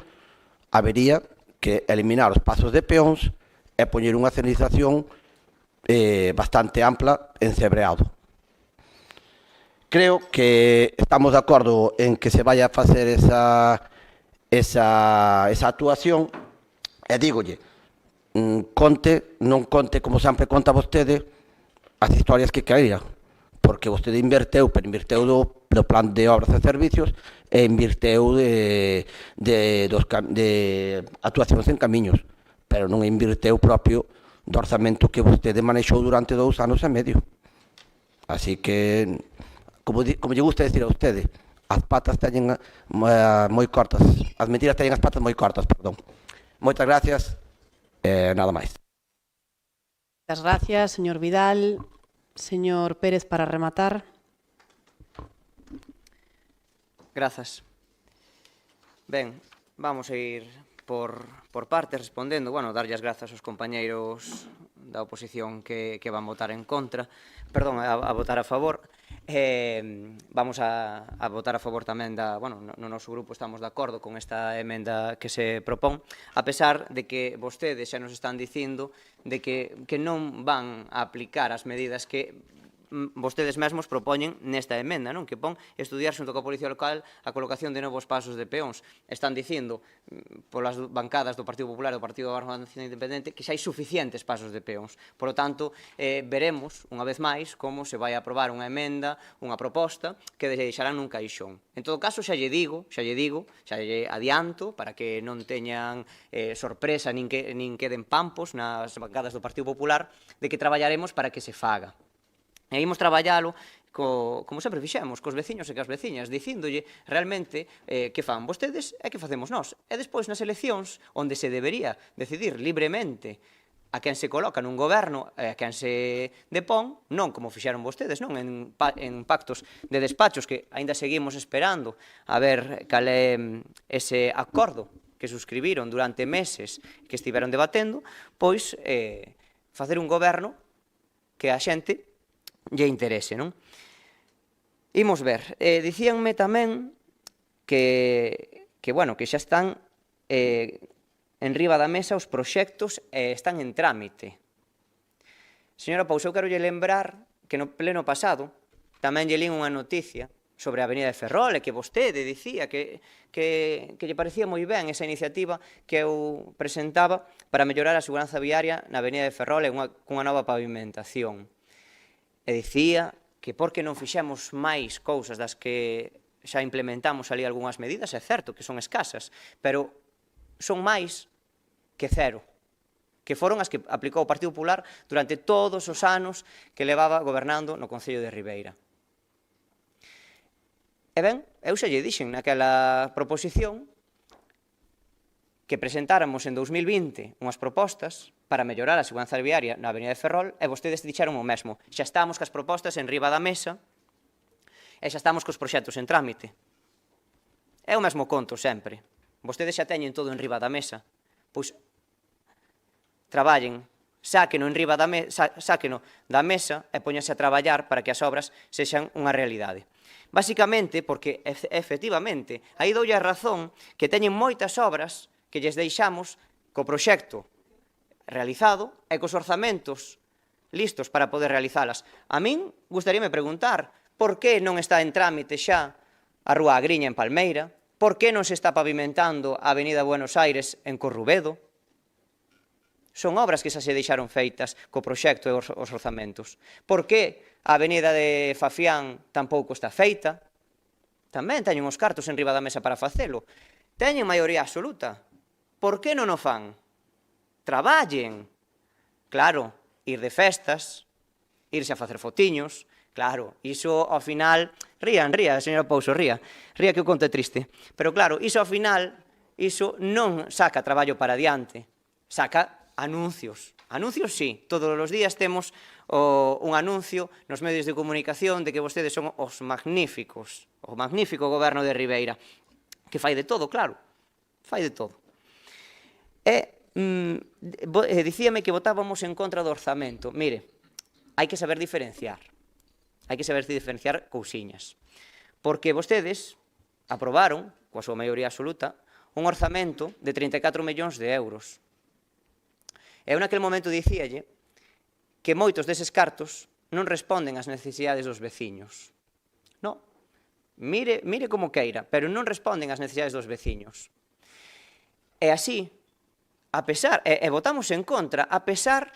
habería que eliminar os pasos de peóns e poñer unha señalización bastante ampla en Cebreado. Creo que estamos de acordo en que se vaya a facer esa actuación e dígolle, non conte como sempre conta vostede as historias que caía, porque vostede inverteu do plan de obras e servicios e inverteu de actuacións en camiños, pero non inverteu propio do orzamento que vostede manexou durante 2 anos e medio. Así que, como lle gusta decir a vostede, as patas teñen moi cortas, as mentiras teñen as patas moi cortas, perdón. Moitas gracias, nada máis. Moitas gracias, señor Vidal. Señor Pérez, para rematar. Grazas. Ben, vamos a ir por partes respondendo, darlle as grazas aos compañeiros da oposición que van votar en contra, perdón, a votar a favor. Vamos a votar a favor tamén no noso grupo estamos de acordo con esta emenda que se propón, a pesar de que vostedes xa nos están dicindo de que non van a aplicar as medidas que vostedes mesmos propoñen nesta emenda, non? Que pon estudiar xunto coa Policía Local a colocación de novos pasos de peóns. Están dicindo, polas bancadas do Partido Popular e do Partido Nacional Independente, que xa hai suficientes pasos de peóns. Por lo tanto, veremos, unha vez máis, como se vai a aprobar unha emenda, unha proposta, que deixarán nun caixón. En todo caso, xa lle adianto, para que non teñan sorpresa nin queden pampos nas bancadas do Partido Popular, de que traballaremos para que se faga. E imos traballalo como sempre fixemos, cos veciños e cas veciñas, dicíndolle realmente que fan vostedes e que facemos nós. E despois nas eleccións, onde se debería decidir libremente a quen se coloca nun goberno e a quen se depón, non como fixeron vostedes, non en pactos de despachos que aínda seguimos esperando a ver cal é ese acordo que suscribiron durante meses que estiveron debatendo, pois facer un goberno que a xente lle interese, non? Imos ver, dicíanme tamén que xa están en riba da mesa os proxectos están en trámite. Señora Pouso, eu quero lle lembrar que no pleno pasado tamén lle lín unha noticia sobre a Avenida de Ferrol e que vostede dicía que lle parecía moi ben esa iniciativa que eu presentaba para mellorar a seguranza viaria na Avenida de Ferrol cunha nova pavimentación. E dicía que por que non fixemos máis cousas das que xa implementamos ali algunhas medidas, é certo que son escasas, pero son máis que cero, que foron as que aplicou o Partido Popular durante todos os anos que levaba gobernando no Concello de Ribeira. E ben, eu xa lle dixen naquela proposición que presentáramos en 2020 unhas propostas para mellorar a seguranza viaria na Avenida de Ferrol e vostedes dixeron o mesmo. Xa estamos cas propostas en riba da mesa e xa estamos cos proxectos en trámite. É o mesmo conto sempre. Vostedes xa teñen todo en riba da mesa. Pois traballen, sáqueno da mesa e poñanse a traballar para que as obras sexan unha realidade. Basicamente, porque, efectivamente, aí doulle a razón que teñen moitas obras que lles deixamos co proxecto realizado e cos orzamentos listos para poder realizalas. A min gustaríame preguntar por que non está en trámite xa a Rúa Agriña en Palmeira, por que non se está pavimentando a Avenida Buenos Aires en Corrubedo. Son obras que xa se deixaron feitas co proxecto e os orzamentos. Por que a Avenida de Fafián tampouco está feita? Tamén teñen os cartos en riba da mesa para facelo. Teñen maioría absoluta. Por que non o fan? Traballen. Claro, ir de festas, irse a facer fotiños, claro, iso ao final... Ría, señora Pouso, ría que o conte triste. Pero claro, iso ao final, iso non saca traballo para diante, saca anuncios. Anuncios, sí, todos os días temos un anuncio nos medios de comunicación de que vostedes son os magníficos, o magnífico goberno de Ribeira, que fai de todo, claro, fai de todo. Dicíame que votábamos en contra do orzamento. Mire, hai que saber diferenciar. Hai que saber diferenciar cousiñas. Porque vostedes aprobaron, coa súa maioría absoluta, un orzamento de 34 millóns de euros. Eu naquele momento dicíalle que moitos deses cartos non responden ás necesidades dos veciños. Non. Mire como queira, pero non responden ás necesidades dos veciños. E así, e votamos en contra, a pesar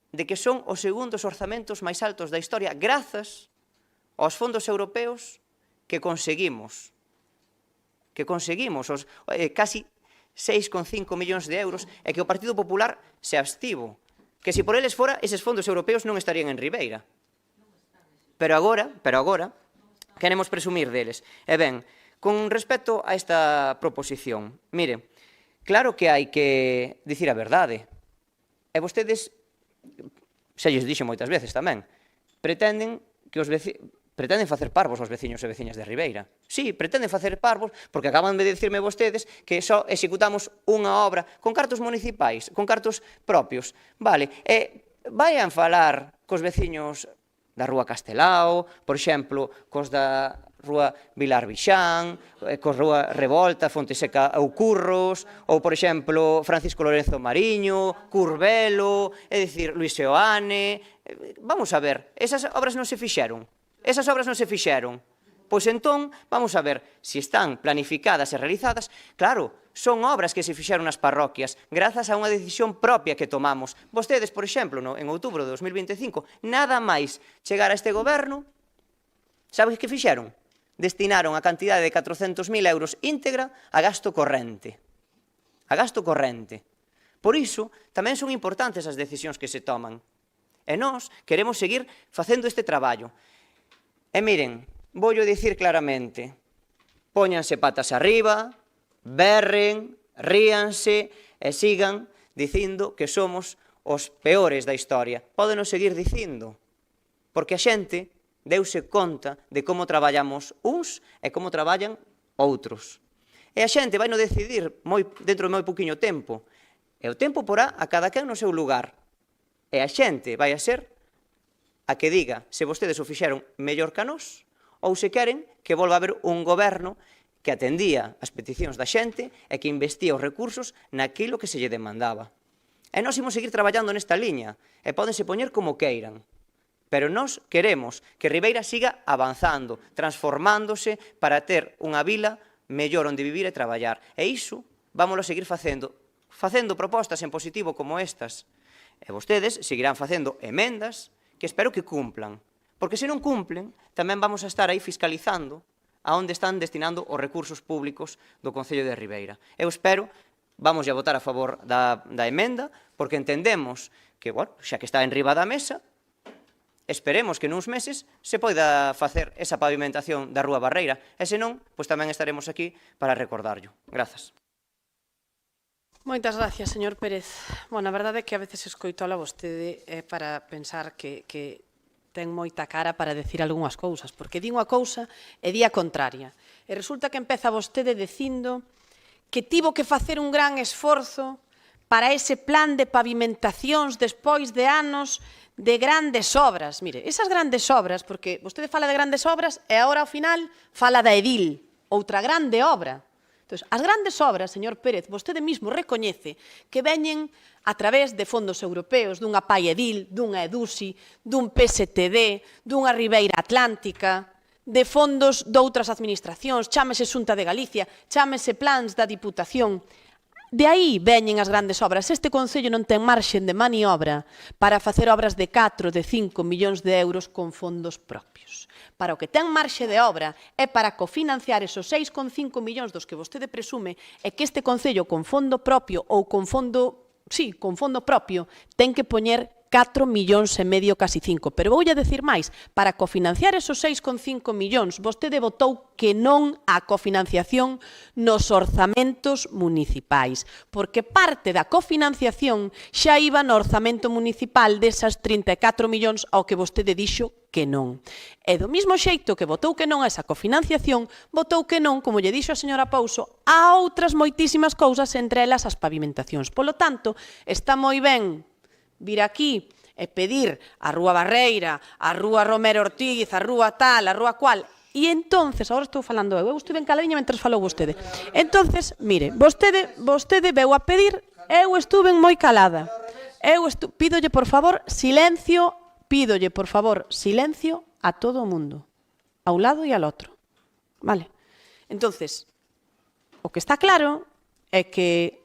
de que son os segundos orzamentos máis altos da historia, grazas aos fondos europeos que conseguimos os casi 6,5 millóns de euros e que o Partido Popular se abstivo, que se por eles fora, eses fondos europeos non estarían en Ribeira. Pero agora, queremos presumir deles. E ben, con respecto a esta proposición, mire, claro que hai que dicir a verdade. E vostedes, xa lles dixo moitas veces tamén, pretenden facer parvos aos veciños e veciñas de Ribeira. Sí, pretenden facer parvos porque acaban de dicirme vostedes que só executamos unha obra con cartos municipais, con cartos propios. Vale, e vayan falar cos veciños da Rúa Castelao, por exemplo, cos da Rúa Vilar Vixán, cos Rúa Revolta, Fonteseca ou Curros, ou, por exemplo, Francisco Lorenzo Mariño, Curbelo, é dicir, Luis Seoane. Vamos a ver, esas obras non se fixeron. Pois entón, vamos a ver, se están planificadas e realizadas, claro, son obras que se fixeron nas parroquias, grazas a unha decisión propia que tomamos. Vostedes, por exemplo, en outubro de 2025, nada máis chegar a este goberno, sabes que fixeron? Destinaron a cantidade de 400.000 euros íntegra a gasto corrente. Por iso, tamén son importantes as decisións que se toman. E nós queremos seguir facendo este traballo. E miren, voullo dicir claramente, póñanse patas arriba, berren, ríanse e sigan dicindo que somos os peores da historia. Pódenos seguir dicindo, porque a xente deuse conta de como traballamos uns e como traballan outros. E a xente vai no decidir dentro de moi pouquiño tempo. E o tempo porá a cada quen no seu lugar. E a xente vai a ser a que diga se vostedes o fixeron mellor que a nós ou se queren que volva a haber un goberno que atendía as peticións da xente e que investia os recursos naquilo que se lle demandaba. E nós imos seguir traballando nesta liña e pódense poñer como queiran. Pero nós queremos que Ribeira siga avanzando, transformándose para ter unha vila mellor onde vivir e traballar. E iso vámoslo a seguir facendo propostas en positivo como estas. E vostedes seguirán facendo emendas que espero que cumplan. Porque se non cumplen, tamén vamos a estar aí fiscalizando a onde están destinando os recursos públicos do Concello de Ribeira. Eu espero, vamos a votar a favor da emenda, porque entendemos que, bueno, xa que está en riba da mesa, esperemos que nuns meses se poida facer esa pavimentación da Rúa Barreira, e senón, pois tamén estaremos aquí para recordarlo. Grazas. Moitas gracias, señor Pérez. Bueno, a verdade é que a veces escoitola vostede para pensar que ten moita cara para decir algunhas cousas, porque di unha cousa e di a contraria. E resulta que empeza vostede dicindo que tivo que facer un gran esforzo para ese plan de pavimentacións despois de anos de grandes obras. Mire, esas grandes obras, porque vostede fala de grandes obras e agora ao final fala da Edil, outra grande obra. Entón, as grandes obras, señor Pérez, vostede mismo recoñece que veñen a través de fondos europeos, dunha PAI Edil, dunha EDUSI, dun PSTD, dunha Ribeira Atlántica, de fondos de outras administracións, chámese Xunta de Galicia, chámese plans da Diputación. De aí veñen as grandes obras. Este Concello non ten marxen de maniobra para facer obras de 4, de 5 millóns de euros con fondos propios. Para o que ten marxe de obra é para cofinanciar esos 6,5 millóns dos que vostede presume e que este Concello con fondo propio ou con fondo propio ten que poñer 4 millóns e medio, casi 5. Pero voulle decir máis, para cofinanciar esos 6,5 millóns, vostede votou que non á cofinanciación nos orzamentos municipais, porque parte da cofinanciación xa iba no orzamento municipal desas 34 millóns ao que vostede dixo que non. E do mesmo xeito que votou que non a esa cofinanciación, votou que non, como lle dixo a señora Pouso, a outras moitísimas cousas, entre elas as pavimentacións. Polo tanto, está moi ben vir aquí e pedir a Rúa Barreira, a Rúa Romero Ortiz, a Rúa tal, a Rúa cual, e entonces, agora estou falando eu estive en caladiña mentre falou vostede. Entonces, mire, vostede veu a pedir, eu estuve moi calada. Pídolle, por favor, silencio a todo o mundo, a un lado e al outro. Vale? Entonces, o que está claro é que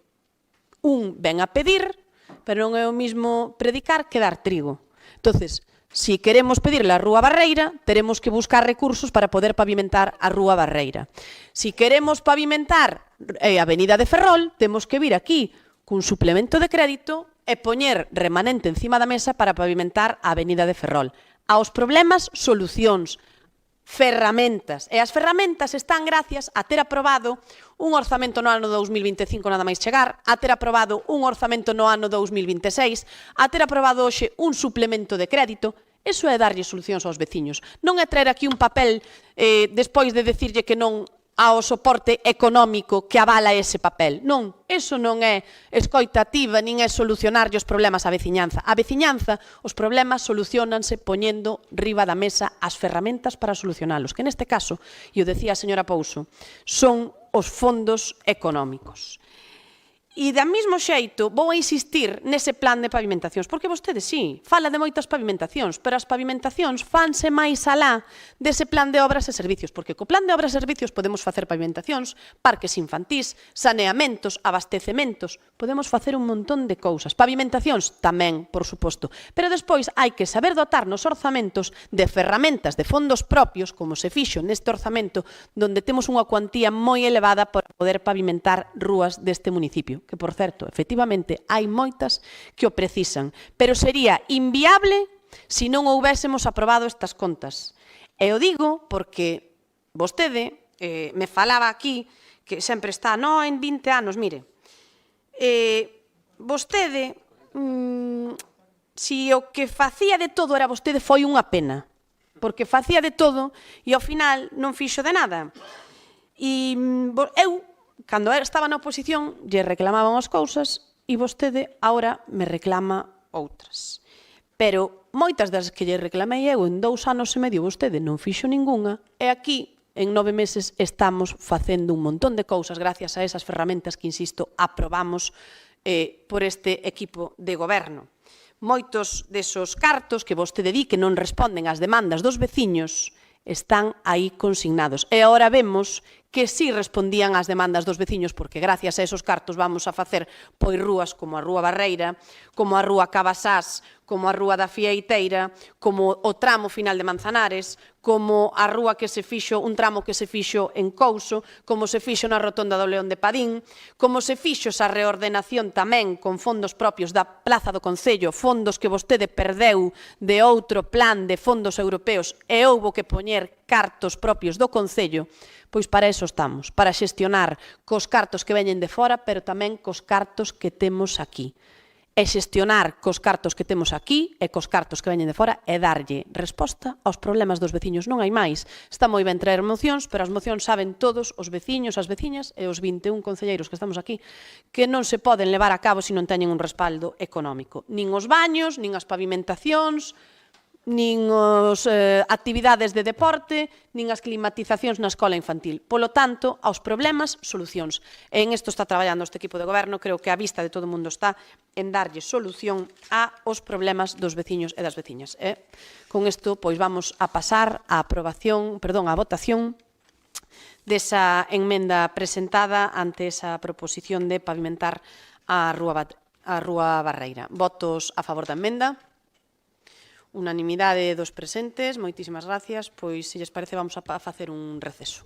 un ven a pedir, pero non é o mismo predicar que dar trigo. Entonces, si queremos pedirle a Rúa Barreira, teremos que buscar recursos para poder pavimentar a Rúa Barreira. Si queremos pavimentar a Avenida de Ferrol, temos que vir aquí cun suplemento de crédito e poñer remanente encima da mesa para pavimentar a Avenida de Ferrol. Aos problemas, solucións, ferramentas. E as ferramentas están gracias a ter aprobado un orzamento no ano 2025 nada máis chegar, a ter aprobado un orzamento no ano 2026, a ter aprobado hoxe un suplemento de crédito. Eso é darlle solucións aos veciños. Non é traer aquí un papel despois de decirlle que non ao soporte económico que avala ese papel. Non, eso non é escoitativa, nin é solucionarlle os problemas á veciñanza. A veciñanza, os problemas solucionanse poñendo riba da mesa as ferramentas para solucionalos, que neste caso, e o decía a señora Pouso, son os fondos económicos. E da mesmo xeito vou a insistir nese plan de pavimentacións, porque vostede sí, fala de moitas pavimentacións, pero as pavimentacións fanse máis alá dese plan de obras e servicios, porque co plan de obras e servicios podemos facer pavimentacións, parques infantís, saneamentos, abastecementos, podemos facer un montón de cousas. Pavimentacións tamén, por suposto, pero despois hai que saber dotar nos orzamentos de ferramentas de fondos propios, como se fixo neste orzamento, donde temos unha cuantía moi elevada para poder pavimentar rúas deste municipio, que, por certo, efectivamente, hai moitas que o precisan, pero sería inviable se non houbésemos aprobado estas contas. E o digo porque vostede me falaba aquí que sempre está, no, en 20 anos, mire, vostede, si o que facía de todo era vostede, foi unha pena, porque facía de todo e ao final non fixo de nada. E eu, cando estaba na oposición, lle reclamaban as cousas e vostede agora me reclama outras. Pero moitas das que lle reclamei eu en 2 anos e medio vostede non fixo ningunha, e aquí en 9 meses estamos facendo un montón de cousas gracias a esas ferramentas que, insisto, aprobamos por este equipo de goberno. Moitos desos cartos que vostede di que non responden ás demandas dos veciños están aí consignados. E agora vemos que sí respondían ás demandas dos veciños, porque gracias a esos cartos vamos a facer pois rúas como a Rúa Barreira, como a Rúa Cabasás, como a Rúa da Fieiteira, como o tramo final de Manzanares, como a rúa que se fixo, un tramo que se fixo en Couso, como se fixo na rotonda do León de Padín, como se fixo esa reordenación tamén con fondos propios da Plaza do Concello, fondos que vostede perdeu de outro plan de fondos europeos e houbo que poñer cartos propios do Concello, pois para eso estamos, para xestionar cos cartos que veñen de fora, pero tamén cos cartos que temos aquí. E xestionar cos cartos que temos aquí e cos cartos que veñen de fora e darlle resposta aos problemas dos veciños. Non hai máis. Está moi ben traer mocións, pero as mocións saben todos os veciños, as veciñas e os 21 concelleiros que estamos aquí que non se poden levar a cabo se non teñen un respaldo económico. Nin os baños, nin as pavimentacións, nin as actividades de deporte, nin as climatizacións na escola infantil. Polo tanto, aos problemas, solucións. E en isto está traballando este equipo de goberno, creo que a vista de todo o mundo está en darlle solución aos problemas dos veciños e das veciñas. Con isto, pois vamos a pasar á votación desa enmenda presentada ante esa proposición de pavimentar a Rúa Barreira. Votos a favor da emenda. Unanimidade dos presentes, moitísimas gracias, pois, se lles parece, vamos a facer un receso.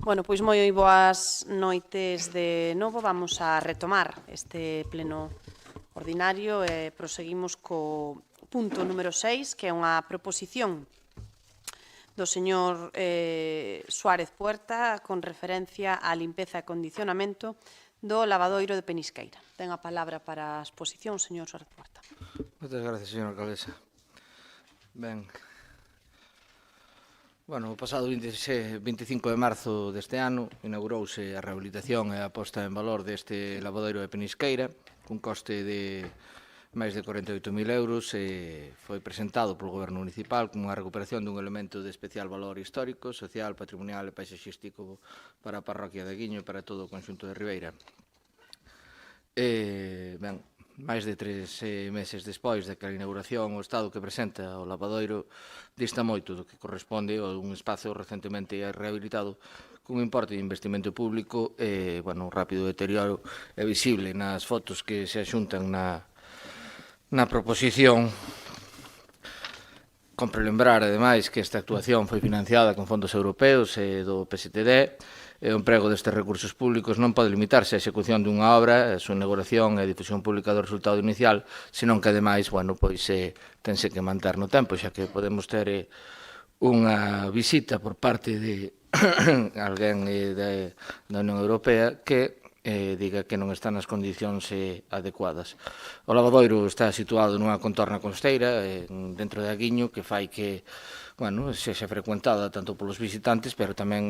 Bueno, pois moi boas noites de novo. Vamos a retomar este pleno ordinario e proseguimos co punto número 6, que é unha proposición do señor Suárez Puerta con referencia á limpeza e condicionamento do lavadoiro de Penisqueira. Ten a palabra para a exposición, señor Suárez Puerta. Moitas gracias, señora alcaldesa. Ben, bueno, o pasado 25 de marzo deste ano inaugurouse a rehabilitación e a posta en valor deste lavadoiro de Penisqueira cun coste de máis de 48.000 euros e foi presentado polo Goberno Municipal como unha recuperación dun elemento de especial valor histórico, social, patrimonial e paisaxístico para a parroquia de Aguiño e para todo o conxunto de Ribeira. Ben, máis de 3 meses despois de que a inauguración, o estado que presenta o lavadoiro dista moito do que corresponde a un espazo recentemente rehabilitado cun importe de investimento público e, bueno, un rápido deterioro é visible nas fotos que se axuntan na proposición. Compre lembrar, ademais, que esta actuación foi financiada con fondos europeos e do PSTD e o emprego destes recursos públicos non pode limitarse á execución dunha obra, a súa inauguración e a difusión pública do resultado inicial, senón que, ademais, bueno, pois tense que manter no tempo, xa que podemos ter unha visita por parte de alguén da Unión Europea que diga que non están nas condicións adecuadas. O lavadoiro está situado nunha contorna costeira dentro de Aguiño que fai que, bueno, sexa frecuentada tanto polos visitantes, pero tamén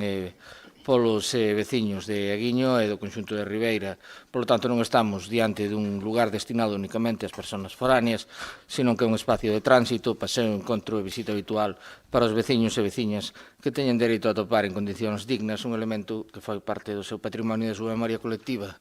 polos veciños de Aguiño e do conxunto de Ribeira. Por lo tanto, non estamos diante dun lugar destinado únicamente ás persoas foráneas, sino que é un espacio de tránsito, paseo, encontro e visita habitual para os veciños e veciñas que teñen dereito a atopar en condicións dignas un elemento que foi parte do seu patrimonio e da súa memoria colectiva.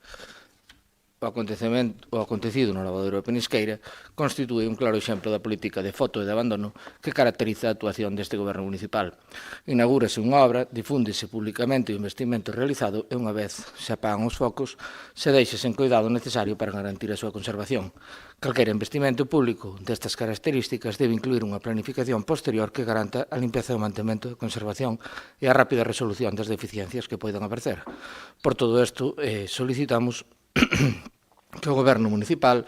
O acontecido no lavadoiro de Penisqueira constitúe un claro exemplo da política de foto e de abandono que caracteriza a actuación deste goberno municipal. Inaugúrase unha obra, difúndese públicamente o investimento realizado e unha vez se apagan os focos, se deixa sen cuidado necesario para garantir a súa conservación. Calquera investimento público destas características debe incluir unha planificación posterior que garanta a limpeza e o mantemento de conservación e a rápida resolución das deficiencias que poidan aparecer. Por todo isto, solicitamos que o Goberno Municipal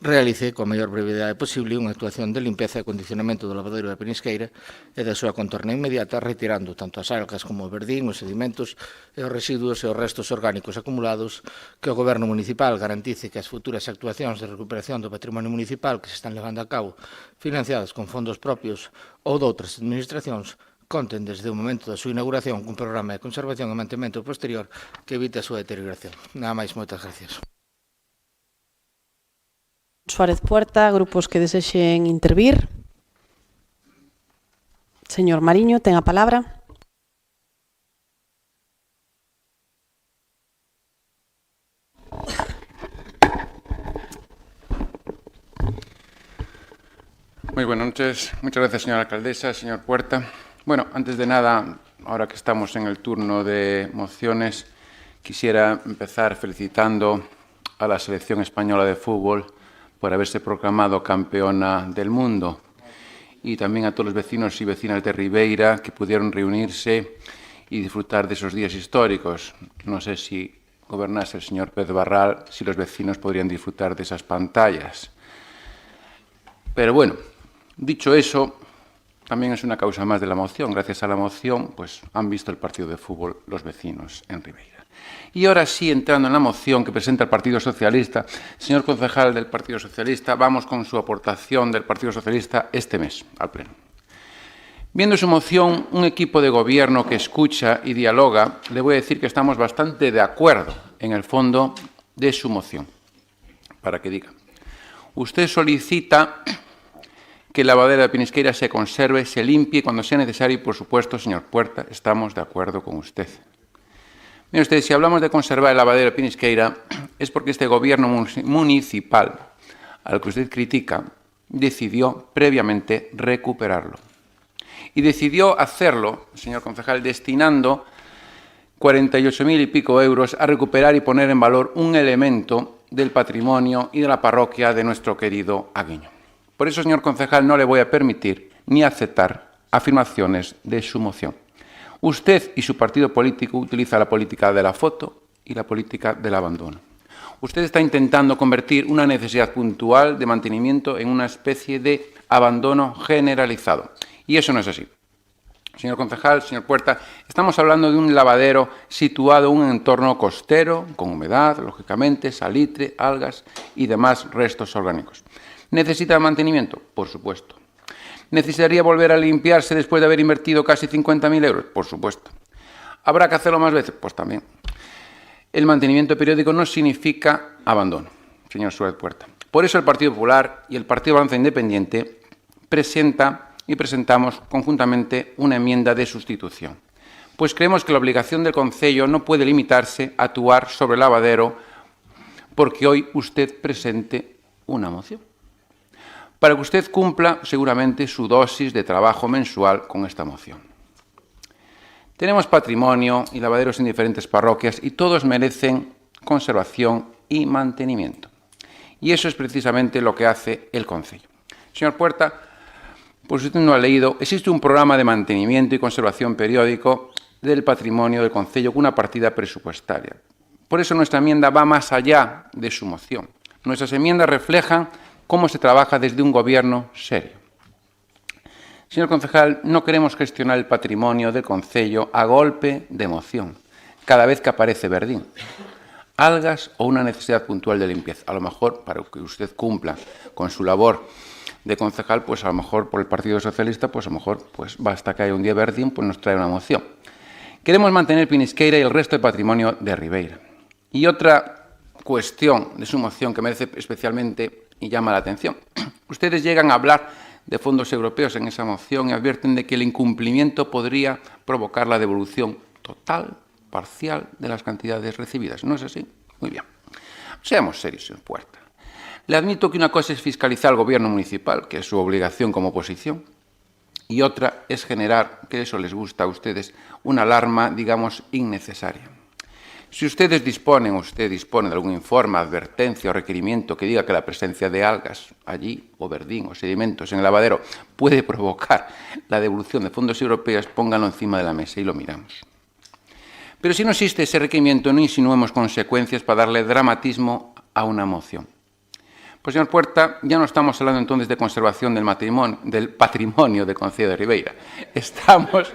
realice coa maior brevidade posible unha actuación de limpeza e condicionamento do lavadoiro de Penisqueira e da súa contorna inmediata, retirando tanto as algas como o verdín, os sedimentos e os residuos e os restos orgánicos acumulados, que o Goberno Municipal garantice que as futuras actuacións de recuperación do patrimonio municipal que se están levando a cabo, financiadas con fondos propios ou de outras administracións, conten desde o momento da súa inauguración cun programa de conservación e mantemento posterior que evite a súa deterioración. Nada máis, moitas gracias. Suárez Puerta, grupos que desexen intervir. Señor Mariño, ten a palabra. Muy buenas noches. Muchas gracias, señora alcaldesa, señor Puerta. Bueno, antes de nada, ahora que estamos en el turno de mociones, quisiera empezar felicitando a la selección española de fútbol por haberse proclamado campeona del mundo y también a todos los vecinos y vecinas de Ribeira que pudieron reunirse y disfrutar de esos días históricos. No sé si gobernase el señor Pérez Barral, si los vecinos podrían disfrutar de esas pantallas. Pero bueno, dicho eso, también es una causa más de la moción. Gracias a la moción, pues han visto el partido de fútbol los vecinos en Ribeira. Y ahora sí, entrando en la moción que presenta el Partido Socialista, señor concejal del Partido Socialista, vamos con su aportación del Partido Socialista este mes al Pleno. Viendo su moción, un equipo de gobierno que escucha y dialoga, le voy a decir que estamos bastante de acuerdo en el fondo de su moción. Para que diga. Usted solicita que la lavadera de Penisqueira se conserve, se limpie cuando sea necesario y, por supuesto, señor Puerta, estamos de acuerdo con usted. Mire usted, si hablamos de conservar el lavadero de Penisqueira es porque este gobierno municipal, al que usted critica, decidió previamente recuperarlo. Y decidió hacerlo, señor concejal, destinando 48.000 y pico euros a recuperar y poner en valor un elemento del patrimonio y de la parroquia de nuestro querido Aguiño. Por eso, señor concejal, no le voy a permitir ni aceptar afirmaciones de su moción. Usted y su partido político utilizan la política de la foto y la política del abandono. Usted está intentando convertir una necesidad puntual de mantenimiento en una especie de abandono generalizado. Y eso no es así. Señor concejal, señor Puerta, estamos hablando de un lavadero situado en un entorno costero, con humedad, lógicamente, salitre, algas y demás restos orgánicos. ¿Necesita mantenimiento? Por supuesto. ¿Necesitaría volver a limpiarse después de haber invertido casi 50.000 euros? Por supuesto. ¿Habrá que hacerlo más veces? Pues también. El mantenimiento periódico no significa abandono, señor Suárez Puerta. Por eso el Partido Popular y el Partido Avanza Independiente presentamos conjuntamente una enmienda de sustitución. Pues creemos que la obligación del Concello no puede limitarse a actuar sobre el lavadero porque hoy usted presente una moción, para que usted cumpla seguramente su dosis de trabajo mensual con esta moción. Tenemos patrimonio y lavaderos en diferentes parroquias y todos merecen conservación y mantenimiento. Y eso es precisamente lo que hace el Concello. Señor Puerta, pues usted no ha leído, existe un programa de mantenimiento y conservación periódico del patrimonio del Concello con una partida presupuestaria. Por eso nuestra enmienda va más allá de su moción. Nuestras enmiendas reflejan cómo se trabaja desde un gobierno serio. Señor concejal, no queremos gestionar el patrimonio del Concello a golpe de moción, cada vez que aparece verdín, algas o una necesidad puntual de limpieza. A lo mejor, para que usted cumpla con su labor de concejal, pues a lo mejor por el Partido Socialista, pues a lo mejor pues basta que haya un día verdín, pues nos trae una moción. Queremos mantener Pinisqueira y el resto del patrimonio de Ribeira. Y otra cuestión de su moción que merece especialmente y llama la atención. Ustedes llegan a hablar de fondos europeos en esa moción y advierten de que el incumplimiento podría provocar la devolución total, parcial, de las cantidades recibidas. ¿No es así? Muy bien. Seamos serios, señor Puerta. Le admito que una cosa es fiscalizar al gobierno municipal, que es su obligación como oposición, y otra es generar, que eso les gusta a ustedes, una alarma, digamos, innecesaria. Si usted dispone de algún informe, advertencia o requerimiento que diga que la presencia de algas allí, o verdín, o sedimentos en el lavadero puede provocar la devolución de fondos europeos, pónganlo encima de la mesa y lo miramos. Pero si no existe ese requerimiento, no insinuemos consecuencias para darle dramatismo a una moción. Pues, señor Puerta, ya no estamos hablando entonces de conservación del patrimonio del Concello de Ribeira. Estamos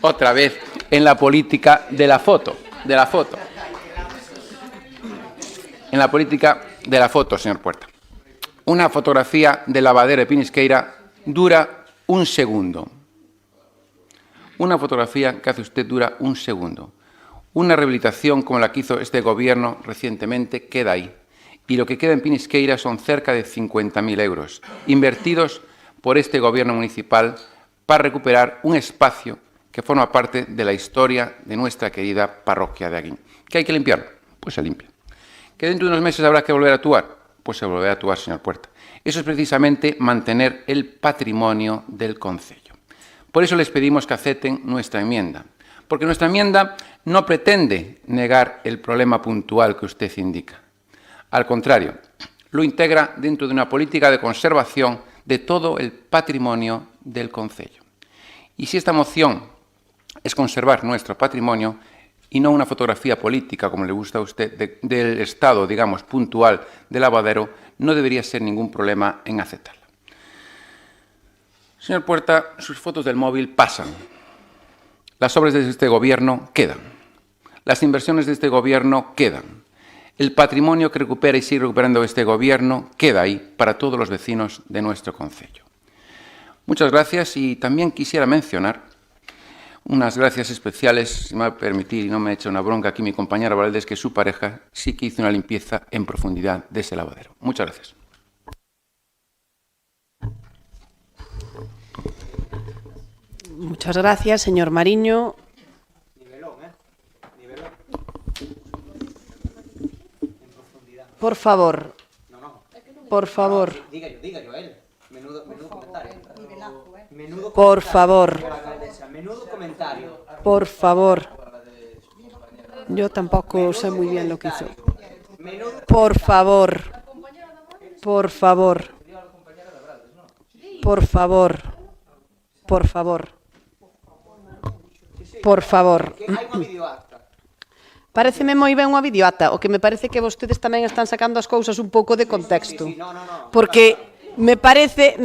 otra vez en la política de la foto. En la política de la foto, señor Puerta. Una fotografía del lavadero de Pinisqueira dura un segundo. Una fotografía que hace usted dura un segundo. Una rehabilitación como la que hizo este gobierno recientemente queda ahí. Y lo que queda en Pinisqueira son cerca de 50.000 euros, invertidos por este gobierno municipal para recuperar un espacio que forma parte de la historia de nuestra querida parroquia de Aguín. ¿Que hay que limpiarlo? Pues se limpia. ¿Que dentro de unos meses habrá que volver a actuar? Pues se volverá a actuar, señor Puerta. Eso es precisamente mantener el patrimonio del Concello. Por eso les pedimos que acepten nuestra enmienda, porque nuestra enmienda no pretende negar el problema puntual que usted indica. Al contrario, lo integra dentro de una política de conservación de todo el patrimonio del Concello. Y si esta moción es conservar nuestro patrimonio y no una fotografía política, como le gusta a usted, del estado, digamos, puntual del lavadero, no debería ser ningún problema en aceptarla. Señor Puerta, sus fotos del móvil pasan. Las obras de este gobierno quedan. Las inversiones de este gobierno quedan. El patrimonio que recupera y sigue recuperando este gobierno queda ahí para todos los vecinos de nuestro concello. Muchas gracias y también quisiera mencionar unas gracias especiales, si me va a permitir y no me echa una bronca aquí mi compañera Valdés, que su pareja sí que hizo una limpieza en profundidad de ese lavadero. Muchas gracias. Muchas gracias, señor Mariño. Por favor. Por favor. Dígallo a él. Menudo comentario. Por favor. Menudo comentario. Por favor. Yo tampoco sé muy bien lo que hizo. Por favor. Por favor. Por favor. Por favor. Por favor. Hai unha videoacta. Pareceme moi ben unha videoata. O que me parece que vostedes tamén están sacando as cousas un pouco de contexto. Porque me parece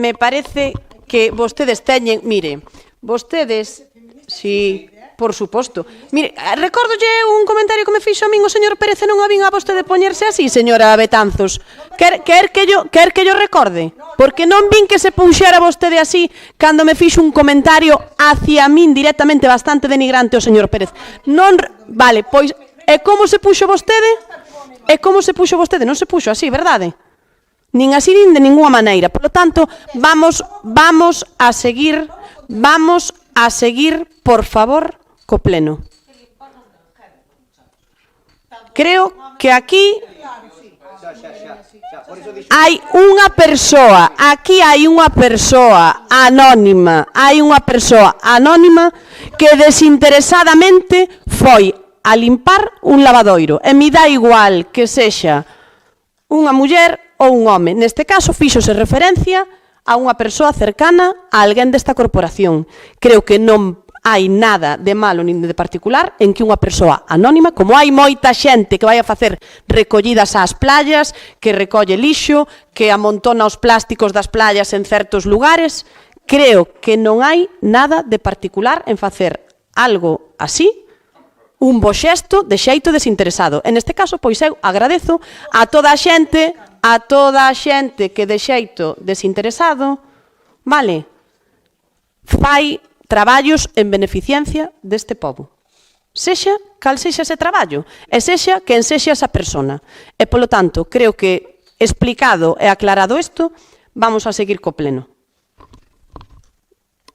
que vostedes teñen... Mire, vostedes... Sí, por suposto. Mire, recórdolle un comentario que me fixo a min o señor Pérez e non a vin a vostede poñerse así, señora Betanzos. Quer que yo recorde? Porque non vin que se puxera vostede así cando me fixo un comentario hacia min directamente bastante denigrante o señor Pérez. Non... Vale, pois... E como se puxo vostede? Non se puxo así, verdade? Nin así nin de ninguna maneira. Por lo tanto, vamos a seguir, por favor, co pleno. Creo que aquí hai unha persoa anónima que desinteresadamente foi a limpar un lavadoiro. E me dá igual que sexa unha muller ou un home. Neste caso, fíxose referencia a unha persoa cercana a alguén desta corporación. Creo que non hai nada de malo nin de particular en que unha persoa anónima, como hai moita xente que vai a facer recollidas ás playas, que recolle lixo, que amontona os plásticos das playas en certos lugares, creo que non hai nada de particular en facer algo así, un bo xesto de xeito desinteresado. En este caso, pois eu agradezo a toda a xente que de xeito desinteresado, vale, fai traballos en beneficencia deste pobo. Sexa cal sexa ese traballo, e sexa quen sexa esa persona. E, polo tanto, creo que explicado e aclarado isto, vamos a seguir co pleno.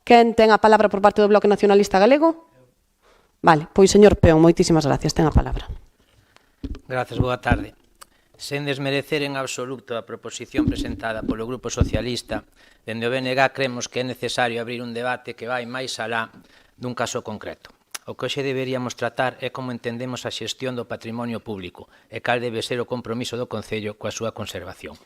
Quen ten a palabra por parte do Bloque Nacionalista Galego? Vale, pois, señor Peón, moitísimas gracias, ten a palabra. Gracias, boa tarde. Sen desmerecer en absoluto a proposición presentada polo Grupo Socialista, dende o BNG cremos que é necesario abrir un debate que vai máis alá dun caso concreto. O que hoxe deberíamos tratar é como entendemos a xestión do patrimonio público e cal debe ser o compromiso do Concello coa súa conservación.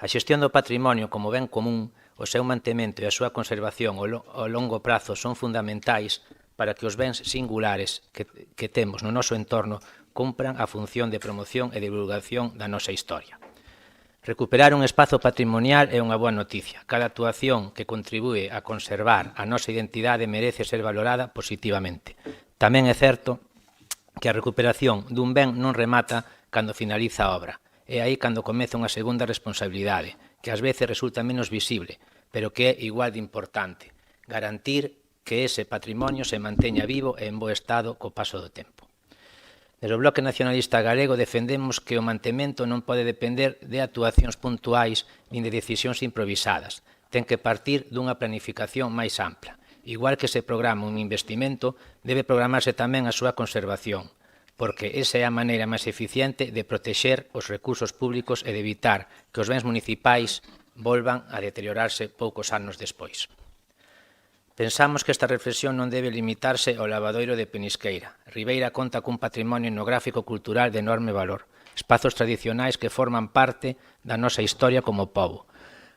A xestión do patrimonio como ben común, o seu mantemento e a súa conservación ao longo prazo son fundamentais para que os bens singulares que temos no noso entorno cumpran a función de promoción e divulgación da nosa historia. Recuperar un espazo patrimonial é unha boa noticia. Cada actuación que contribúe a conservar a nosa identidade merece ser valorada positivamente. Tamén é certo que a recuperación dun ben non remata cando finaliza a obra. É aí cando comeza unha segunda responsabilidade, que ás veces resulta menos visible, pero que é igual de importante. Garantir que ese patrimonio se manteña vivo e en bo estado co paso do tempo. Desde o Bloque Nacionalista Galego defendemos que o mantemento non pode depender de actuacións puntuais nin de decisións improvisadas. Ten que partir dunha planificación máis ampla. Igual que se programa un investimento, debe programarse tamén a súa conservación, porque esa é a maneira máis eficiente de protexer os recursos públicos e de evitar que os bens municipais volvan a deteriorarse poucos anos despois. Pensamos que esta reflexión non debe limitarse ao lavadoiro de Penisqueira. Ribeira conta cun patrimonio etnográfico cultural de enorme valor, espazos tradicionais que forman parte da nosa historia como pobo.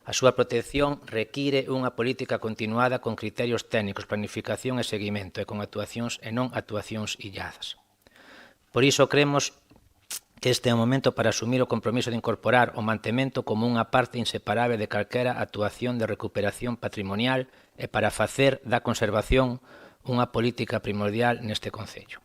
A súa protección require unha política continuada con criterios técnicos, planificación e seguimento e con actuacións e non actuacións illadas. Por iso cremos que este é o momento para asumir o compromiso de incorporar o mantemento como unha parte inseparable de calquera actuación de recuperación patrimonial e para facer da conservación unha política primordial neste Concello.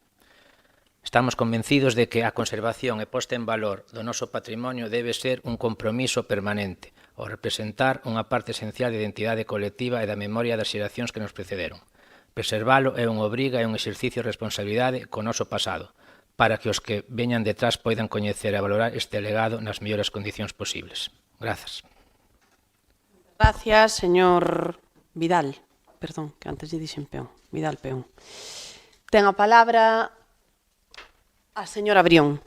Estamos convencidos de que a conservación e posta en valor do noso patrimonio debe ser un compromiso permanente, ao representar unha parte esencial de identidade colectiva e da memoria das xeracións que nos precederon. Preservalo é unha obriga e un exercicio de responsabilidade co noso pasado, para que os que veñan detrás poidan coñecer e valorar este legado nas mellores condicións posibles. Grazas. Gracias, señor Vidal. Perdón, que antes lle dixen Peón. Vidal Peón. Ten a palabra a señora Brión.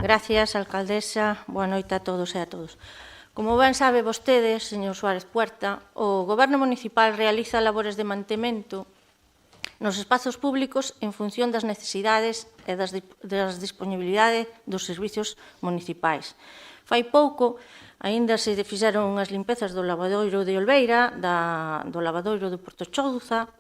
Gracias, alcaldesa. Boa noite a todos e a todos. Como ben sabe vostede, señor Suárez Puerta, o Goberno Municipal realiza labores de mantemento nos espazos públicos en función das necesidades e das disponibilidades dos servizos municipais. Fai pouco, aínda se fixeron as limpezas do lavadoiro de Olveira, do lavadoiro de Portochouza,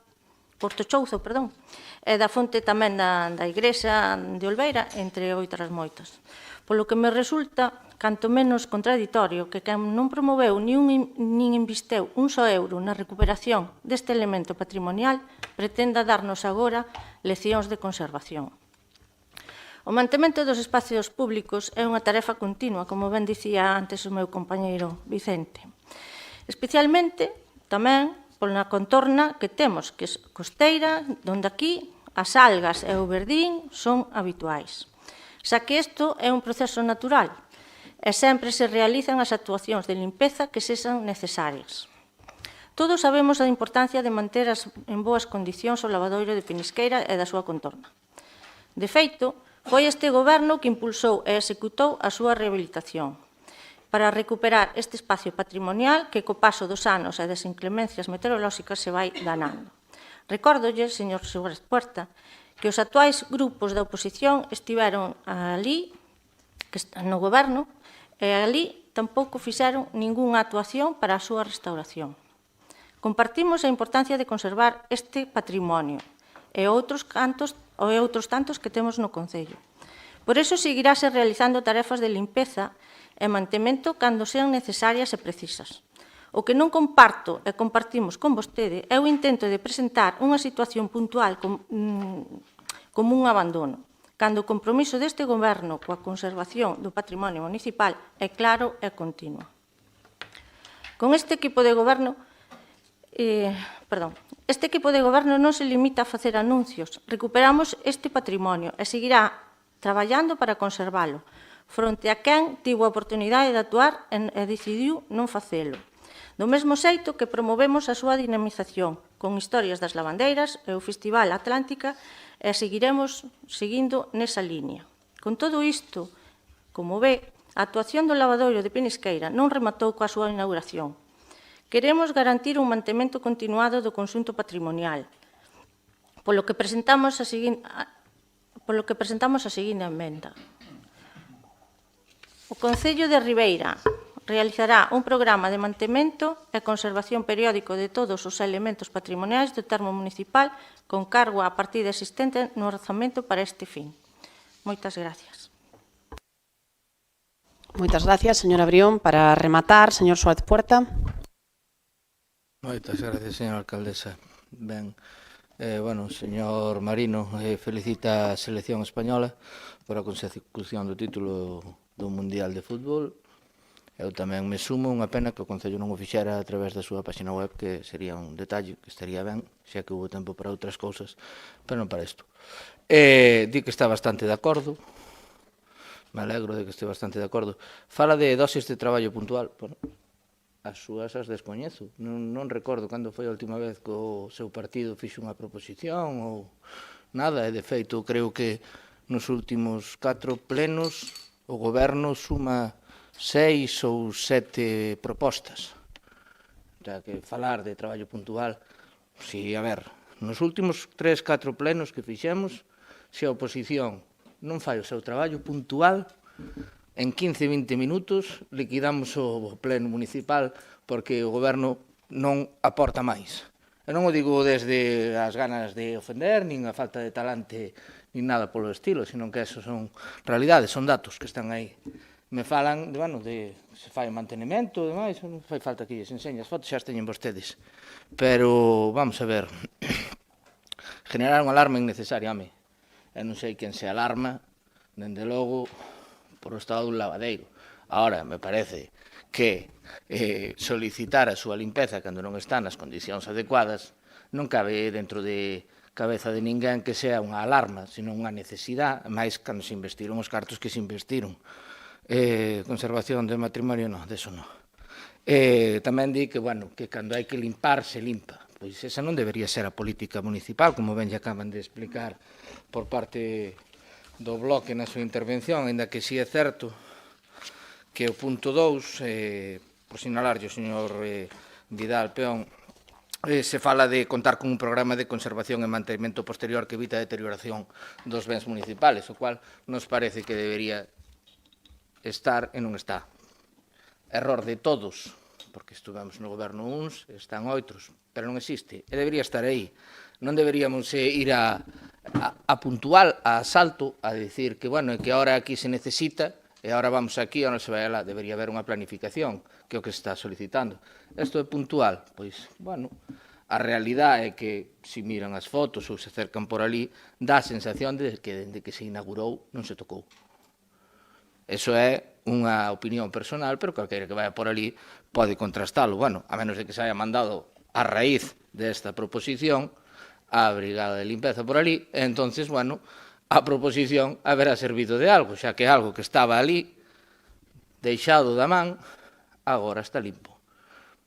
e da fonte tamén da igrexa de Olveira, entre outras moitas. Polo que me resulta canto menos contraditorio que quen non promoveu nin invisteu un só euro na recuperación deste elemento patrimonial pretenda darnos agora leccións de conservación. O mantemento dos espacios públicos é unha tarefa continua, como ben dicía antes o meu compañeiro Vicente. Especialmente tamén pola contorna que temos, que é costeira, onde aquí as algas e o verdín son habituais. Xa que isto é un proceso natural e sempre se realizan as actuacións de limpeza que sexan necesarias. Todos sabemos a importancia de manter en boas condicións o lavadoiro de Penisqueira e da súa contorna. De feito, foi este goberno que impulsou e executou a súa rehabilitación para recuperar este espacio patrimonial que co paso dos anos e das inclemencias meteorolóxicas se vai danando. Recórdolle, señor Suárez Puerta, que os actuais grupos da oposición estiveron ali, que están no goberno, e ali tampouco fixeron ningunha actuación para a súa restauración. Compartimos a importancia de conservar este patrimonio e outros tantos que temos no Concello. Por iso seguirase realizando tarefas de limpeza e mantemento cando sean necesarias e precisas. O que non comparto e compartimos con vostede é o intento de presentar unha situación puntual como un abandono, cando o compromiso deste goberno coa conservación do patrimonio municipal é claro e continuo. Con este equipo de goberno non se limita a facer anuncios. Recuperamos este patrimonio e seguirá traballando para conservalo, fronte a quen tivo a oportunidade de actuar e decidiu non facelo. Do mesmo xeito que promovemos a súa dinamización con historias das lavandeiras e o Festival Atlántica e seguiremos seguindo nesa línea. Con todo isto, como ve, a actuación do lavadoiro de Penisqueira non rematou coa súa inauguración. Queremos garantir un mantemento continuado do conxunto patrimonial, polo que presentamos a seguinte emenda. O Concello de Ribeira realizará un programa de mantemento e conservación periódico de todos os elementos patrimoniais do termo municipal con cargo á partida existente no orzamento para este fin. Moitas gracias. Moitas gracias, señora Brión. Para rematar, señor Suárez Puerta. Moitas gracias, señora alcaldesa. Ben, señor Marino felicita a selección española por a consecución do título do Mundial de Fútbol. Eu tamén me sumo, unha pena que o Concello non o fixera a través da súa página web, que sería un detalle que estaría ben, xa que houve tempo para outras cousas, pero non para isto. Di que está bastante de acordo, me alegro de que este bastante de acordo. Fala de dosis de traballo puntual, as súas as descoñezo, non recordo cando foi a última vez que o seu partido fixe unha proposición ou nada, e de feito creo que nos últimos 4 plenos o goberno suma 6 ou 7 propostas. O que falar de traballo puntual, si, a ver, nos últimos 3-4 plenos que fixemos, se a oposición non fai o seu traballo puntual, en 15-20 minutos liquidamos o pleno municipal porque o goberno non aporta máis. E non o digo desde as ganas de ofender, nin a falta de talante, nin nada polo estilo, sino que eso son realidades, son datos que están aí. Me falan de se fai mantenimento e demais, non fai falta que lles enseñe, as fotos xa as teñen vostedes. Pero, vamos a ver, generar unha alarma innecesaria, home. Eu non sei quen se alarma, dende logo, por o estado dun lavadeiro. Ahora, me parece que solicitar a súa limpeza cando non está nas condicións adecuadas non cabe dentro de cabeza de ninguén que sea unha alarma, sino unha necesidade, máis cando se investiron os cartos que se investiron. Conservación de matrimonio, non, deso non. Tamén di que, que cando hai que limpar, se limpa. Pois esa non debería ser a política municipal, como ben lle acaban de explicar por parte do Bloque na súa intervención, ainda que si é certo que o punto 2, por sinalarlle o señor Vidal Peón, se fala de contar con un programa de conservación e mantemento posterior que evita a deterioración dos bens municipales, o cual nos parece que debería estar e non está. error de todos, porque estuvemos no goberno uns, están outros, pero non existe, e debería estar aí. Non deberíamos ir a puntual, a asalto, a decir que, bueno, que ahora aquí se necesita, e agora vamos aquí, ahora se vai alá. Debería haber unha planificación, que é o que se está solicitando. Isto é puntual, pois, bueno, a realidade é que, se miran as fotos ou se acercan por ali, dá a sensación de que, dende que se inaugurou, non se tocou. Eso é unha opinión personal, pero calqueira que vaya por ali pode contrastalo. Bueno, a menos de que se haya mandado a raíz desta proposición a brigada de limpeza por ali, e entonces, bueno, a proposición haberá servido de algo, xa que algo que estaba ali, deixado da man, agora está limpo.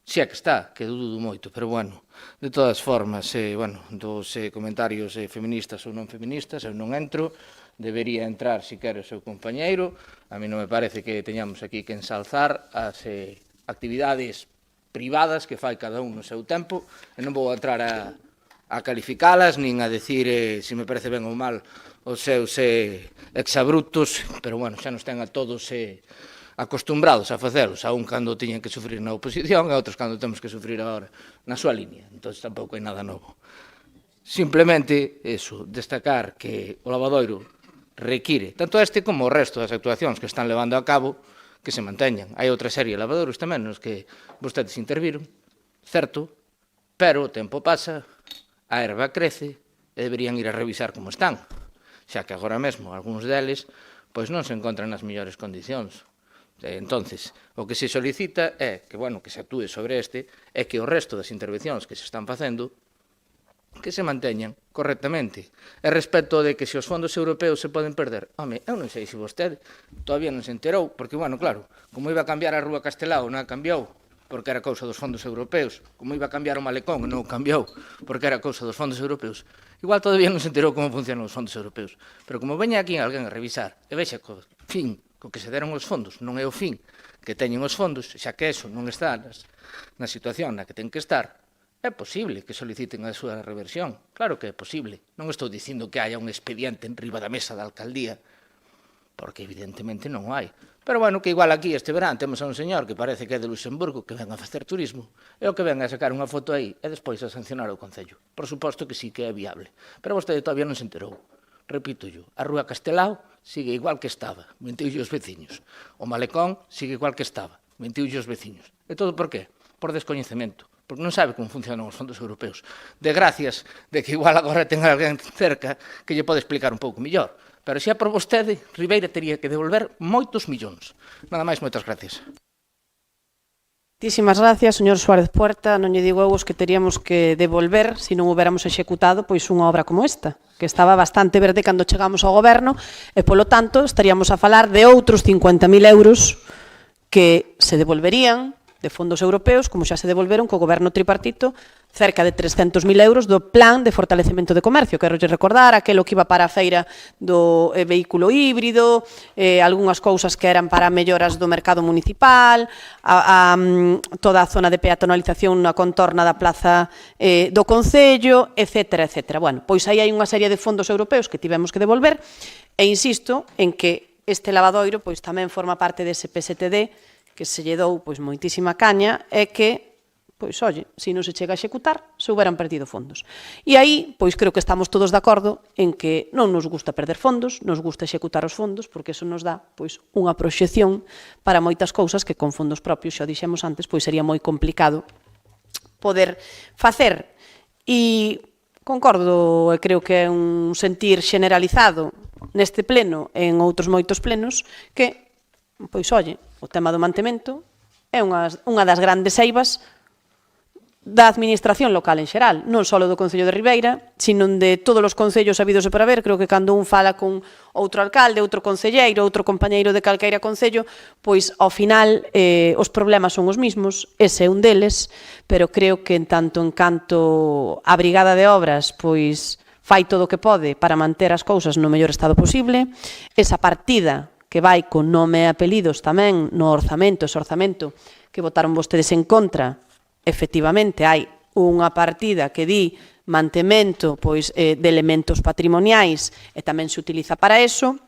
Si é que está, que dudo moito, pero bueno, de todas formas, bueno, dos comentarios feministas ou non feministas, eu non entro, debería entrar, si quere, o seu compañeiro. A mí non me parece que teñamos aquí que ensalzar as actividades privadas que fai cada un no seu tempo, e non vou entrar a calificalas, nin a decir se me parece ben ou mal os seus exabruptos, pero, bueno, xa nos ten a todos acostumbrados a facelos, a un cando tiñen que sufrir na oposición e outros cando temos que sufrir agora na súa línea. Entón, tampouco hai nada novo. Simplemente, eso, destacar que o lavadoiro require, tanto este como o resto das actuacións que están levando a cabo, que se manteñan. Hai outra serie de lavadouros tamén nos que vostedes interviron, certo, pero o tempo pasa, a erva crece e deberían ir a revisar como están, xa que agora mesmo algúns deles pois non se encontran nas mellores condicións. Entonces, o que se solicita é que, bueno, que se actúe sobre este e que o resto das intervencións que se están facendo que se manteñan correctamente. E respecto de que se os fondos europeos se poden perder, home, eu non sei se vostede todavía non se enterou, porque, bueno, claro, como iba a cambiar a Rúa Castelao, non a cambiou, porque era cousa dos fondos europeos, como iba a cambiar o Malecón, non o cambiou, porque era cousa dos fondos europeos. Igual todavía non se enterou como funcionan os fondos europeos, pero como veña aquí alguén a revisar e vexa co fin co que se deron os fondos non é o fin que teñen os fondos, xa que eso non está na situación na que ten que estar, é posible que soliciten a súa reversión. Claro que é posible. Non estou dicindo que haya un expediente en riba da mesa da alcaldía, porque evidentemente non o hai. Pero, bueno, que igual aquí este verán temos a un señor que parece que é de Luxemburgo, que ven a facer turismo, e o que ven a sacar unha foto aí e despois a sancionar o Concello. Por suposto que sí que é viable. Pero vostede todavía non se enterou. Repito yo, a Rúa Castelao sigue igual que estaba, mentiulle os veciños. O Malecón sigue igual que estaba, mentiulle os veciños. E todo por qué? Por descoñecemento, porque non sabe como funcionan os fondos europeos. De gracias de que igual agora ten alguén cerca que lle pode explicar un pouco mellor. Pero xa por vostede, Ribeira tería que devolver moitos millóns. Nada máis, moitas gracias. Moitísimas gracias, señor Suárez Puerta. Non lle digo eu os que teríamos que devolver se non hubiéramos executado pois unha obra como esta, que estaba bastante verde cando chegamos ao goberno e, polo tanto, estaríamos a falar de outros 50.000 euros que se devolverían de fondos europeos, como xa se devolveron co goberno tripartito, cerca de 300.000 euros do plan de fortalecemento de comercio. Quero lle recordar aquelo que iba para a feira do vehículo híbrido, algunhas cousas que eran para melloras do mercado municipal, toda a zona de peatonalización na contorna da plaza do Concello, etc. etc. Bueno, pois aí hai unha serie de fondos europeos que tivemos que devolver, e insisto en que este lavadoiro pois tamén forma parte dese PSTD que se lle dou pois moitísima caña e que, pois, oye, se non se chega a executar, se houberan perdido fondos. E aí, pois, creo que estamos todos de acordo en que non nos gusta perder fondos, nos gusta executar os fondos, porque eso nos dá, pois, unha proxección para moitas cousas que con fondos propios, xa o dixemos antes, pois sería moi complicado poder facer. E concordo, e creo que é un sentir generalizado neste pleno e en outros moitos plenos, que, pois, oye, o tema do mantemento é unha das grandes eivas da administración local en xeral, non só do Concello de Ribeira, sino de todos os concellos habidos e por haber. Creo que cando un fala con outro alcalde, outro concelleiro, outro compañeiro de calqueira concello, pois ao final os problemas son os mesmos, ese é un deles, pero creo que en tanto en canto a Brigada de Obras pois fai todo o que pode para manter as cousas no mellor estado posible, esa partida que vai con nome e apelidos tamén no orzamento, ese orzamento que votaron vostedes en contra, efectivamente hai unha partida que di mantemento pois, de elementos patrimoniais e tamén se utiliza para eso,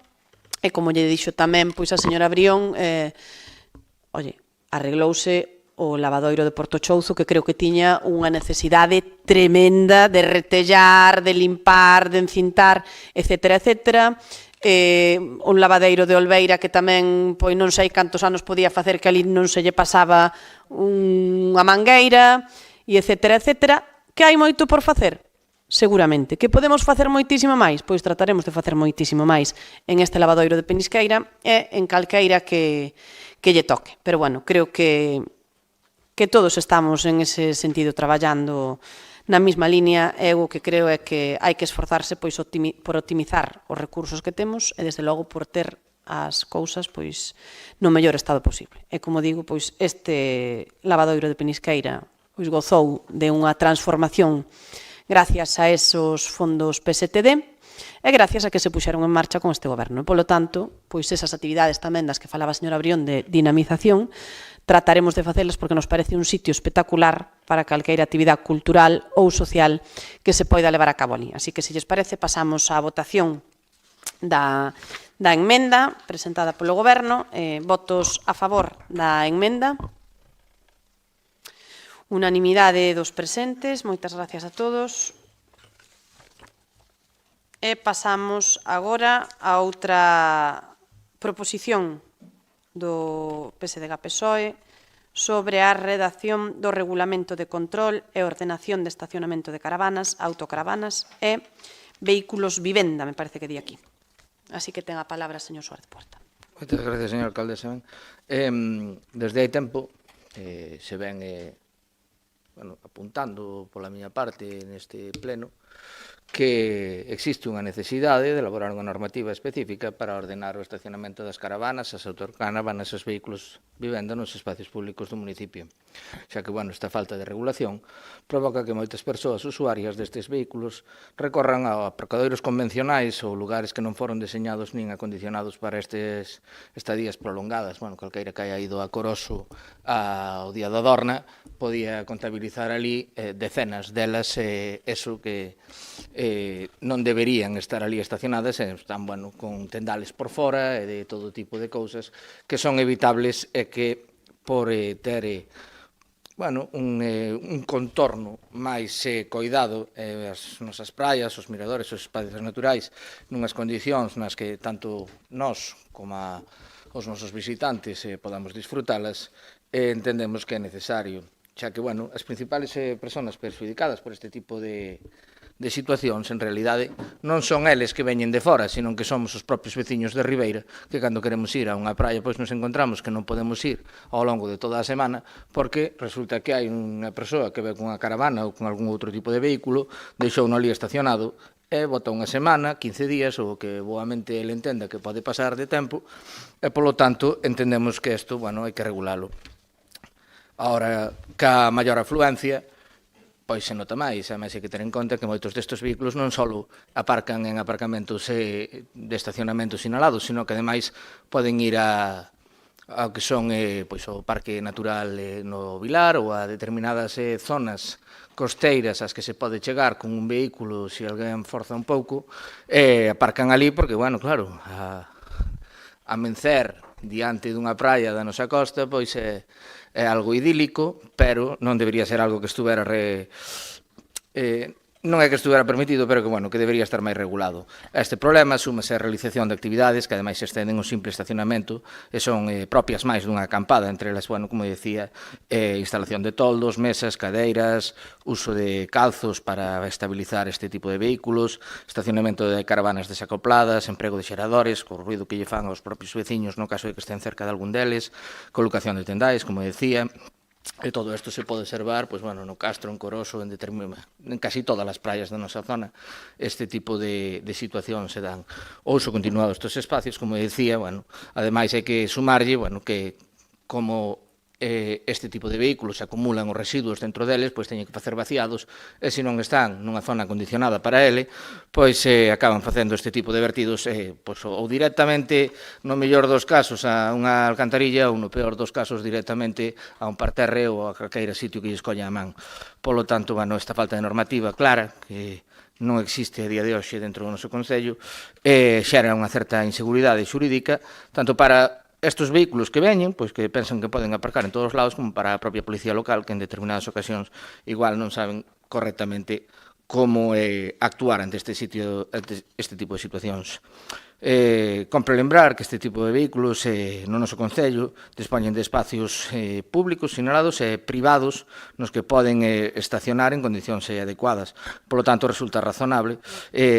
e como lle dixo tamén pois a señora Brión, oye, arreglouse o lavadoiro de Portochouzo, que creo que tiña unha necesidade tremenda de retellar, de limpar, de encintar, etcétera, etcétera. Un lavadeiro de Olveira que tamén, pois non sei cantos anos podía facer que ali non se lle pasaba unha mangueira, e etcétera, etcétera. Que hai moito por facer? Seguramente. Que podemos facer moitísimo máis? Pois trataremos de facer moitísimo máis en este lavadoiro de Penisqueira e en calqueira que lle toque. Pero, bueno, creo que todos estamos en ese sentido traballando na mesma línea, e o que creo é que hai que esforzarse pois por optimizar os recursos que temos e, desde logo, por ter as cousas pois no mellor estado posible. E, como digo, pois este lavadoiro de Penisqueira pois gozou de unha transformación gracias a esos fondos PSTD e gracias a que se puxeron en marcha con este goberno. E, polo tanto, pois esas actividades tamén das que falaba a señora Brión de dinamización, trataremos de facelas porque nos parece un sitio espectacular para calqueira actividade cultural ou social que se poida levar a cabo ali. Así que, se lles parece, pasamos á votación da enmenda presentada polo Goberno. Votos a favor da enmenda. Unanimidade dos presentes. Moitas gracias a todos. E pasamos agora a outra proposición do PSDG-PSOE sobre a redacción do regulamento de control e ordenación de estacionamento de caravanas, autocaravanas e vehículos vivenda, me parece que di aquí. Así que ten a palabra o señor Suárez Puerta. Moitas gracias, señor alcaldesa. Desde hai tempo se ven apuntando pola miña parte neste pleno que existe unha necesidade de elaborar unha normativa específica para ordenar o estacionamento das caravanas, as autocaravanas e os vehículos vivenda nos espacios públicos do municipio. Xa que, esta falta de regulación provoca que moitas persoas usuarias destes vehículos recorran a aparcadoiros convencionais ou lugares que non foron deseñados nin acondicionados para estes estadías prolongadas. Calqueira que haya ido a Coroso ao día da Dorna podía contabilizar ali decenas delas, eso que non deberían estar ali estacionadas, están con tendales por fora e de todo tipo de cousas que son evitables e que por ter un contorno máis coidado, as nosas praias, os miradores, os espacios naturais, nunhas condicións nas que tanto nós como os nosos visitantes podamos disfrutalas, entendemos que é necesario, xa que as principales persoas perxudicadas por este tipo de situacións, en realidade, non son eles que veñen de fora, sino que somos os propios veciños de Ribeira, que cando queremos ir a unha praia, pois nos encontramos que non podemos ir ao longo de toda a semana, porque resulta que hai unha persoa que ve con unha caravana ou con algún outro tipo de vehículo, deixou no ali estacionado, e bota unha semana, 15 días, ou que boamente ele entenda que pode pasar de tempo, e, polo tanto, entendemos que isto, hai que regulalo. Ahora, ca maior afluencia, pois se nota máis, ademais hai que ter en conta que moitos destes vehículos non só aparcan en aparcamentos de estacionamento sinalados, sino que ademais poden ir ao que son o Parque Natural no Vilar ou a determinadas zonas costeiras ás que se pode chegar con un vehículo se alguén forza un pouco, aparcan ali porque, claro, a mencer diante dunha praia da nosa costa, pois é algo idílico, pero non debería ser algo que estuvera non é que estuvera permitido, pero que debería estar máis regulado. A este problema súmase a realización de actividades que ademais estenden o simple estacionamento e son propias máis dunha acampada, entre elas, como decía, instalación de toldos, mesas, cadeiras, uso de calzos para estabilizar este tipo de vehículos, estacionamento de caravanas desacopladas, emprego de xeradores, co ruido que lle fan aos propios veciños no caso de que estén cerca de algún deles, colocación de tendais, como decía. E todo isto se pode observar no Castro, en Coroso, en casi todas as praias da nosa zona. Este tipo de situacións se dan. O uso continuado destes espacios, como decía, ademais hai que sumarlle que como este tipo de vehículos se acumulan os residuos dentro deles, pois teñen que facer vaciados, e se non están nunha zona acondicionada para ele, pois acaban facendo este tipo de vertidos ou directamente, no mellor dos casos, a unha alcantarilla, ou no peor dos casos, directamente a un parterre ou a calqueira sitio que lle escolla a man. Polo tanto, esta falta de normativa clara, que non existe a día de hoxe dentro do noso Concello, xera unha certa inseguridade xurídica, tanto para estes vehículos que veñen, pois que pensan que poden aparcar en todos os lados, como para a propia policía local, que en determinadas ocasións igual non saben correctamente como actuar ante este tipo de situacións. Compre lembrar que este tipo de vehículos no noso Concello dispoñen de espacios públicos sinalados e privados nos que poden estacionar en condicións adecuadas. Por lo tanto, resulta razonable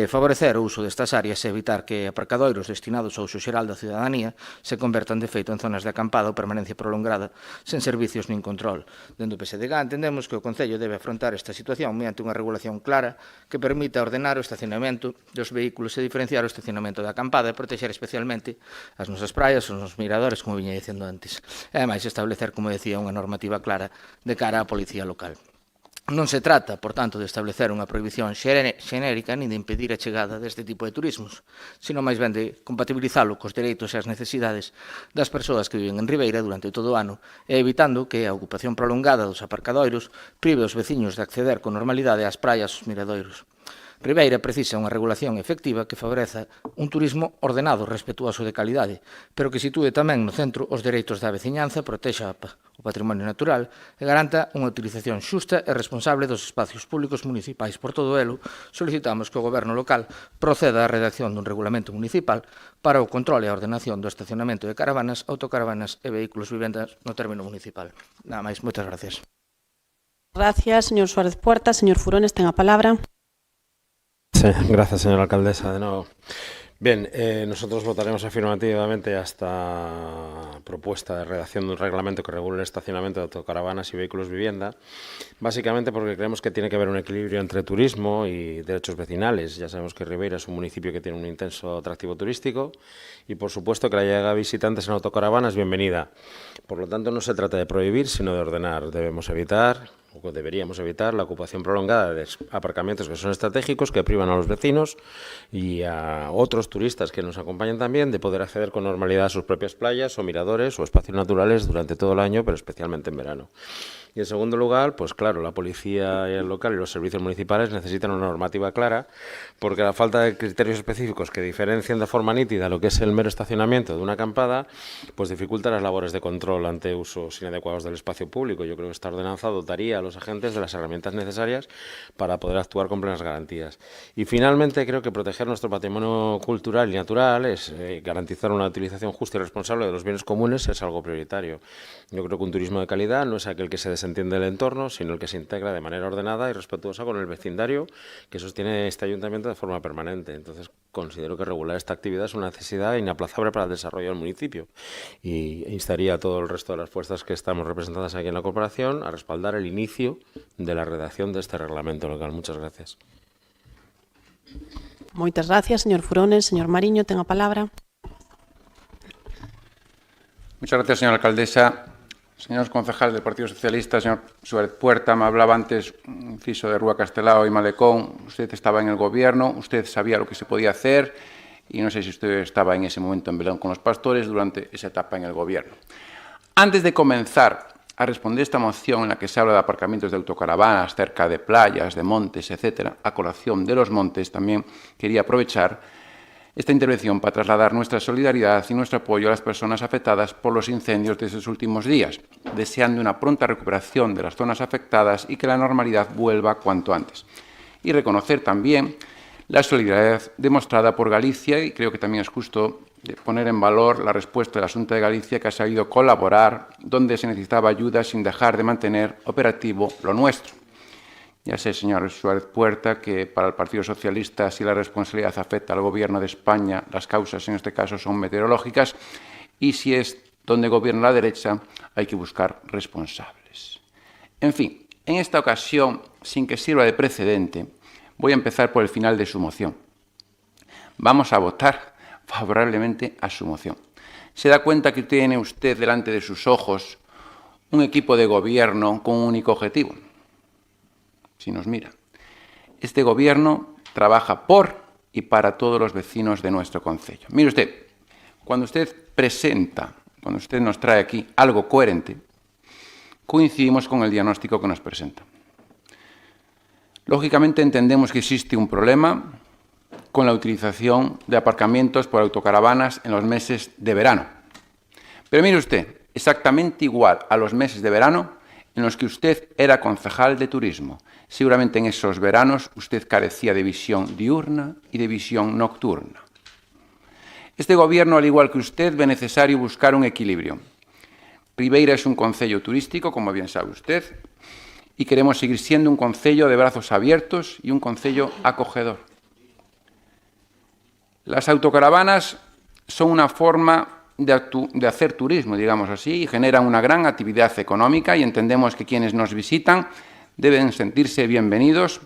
favorecer o uso destas áreas e evitar que aparcadoiros destinados ao uso xeral da ciudadanía se convertan de feito en zonas de acampada ou permanencia prolongada sen servicios nin control. Dende o PSDG entendemos que o Concello debe afrontar esta situación mediante unha regulación clara que permita ordenar o estacionamento dos vehículos e diferenciar o estacionamento da acampada e protexer especialmente as nosas praias, os nosos miradores, como viña dicendo antes. E, ademais, establecer, como decía, unha normativa clara de cara á policía local. Non se trata, por tanto, de establecer unha prohibición xenérica nin de impedir a chegada deste tipo de turismos, sino máis ben de compatibilizalo cos dereitos e as necesidades das persoas que viven en Ribeira durante todo o ano e evitando que a ocupación prolongada dos aparcadoiros prive os veciños de acceder con normalidade ás praias e aos miradoiros. Ribeira precisa unha regulación efectiva que favoreza un turismo ordenado, respetuoso de calidade, pero que sitúe tamén no centro os dereitos da veciñanza, protexa o patrimonio natural e garanta unha utilización xusta e responsable dos espacios públicos municipais. Por todo elo, solicitamos que o Goberno local proceda á redacción dun regulamento municipal para o control e a ordenación do estacionamento de caravanas, autocaravanas e vehículos vivendas no término municipal. Nada máis, moitas gracias. Gracias, señor Suárez Puerta. Señor Furones, ten a palabra. Sí, gracias, señora alcaldesa, de nuevo. Bien, nosotros votaremos afirmativamente a esta propuesta de redacción de un reglamento que regule el estacionamiento de autocaravanas y vehículos vivienda, básicamente porque creemos que tiene que haber un equilibrio entre turismo y derechos vecinales. Ya sabemos que Ribeira es un municipio que tiene un intenso atractivo turístico y, por supuesto, que la llegada de visitantes en autocaravana es bienvenida. Por lo tanto, no se trata de prohibir, sino de ordenar. Debemos evitar, o deberíamos evitar, la ocupación prolongada de aparcamientos que son estratégicos, que privan a los vecinos y a otros turistas que nos acompañan también de poder acceder con normalidad a sus propias playas o miradores o espacios naturales durante todo el año, pero especialmente en verano. Y en segundo lugar, pues claro, la policía local y los servicios municipales necesitan una normativa clara, porque la falta de criterios específicos que diferencien de forma nítida lo que es el mero estacionamiento de una acampada, pues dificulta las labores de control ante usos inadecuados del espacio público. Yo creo que esta ordenanza dotaría a los agentes de las herramientas necesarias para poder actuar con plenas garantías. Y finalmente, creo que proteger nuestro patrimonio cultural y natural es garantizar una utilización justa y responsable de los bienes comunes, es algo prioritario. Yo creo que un turismo de calidad no es aquel que se desentiende del entorno, sino el que se integra de manera ordenada y respetuosa con el vecindario que sostiene este ayuntamiento de forma permanente. Entonces, considero que regular esta actividad es una necesidad inaplazable para el desarrollo del municipio y instaría a todo el resto de las fuerzas que estamos representadas aquí en la corporación a respaldar el inicio de la redacción de este reglamento local. Muchas gracias. Moitas gracias, señor Furones. Señor Mariño, ten a palabra. Muchas gracias, señora alcaldesa. Señores concejales del Partido Socialista, señor Suárez Puerta, me hablaba antes un inciso de Rúa Castelao y Malecón. Usted estaba en el gobierno, usted sabía lo que se podía hacer y no sé si usted estaba en ese momento en Belén con los pastores durante esa etapa en el gobierno. Antes de comenzar a responder esta moción en la que se habla de aparcamientos de autocaravanas cerca de playas, de montes, etcétera, a colación de los montes, también quería aprovechar esta intervención para trasladar nuestra solidaridad y nuestro apoyo a las personas afectadas por los incendios de estos últimos días, deseando una pronta recuperación de las zonas afectadas y que la normalidad vuelva cuanto antes. Y reconocer también la solidaridad demostrada por Galicia, y creo que también es justo poner en valor la respuesta de la Xunta de Galicia, que ha sabido colaborar donde se necesitaba ayuda sin dejar de mantener operativo lo nuestro. Ya sé, señor Suárez Puerta, que para el Partido Socialista, si la responsabilidad afecta al Gobierno de España, las causas en este caso son meteorológicas, y si es donde gobierna la derecha, hay que buscar responsables. En fin, en esta ocasión, sin que sirva de precedente, voy a empezar por el final de su moción. Vamos a votar favorablemente a su moción. ¿Se da cuenta que tiene usted delante de sus ojos un equipo de gobierno con un único objetivo? Si nos mira, este gobierno trabaja por y para todos los vecinos de nuestro concello. Mire usted, cuando usted presenta, cuando usted nos trae aquí algo coherente, coincidimos con el diagnóstico que nos presenta. Lógicamente entendemos que existe un problema con la utilización de aparcamientos por autocaravanas en los meses de verano. Pero mire usted, exactamente igual a los meses de verano en los que usted era concejal de turismo. Seguramente en esos veranos usted carecía de visión diurna y de visión nocturna. Este gobierno, al igual que usted, ve necesario buscar un equilibrio. Ribeira es un concello turístico, como bien sabe usted, y queremos seguir siendo un concello de brazos abiertos y un concello acogedor. Las autocaravanas son una forma de hacer turismo, digamos así, y generan una gran actividad económica, y entendemos que quienes nos visitan deben sentirse bienvenidos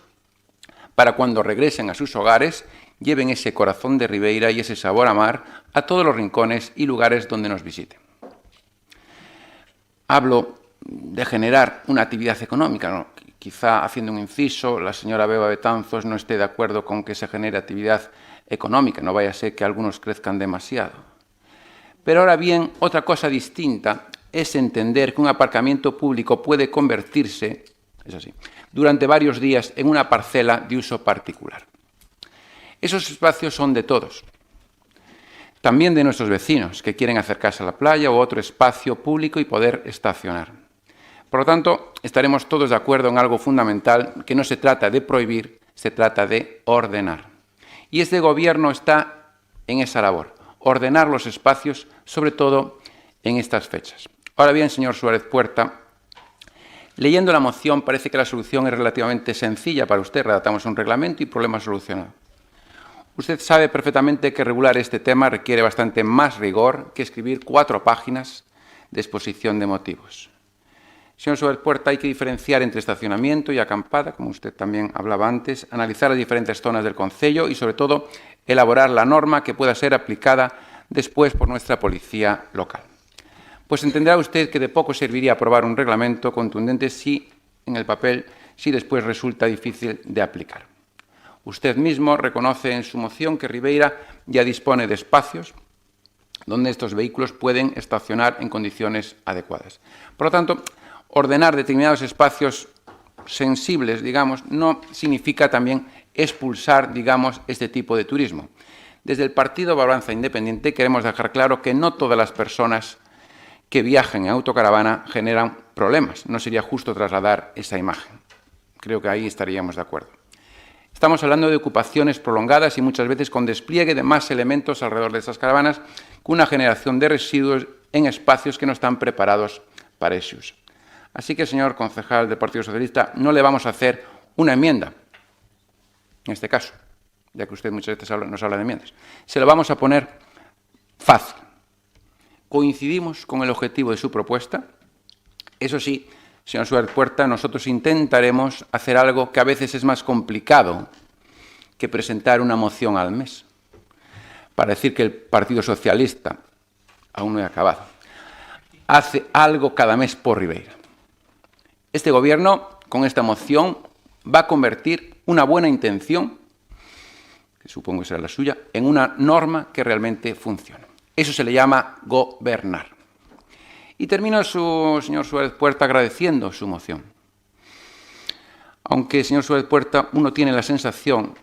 para cuando regresen a sus hogares lleven ese corazón de Ribeira y ese sabor a mar a todos los rincones y lugares donde nos visiten. Hablo de generar una actividad económica, ¿no? Quizá, haciendo un inciso, la señora Beba Betanzos no esté de acuerdo con que se genere actividad económica, no vaya a ser que algunos crezcan demasiado. Pero ahora bien, otra cosa distinta es entender que un aparcamiento público puede convertirse, es así, durante varios días en una parcela de uso particular. Esos espacios son de todos, también de nuestros vecinos que quieren acercarse a la playa o otro espacio público y poder estacionar. Por lo tanto, estaremos todos de acuerdo en algo fundamental, que no se trata de prohibir, se trata de ordenar. Y este gobierno está en esa labor, ordenar los espacios, sobre todo en estas fechas. Ahora bien, señor Suárez Puerta, leyendo la moción parece que la solución es relativamente sencilla para usted. Redactamos un reglamento y problema solucionado. Usted sabe perfectamente que regular este tema requiere bastante más rigor que escribir 4 páginas de exposición de motivos. Señor Suárez Puerta, hay que diferenciar entre estacionamiento y acampada, como usted también hablaba antes, analizar las diferentes zonas del concello y, sobre todo, elaborar la norma que pueda ser aplicada después por nuestra policía local. Pues entenderá usted que de poco serviría aprobar un reglamento contundente si, en el papel, si después resulta difícil de aplicar. Usted mismo reconoce en su moción que Ribeira ya dispone de espacios donde estos vehículos pueden estacionar en condiciones adecuadas. Por lo tanto, ordenar determinados espacios sensibles, digamos, no significa también expulsar, digamos, este tipo de turismo. Desde el Partido Balanza Independiente queremos dejar claro que no todas las personas que viajen en autocaravana generan problemas. No sería justo trasladar esa imagen. Creo que ahí estaríamos de acuerdo. Estamos hablando de ocupaciones prolongadas y muchas veces con despliegue de más elementos alrededor de esas caravanas, con una generación de residuos en espacios que no están preparados para ese uso. Así que, señor concejal del Partido Socialista, no le vamos a hacer una enmienda, en este caso, ya que usted muchas veces nos habla de enmiendas. Se lo vamos a poner fácil. Coincidimos con el objetivo de su propuesta. Eso sí, señor Suárez Puerta, nosotros intentaremos hacer algo que a veces es más complicado que presentar una moción al mes, para decir que el Partido Socialista, aún no he acabado, hace algo cada mes por Ribeira. Este gobierno, con esta moción, va a convertir una buena intención, que supongo que será la suya, en una norma que realmente funcione. Eso se le llama gobernar. Y termino, señor Suárez Puerta, agradeciendo su moción. Aunque, señor Suárez Puerta, uno tiene la sensación,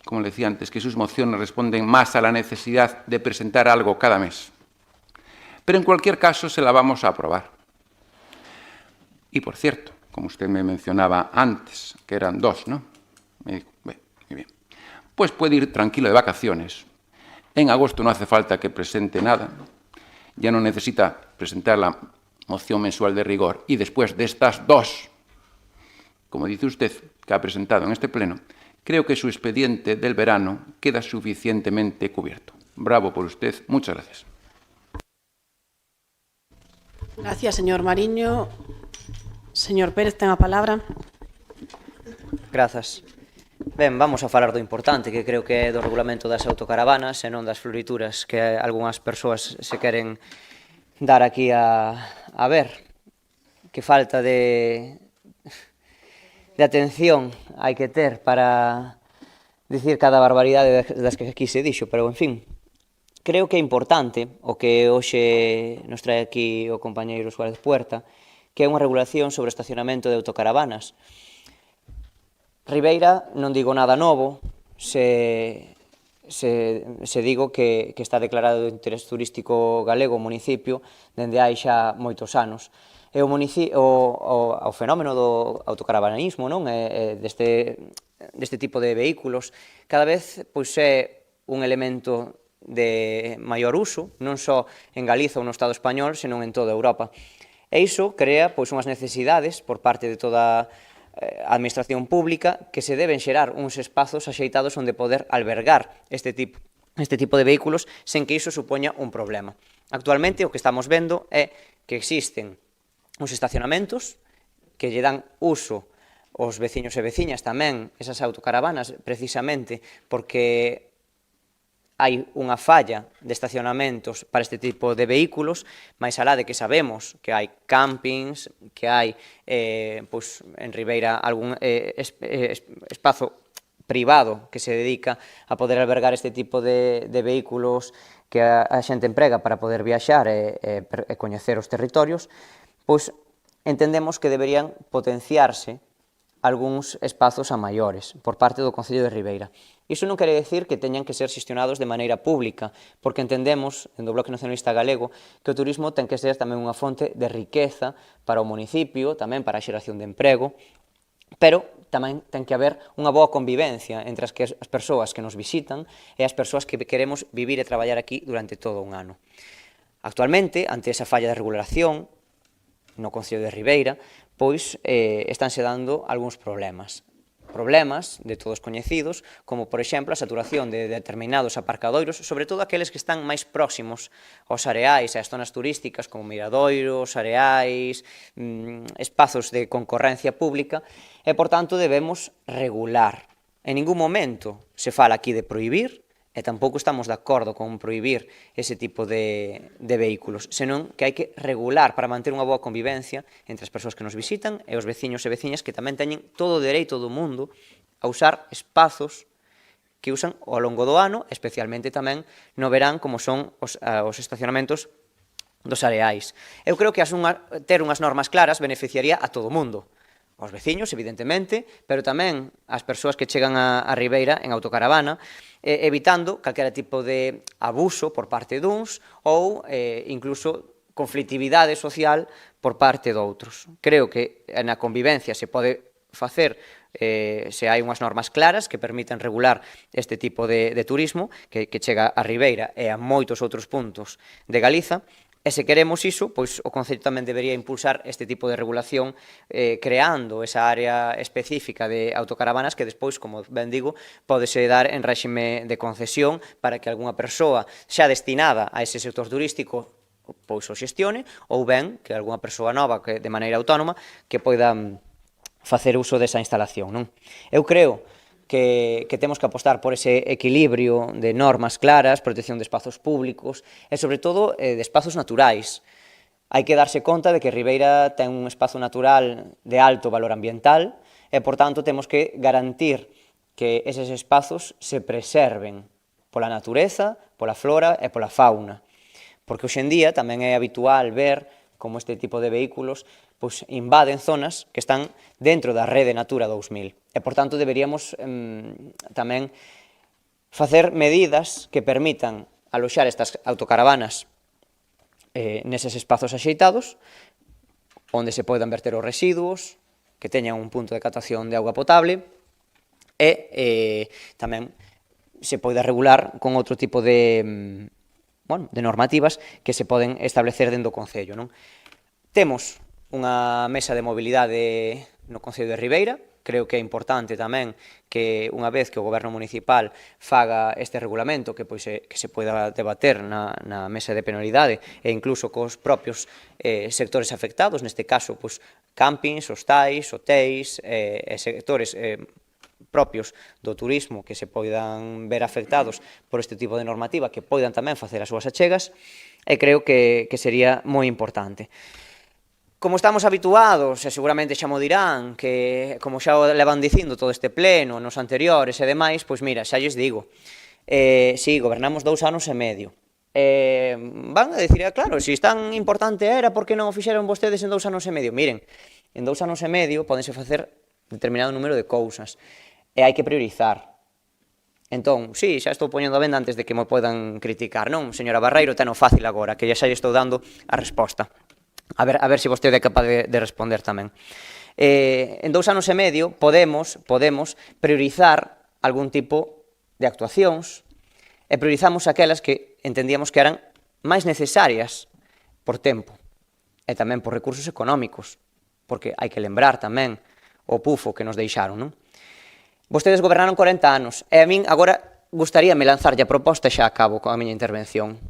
como le decía antes, que sus mociones responden más a la necesidad de presentar algo cada mes. Pero en cualquier caso se la vamos a aprobar. Y por cierto, como usted me mencionaba antes, que eran 2, ¿no? Me dijo, muy bien. Pues puede ir tranquilo de vacaciones. En agosto no hace falta que presente nada. Ya no necesita presentar la moción mensual de rigor. Y después de estas 2, como dice usted, que ha presentado en este pleno, creo que su expediente del verano queda suficientemente cubierto. Bravo por usted. Muchas gracias. Gracias, señor Mariño. Señor Pérez, ten a palabra. Grazas. Ben, vamos a falar do importante, que creo que é do regulamento das autocaravanas e non das florituras que algunhas persoas se queren dar aquí a ver. Que falta de atención hai que ter para dicir cada barbaridade das que aquí se dixo, pero, en fin, creo que é importante o que hoxe nos trae aquí o compañeiro Suárez Puerta, que é unha regulación sobre estacionamento de autocaravanas. Ribeira, non digo nada novo, se se digo que está declarado de interés turístico galego o municipio dende hai xa moitos anos. E o fenómeno do autocaravanismo, non? Deste tipo de vehículos, cada vez pois é un elemento de maior uso, non só en Galiza ou no Estado español, senón en toda Europa. E iso crea pois unhas necesidades por parte de toda a administración pública que se deben xerar uns espazos axeitados onde poder albergar este tipo de vehículos sen que iso supoña un problema. Actualmente o que estamos vendo é que existen uns estacionamentos que lle dan uso aos veciños e veciñas tamén, esas autocaravanas, precisamente porque hai unha falla de estacionamentos para este tipo de vehículos, máis alá de que sabemos que hai campings, que hai en Ribeira algún espazo privado que se dedica a poder albergar este tipo de vehículos que a xente emprega para poder viaxar e coñecer os territorios, pois entendemos que deberían potenciarse algúns espazos a maiores por parte do Concello de Ribeira. Iso non quere dicir que teñan que ser xestionados de maneira pública, porque entendemos, en do Bloque Nacionalista Galego, que o turismo ten que ser tamén unha fonte de riqueza para o municipio, tamén para a xeración de emprego, pero tamén ten que haber unha boa convivencia entre as persoas que nos visitan e as persoas que queremos vivir e traballar aquí durante todo un ano. Actualmente, ante esa falla de regulación no Concello de Ribeira, pois estánse dando algúns problemas. Problemas de todos coñecidos, como, por exemplo, a saturación de determinados aparcadoiros, sobre todo aqueles que están máis próximos aos areais e ás zonas turísticas, como miradoiros, areais, espazos de concorrencia pública, e, por tanto, debemos regular. En ningún momento se fala aquí de prohibir, e tampouco estamos de acordo con prohibir ese tipo de vehículos, senón que hai que regular para manter unha boa convivencia entre as persoas que nos visitan e os veciños e veciñas que tamén teñen todo o dereito do mundo a usar espazos que usan ao longo do ano, especialmente tamén no verán, como son os estacionamentos dos areais. Eu creo que ter unhas normas claras beneficiaría a todo o mundo, aos veciños, evidentemente, pero tamén ás persoas que chegan a Ribeira en autocaravana, evitando calquera tipo de abuso por parte duns ou incluso conflictividade social por parte doutros. Creo que na convivencia se pode facer se hai unhas normas claras que permiten regular este tipo de turismo que chega a Ribeira e a moitos outros puntos de Galiza. E se queremos iso, pois o Concello tamén debería impulsar este tipo de regulación creando esa área específica de autocaravanas que despois, como ben digo, pódese dar en réxime de concesión para que algunha persoa xa destinada a ese sector turístico pois o xestione, ou ben que algunha persoa nova que de maneira autónoma que poida facer uso desa instalación, non? Eu creo que temos que apostar por ese equilibrio de normas claras, protección de espazos públicos e, sobre todo, de espazos naturais. Hai que darse conta de que Ribeira ten un espazo natural de alto valor ambiental e, por tanto, temos que garantir que eses espazos se preserven pola natureza, pola flora e pola fauna. Porque hoxe en día tamén é habitual ver como este tipo de vehículos pois invaden zonas que están dentro da rede Natura 2000. E, por tanto, deberíamos tamén facer medidas que permitan aloxar estas autocaravanas neses espazos axeitados, onde se poidan verter os residuos, que teñan un punto de captación de auga potable, e tamén se poida regular con outro tipo de normativas que se poden establecer dentro do Concello. Temos unha mesa de mobilidade no Concello de Ribeira. Creo que é importante tamén que unha vez que o Goberno Municipal faga este regulamento que se poida debater na mesa de penalidade e incluso cos propios sectores afectados, neste caso campings, hostais, hotéis e sectores propios do turismo que se poidan ver afectados por este tipo de normativa, que poidan tamén facer as súas achegas, e creo que sería moi importante. Como estamos habituados, e seguramente xa mo dirán, que como xa o levan dicindo todo este pleno, nos anteriores e demais, pois mira, xa lles digo, si, gobernamos 2 anos e medio. Van a dicir, claro, se tan importante era, por que non o fixeron vostedes en 2 anos e medio? Miren, en 2 anos e medio podense facer determinado número de cousas, e hai que priorizar. Entón, sí, xa estou poñendo a venda antes de que me podan criticar, non? Señora Barreiro, teno fácil agora, que xa lle estou dando a resposta. A ver se vostede é capaz de responder tamén. En 2 anos e medio podemos priorizar algún tipo de actuacións e priorizamos aquelas que entendíamos que eran máis necesarias por tempo e tamén por recursos económicos, porque hai que lembrar tamén o pufo que nos deixaron, non? Vostedes gobernaron 40 anos e a min agora gustaríame lanzarlle a proposta xa a cabo con a miña intervención.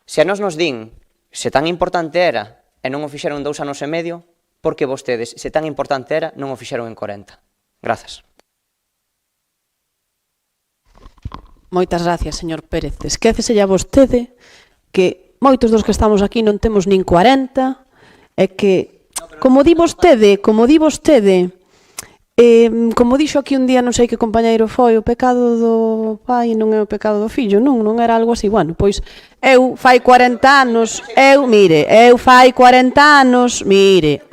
Se a nos din se tan importante era e non o fixeron en 2 anos e medio, porque vostedes, se tan importante era, non o fixeron en 40. Grazas. Moitas gracias, señor Pérez. Esquécese ya vostede que moitos dos que estamos aquí non temos nin 40 e que, como di vostede, como dixo aquí un día, non sei que compañeiro foi, o pecado do pai non é o pecado do fillo, non era algo así. Bueno, pois eu fai 40 anos, fai 40 anos, mire,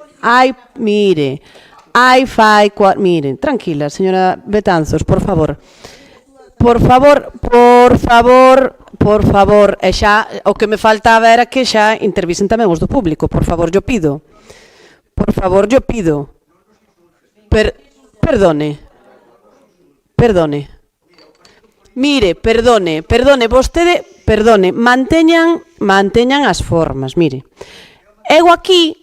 tranquila, señora Betanzos, por favor, e xa, o que me faltaba era que xa intervisen tamén os do público, por favor, yo pido. Perdone. Mire, perdone, vostede, manteñan as formas, mire. Eu aquí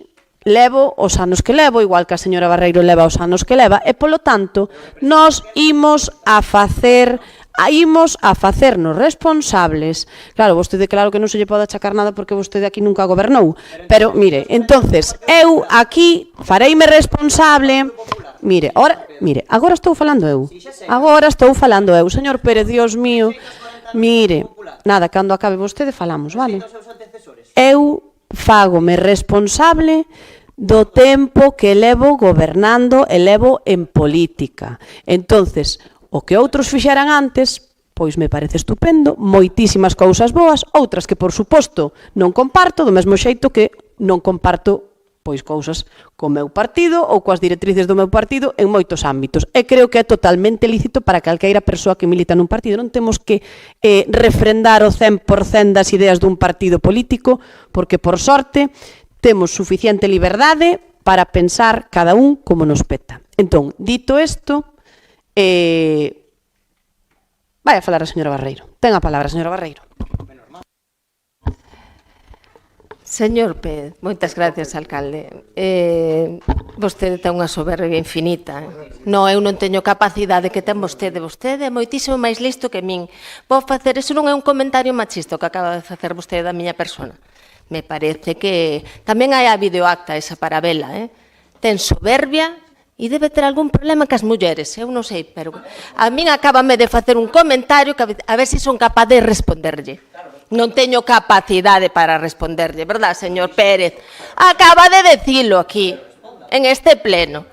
levo os anos que levo, igual que a señora Barreiro leva os anos que leva, e polo tanto, nós imos a facernos responsables. Claro, vostede claro que non se lle pode achacar nada porque vostede aquí nunca gobernou, pero mire, entonces, eu aquí fareime responsable. Mire, agora estou falando eu, señor Pérez, Dios mío. Mire, nada, cando acabe vostede falamos, vale? Eu fágome responsable do tempo que levo gobernando e levo en política. Entonces, o que outros fixeran antes, pois me parece estupendo, moitísimas cousas boas, outras que, por suposto, non comparto, do mesmo xeito que non comparto pois cousas co meu partido ou coas directrices do meu partido en moitos ámbitos. E creo que é totalmente lícito para calqueira persoa que milita nun partido. Non temos que refrendar o 100% das ideas dun partido político, porque, por sorte, temos suficiente liberdade para pensar cada un como nos peta. Entón, dito isto, vai a falar a señora Barreiro. Ten a palabra, señora Barreiro. Señor Pérez, moitas gracias, alcalde. Vostede ten unha soberbia infinita. Non, eu non teño capacidade que ten vostede. Vostede é moitísimo máis listo que min. Vou facer, iso non é un comentario machista que acaba de facer vostede da miña persona. Me parece que tamén hai a videoacta esa para vela, ten soberbia e debe ter algún problema cas mulleres, eu non sei, pero a min acábame de facer un comentario que a ver se son capaz de responderlle. Non teño capacidade para responderlle, verdad, señor Pérez? Acaba de decirlo aquí, en este pleno.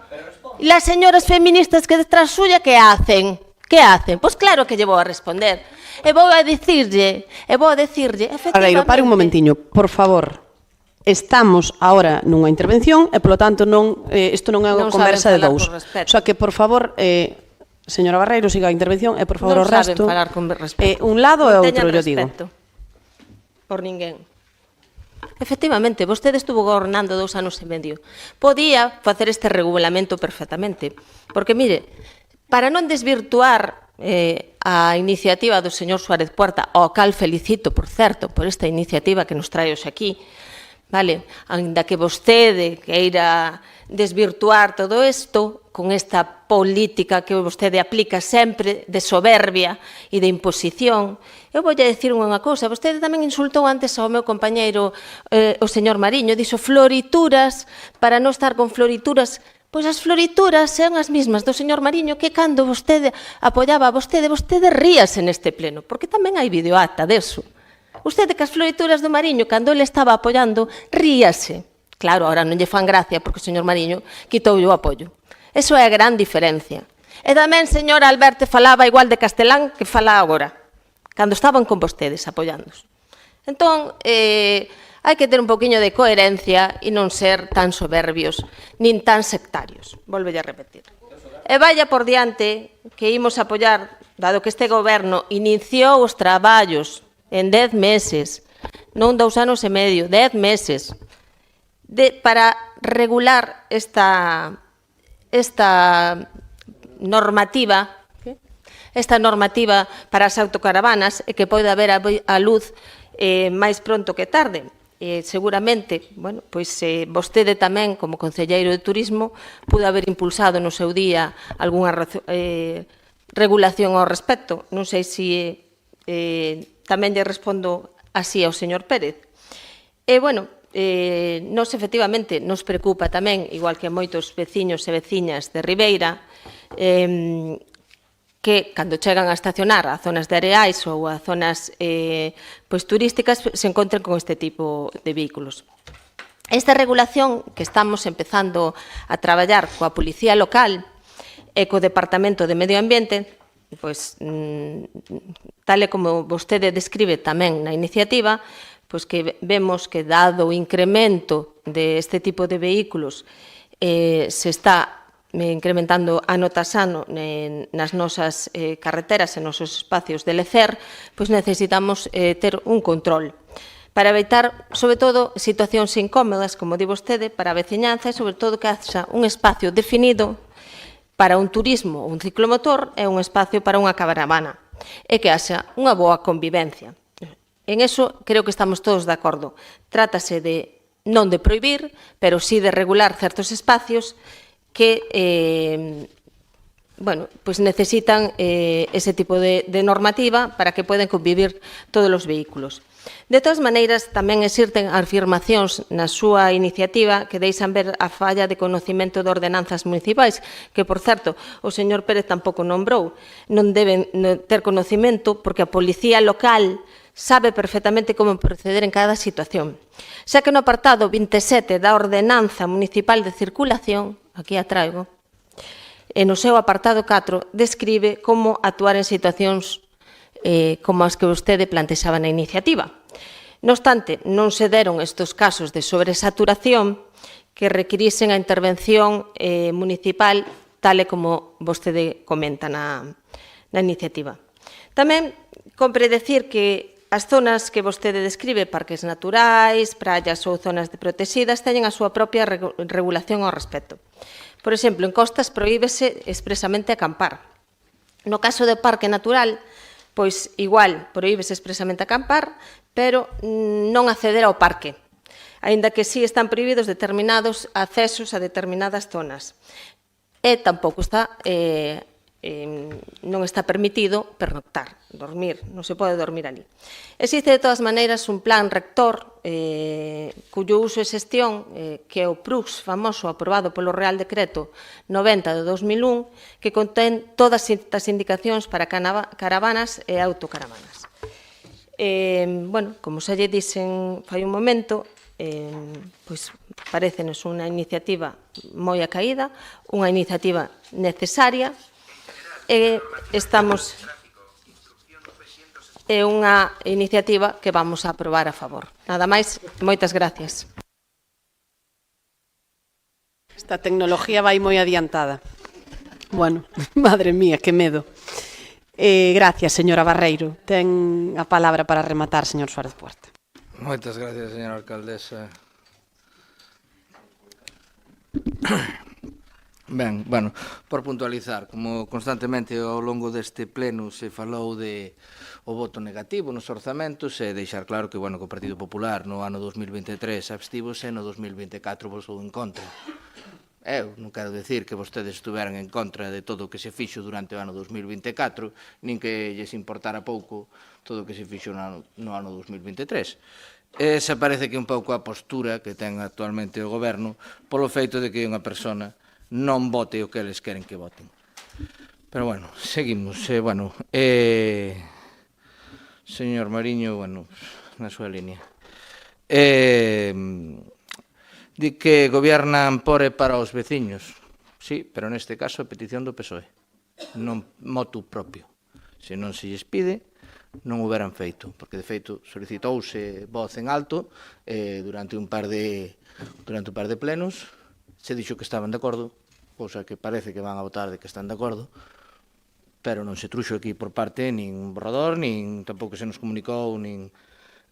E las señoras feministas que detrás suya, que hacen? Que hacen? Pois claro que lle vou a responder. E vou a dicirlle, efectivamente... Barreiro, pare un momentiño, por favor. Estamos agora nunha intervención e, polo tanto, isto non é unha conversa de dous. O sea que, por favor, señora Barreiro, siga a intervención e, por favor, o resto... Non saben falar con respeto. Un lado e outro, yo digo. Por ninguén. Efectivamente, vostede estuvo gobernando 2 anos e medio. Podía facer este regulamento perfectamente. Porque, mire, para non desvirtuar a iniciativa do señor Suárez Puerta, ao cal felicito, por certo, por esta iniciativa que nos trae hoxe aquí, vale, ainda que vostede queira desvirtuar todo isto con esta política que vostede aplica sempre de soberbia e de imposición, eu vou a decir unha cousa. Vostede tamén insultou antes ao meu compañeiro, o señor Mariño, dixo florituras, para non estar con florituras. Pois as florituras son as mismas do señor Mariño que cando vostede apoiaba a vostede ríase neste pleno, porque tamén hai videoacta deso. Vostede que as florituras do Mariño, cando ele estaba apoiando, ríase. Claro, ahora non lle fan gracia porque o señor Mariño quitou o apoio. Eso é a gran diferencia. E tamén, señor Alberto, falaba igual de castelán que fala agora, cando estaban con vostedes apoiándos. Entón, hai que ter un poquinho de coherencia e non ser tan soberbios, nin tan sectarios. Volvelle a repetir. E vaya por diante que imos apoiar dado que este goberno iniciou os traballos en 10 meses, non 2 anos e medio, 10 meses, para regular esta normativa para as autocaravanas e que pode haber a luz máis pronto que tarde. Seguramente, bueno, pois vostede tamén, como concelleiro de Turismo, pudo haber impulsado no seu día algunha regulación ao respecto. Non sei se tamén lle respondo así ao señor Pérez. E, bueno, nos efectivamente nos preocupa tamén, igual que a moitos veciños e veciñas de Ribeira, que cando chegan a estacionar a zonas de areais ou a zonas turísticas se encontren con este tipo de vehículos. Esta regulación que estamos empezando a traballar coa Policía Local e co Departamento de Medio Ambiente, pois, tal e como vostede describe tamén na iniciativa, pois que vemos que dado o incremento deste tipo de vehículos se está incrementando ano tras ano nas nosas carreteras e nosos espacios de lecer, pois necesitamos ter un control para evitar, sobre todo, situacións incómodas, como di vostede, para a veciñanza e, sobre todo, que haxa un espacio definido para un turismo, un ciclomotor e un espacio para unha caravana e que haxa unha boa convivencia. En eso creo que estamos todos de acordo. Trátase de non de prohibir, pero sí de regular certos espacios que necesitan ese tipo de normativa para que poden convivir todos os vehículos. De todas maneiras, tamén existen afirmacións na súa iniciativa que deixan ver a falla de conocimento de ordenanzas municipais, que, por certo, o señor Pérez tampouco nombrou. Non deben ter conocimento porque a Policía Local sabe perfectamente como proceder en cada situación. Xa que no apartado 27 da Ordenanza Municipal de Circulación, aquí a traigo, e no seu apartado 4 describe como actuar en situacións como as que vostede plantexaba na iniciativa. Non obstante, non se deron estes casos de sobresaturación que requirisen a intervención municipal tal e como vostede comenta na iniciativa. Tamén compre decir que as zonas que vostede describe, parques naturais, praias ou zonas de protegidas, teñen a súa propia regulación ao respecto. Por exemplo, en costas prohíbese expresamente acampar. No caso do parque natural, pois igual prohíbese expresamente acampar, pero non acceder ao parque, aínda que sí están prohibidos determinados accesos a determinadas zonas. E tampouco non está permitido pernoctar, dormir, non se pode dormir ali. Existe, de todas maneiras, un plan rector cuyo uso e xestión, que é o PRUX famoso, aprobado polo Real Decreto 90 de 2001, que contén todas estas indicacións para caravanas e autocaravanas. Como xa lle dixen fai un momento, pois parécenos unha iniciativa moi acaída, unha iniciativa necesaria, é unha iniciativa que vamos a aprobar a favor. Nada máis, moitas gracias. Esta tecnología vai moi adiantada. Bueno, madre mía, que medo. Gracias, señora Barreiro. Ten a palabra para rematar, señor Suárez Puerta. Moitas gracias, señora alcaldesa. Ben, bueno, por puntualizar, como constantemente ao longo deste pleno se falou de o voto negativo nos orzamentos e deixar claro que, bueno, que o Partido Popular no ano 2023 abstívose e no 2024 votou en contra. Eu non quero decir que vostedes estuveran en contra de todo o que se fixo durante o ano 2024, nin que lles importara pouco todo o que se fixo no ano 2023. Esa parece que é un pouco a postura que ten actualmente o goberno polo feito de que unha persona non vote o que eles queren que voten. Pero, bueno, seguimos. Señor Mariño, bueno, na súa línea. Di que gobiernan por e para os veciños. Sí, pero neste caso a petición do PSOE, non motu propio. Se non se lles pide, non o hubieran feito, porque de feito solicitouse voz en alto durante un par de plenos, se dixo que estaban de acordo, cousa que parece que van a votar de que están de acordo, pero non se truxo aquí por parte nin un borrador, nin tampouco se nos comunicou, nin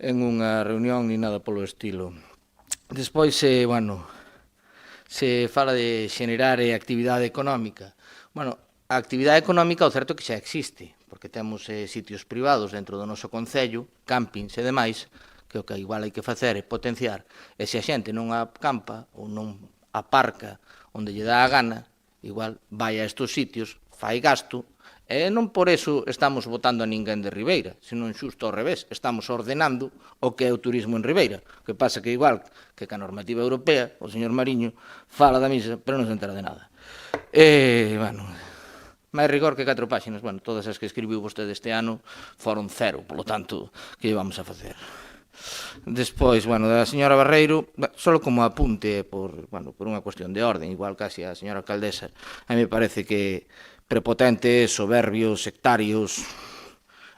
en unha reunión, nin nada polo estilo. Despois, bueno, se fala de xenerar actividade económica. Bueno, a actividade económica, o certo que xa existe, porque temos sitios privados dentro do noso concello, campings e demais, que o que igual hai que facer é potenciar, e se a xente non acampa ou non aparca onde lle dá a gana, igual vai a estes sitios, fai gasto, e non por eso estamos votando a ninguén de Ribeira, senón xusto ao revés, estamos ordenando o que é o turismo en Ribeira. O que pasa que igual que a normativa europea, o señor Mariño fala da misa, pero non se entera de nada. Bueno, máis rigor que 4 páxinas, bueno, todas as que escribiu vostede este ano foron 0, polo tanto, que vamos a facer? Despois, bueno, da señora Barreiro, só como apunte por unha cuestión de orden, igual casi a señora alcaldesa, a mí me parece que prepotentes, soberbios, sectarios,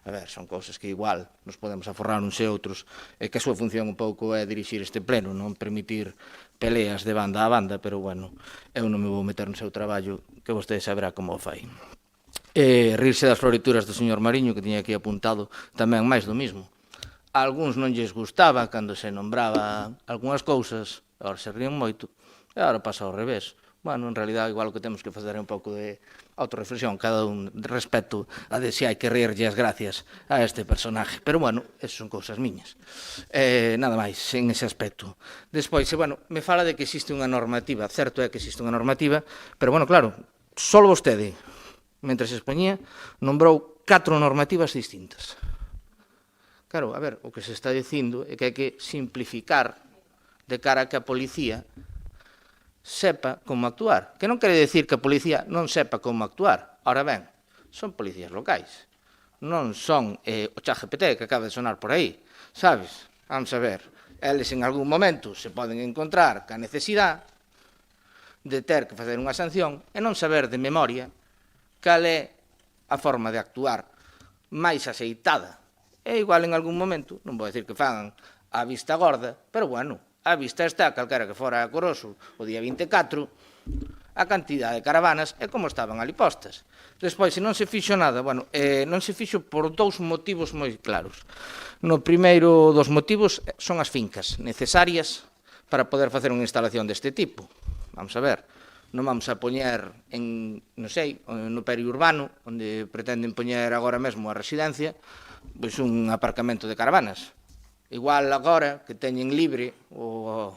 a ver, son cousas que igual nos podemos aforrar uns e outros, e que a súa función un pouco é dirixir este pleno, non permitir peleas de banda a banda, pero bueno, eu non me vou meter no seu traballo, que vostede saberá como o fai. Rirse das florituras do señor Mariño, que tiña aquí apuntado, tamén máis do mismo. A algúns non lles gustaba cando se nombraba algunhas cousas, agora se ríen moito, e agora pasa ao revés. Bueno, en realidad, igual o que temos que fazer é un pouco de autorreflexión, cada un respecto a de se hai que rirlle as gracias a este personaje. Pero, bueno, eso son cousas miñas. Nada máis, en ese aspecto. Despois, bueno, me fala de que existe unha normativa. Certo é que existe unha normativa, pero, bueno, claro, só vostede, mentre se expoñía, nombrou 4 normativas distintas. Claro, a ver, o que se está dicindo é que hai que simplificar de cara a que a policía sepa como actuar. Que non quere decir que a policía non sepa como actuar. Ahora ben, son policías locais. Non son o ChatGPT que acaba de sonar por aí. Sabes? Vamos a ver. Eles en algún momento se poden encontrar ca necesidade de ter que facer unha sanción e non saber de memoria cal é a forma de actuar máis aceitada. E igual en algún momento, non vou decir que fagan a vista gorda, pero bueno, a vista está, calquera que fora a Coroso, o día 24, a cantidade de caravanas e como estaban ali postas. Despois, se non se fixo nada, bueno, non se fixo por 2 motivos moi claros. No primeiro dos motivos son as fincas necesarias para poder facer unha instalación deste tipo. Vamos a ver, non vamos a poñer en, non sei, no periurbano, onde pretenden poñer agora mesmo a residencia, pois un aparcamento de caravanas. Igual agora que teñen libre o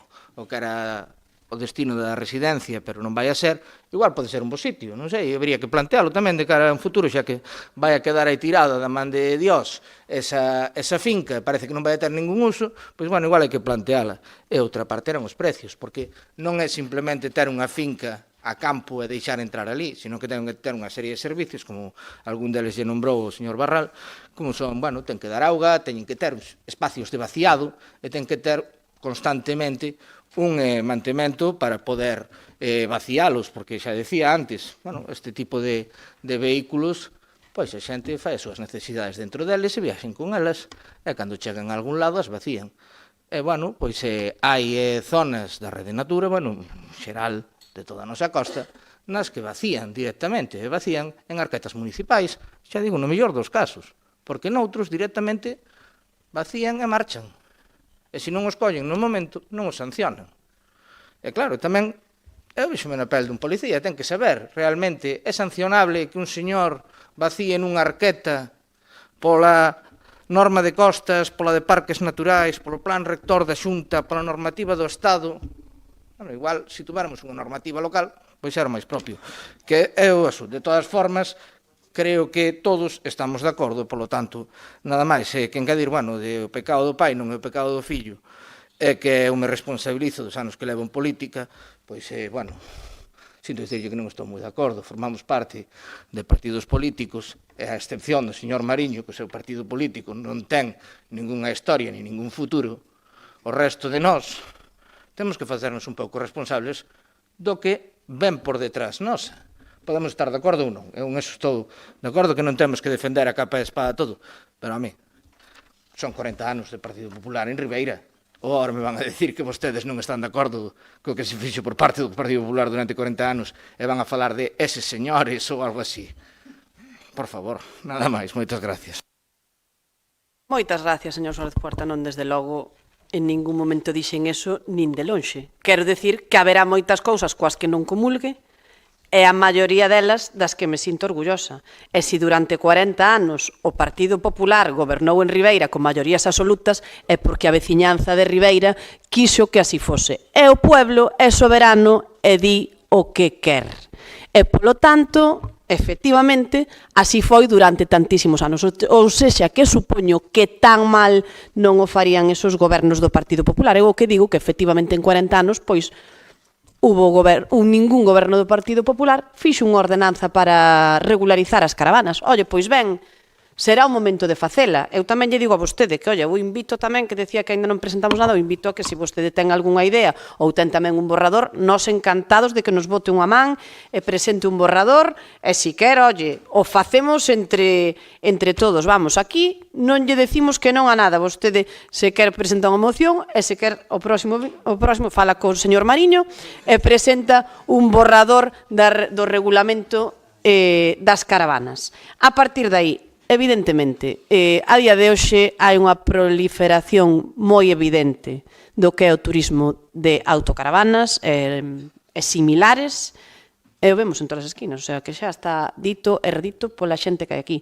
que era o destino da residencia, pero non vai a ser, igual pode ser un bo sitio, non sei, habría que plantealo tamén de cara a un futuro, xa que vai a quedar aí tirada da man de Dios esa finca, parece que non vai a ter ningún uso, pois bueno, igual hai que planteala. E outra parte eran os precios, porque non é simplemente ter unha finca a campo e deixar entrar ali, sino que ten que ter unha serie de servicios, como algún deles lle nombrou o señor Barral, como son, bueno, ten que dar auga, teñen que ter espacios de vaciado, e ten que ter constantemente un mantemento para poder vacialos, porque xa decía antes, bueno, este tipo de vehículos, pois a xente fai as súas necesidades dentro deles e viaxen con elas, e cando chegan a algún lado as vacían. E, bueno, pois hai zonas da Rede Natura, bueno, xeral, de toda a nosa costa, nas que vacían directamente, e vacían en arquetas municipais, xa digo, no mellor dos casos, porque noutros directamente vacían e marchan. E se non os collen no momento, non os sancionan. E claro, tamén, eu vexome na pel dun policía, ten que saber, realmente, é sancionable que un señor vacíe nunha arqueta pola norma de costas, pola de parques naturais, polo plan rector da Xunta, pola normativa do Estado. Bueno, igual, se tuviéramos unha normativa local, pois era máis propio. Que é o asunto. De todas formas, creo que todos estamos de acordo, polo tanto, nada máis, que engadir, bueno, de o pecado do pai non é o pecado do fillo, é que eu me responsabilizo dos anos que levo en política, pois, bueno, sinto dicirlle que non estou moi de acordo, formamos parte de partidos políticos, e a excepción do señor Mariño, que o seu partido político non ten ningunha historia ni ningún futuro, o resto de nós temos que facernos un pouco responsables do que ven por detrás nosa. Podemos estar de acordo ou non, eu en eso estou de acordo que non temos que defender a capa e espada todo, pero a mí, son 40 anos de Partido Popular en Ribeira, ou agora me van a decir que vostedes non están de acordo co que se fixo por parte do Partido Popular durante 40 anos e van a falar de eses señores ou algo así. Por favor, nada máis, moitas gracias. Moitas gracias, señor Suárez Puerta. Non, desde logo, en ningún momento dixen eso, nin de lonxe. Quero decir que haberá moitas cousas coas que non comulgue, e a maioría delas das que me sinto orgullosa. E se durante 40 anos o Partido Popular gobernou en Ribeira con maiorías absolutas, é porque a veciñanza de Ribeira quixo que así fose. E o pueblo é soberano e di o que quer. E, polo tanto, efectivamente, así foi durante tantísimos anos. Ou sexa, que supoño que tan mal non o farían esos gobernos do Partido Popular. Eu o que digo que, efectivamente, en 40 anos, pois, ningún goberno do Partido Popular fixo unha ordenanza para regularizar as caravanas. Olle, pois ben, será o momento de facela. Eu tamén lle digo a vostede que, olle, eu invito tamén, que decía que ainda non presentamos nada, eu invito a que se vostede ten algunha idea ou ten tamén un borrador, nós encantados de que nos bote unha man e presente un borrador, e si quer, olle, o facemos entre todos. Vamos, aquí non lle decimos que non a nada. Vostede se quer presentar unha moción e se quer o próximo fala co señor Mariño e presenta un borrador do regulamento das caravanas. A partir de aí, evidentemente, a día de hoxe hai unha proliferación moi evidente do que é o turismo de autocaravanas e similares, e o vemos en todas as esquinas, o sea, que xa está dito e redito pola xente que hai aquí.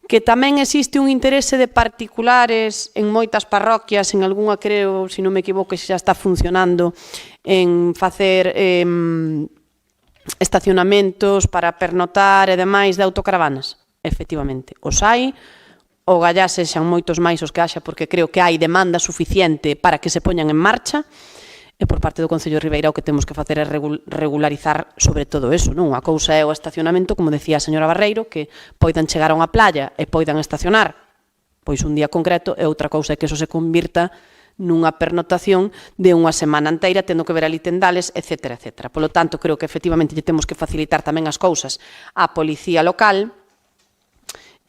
Que tamén existe un interese de particulares en moitas parroquias, en algunha creo, se non me equivoco, xa está funcionando, en facer estacionamentos para pernotar e demais de autocaravanas. Efectivamente, os hai, o gallase xan moitos máis os que haxa, porque creo que hai demanda suficiente para que se poñan en marcha, e por parte do Concello de Ribeira o que temos que facer é regularizar sobre todo eso, non? A cousa é o estacionamento, como decía a señora Barreiro, que poidan chegar a unha playa e poidan estacionar pois un día concreto, e outra cousa é que eso se convirta nunha pernotación de unha semana inteira, tendo que ver ali tendales, etc. etc. Polo tanto, creo que efectivamente lle temos que facilitar tamén as cousas á policía local.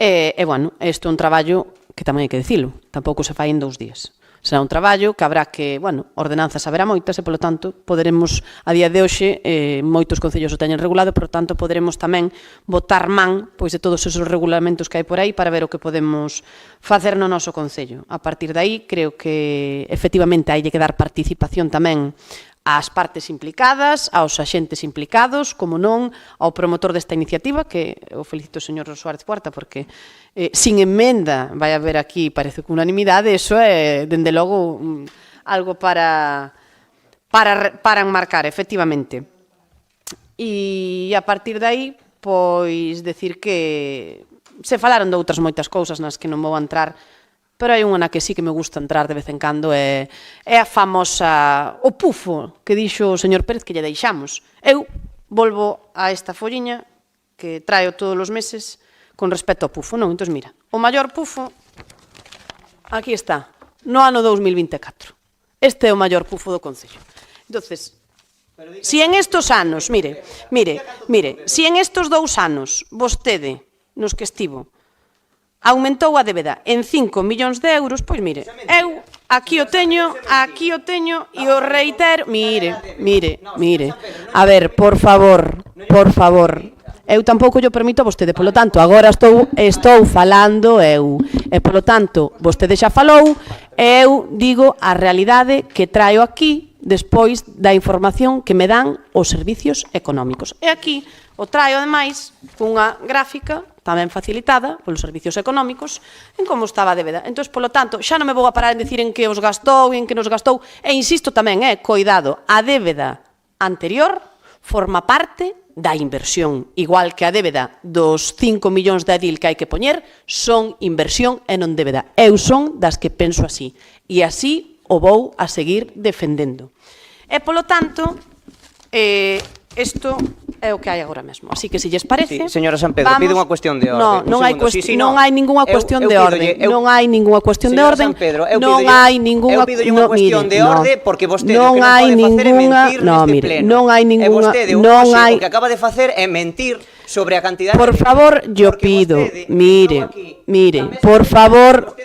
E, bueno, isto é un traballo que tamén hai que dicilo, tampouco se fai en 2 días. Será un traballo que habrá que, bueno, ordenanzas haberá moitas e, polo tanto, poderemos, a día de hoxe, moitos concellos o teñen regulado, por tanto, poderemos tamén botar man pois de todos esos regulamentos que hai por aí para ver o que podemos facer no noso concello. A partir de aí, creo que, efectivamente, hai que dar participación tamén ás partes implicadas, aos axentes implicados, como non, ao promotor desta iniciativa, que o felicito o señor Suárez Puerta, porque sin emenda vai haber aquí, parece que unanimidade, eso é, dende logo, algo para enmarcar, efectivamente. E a partir de aí, pois, decir que se falaron de outras moitas cousas nas que non vou entrar, pero hai unha na que sí que me gusta entrar de vez en cando, é a famosa, o pufo que dixo o señor Pérez que lle deixamos. Eu volvo a esta folliña que traio todos os meses con respecto ao pufo, non? Entón, mira, o maior pufo, aquí está, no ano 2024. Este é o maior pufo do Concello. Entonces, si en estos anos, mire, si en estos 2 anos vostede, nos que estivo, aumentou a débeda en 5 millóns de euros, pois mire, eu aquí o teño e o reitero, mire, a ver, por favor, eu tampouco lle permito a vostede, polo tanto, agora estou falando eu, e polo tanto, vostede xa falou, e eu digo a realidade que traio aquí despois da información que me dan os servicios económicos. E aquí o traio, ademais, cunha gráfica tamén facilitada polos servicios económicos, en como estaba a débeda. Entón, polo tanto, xa non me vou a parar en dicir en que os gastou, en que nos gastou, e insisto tamén, coidado, a débeda anterior forma parte da inversión, igual que a débeda dos 5 millóns de edil que hai que poñer, son inversión e non débeda. Eu son das que penso así, e así o vou a seguir defendendo. E, polo tanto, isto é o que hai agora mesmo. Así que, se lles parece... Sí, señora San Pedro, pido unha cuestión de orde. Non hai ningunha cuestión de orde. Non hai ningunha cuestión de orde. Non hai ningunha... Eu pido unha cuestión de orde porque vostede o que non pode facer é mentir neste pleno. Non hai ningunha... E vostede, o que acaba de facer é mentir sobre a cantidade... Por favor, yo pido, mire, por favor...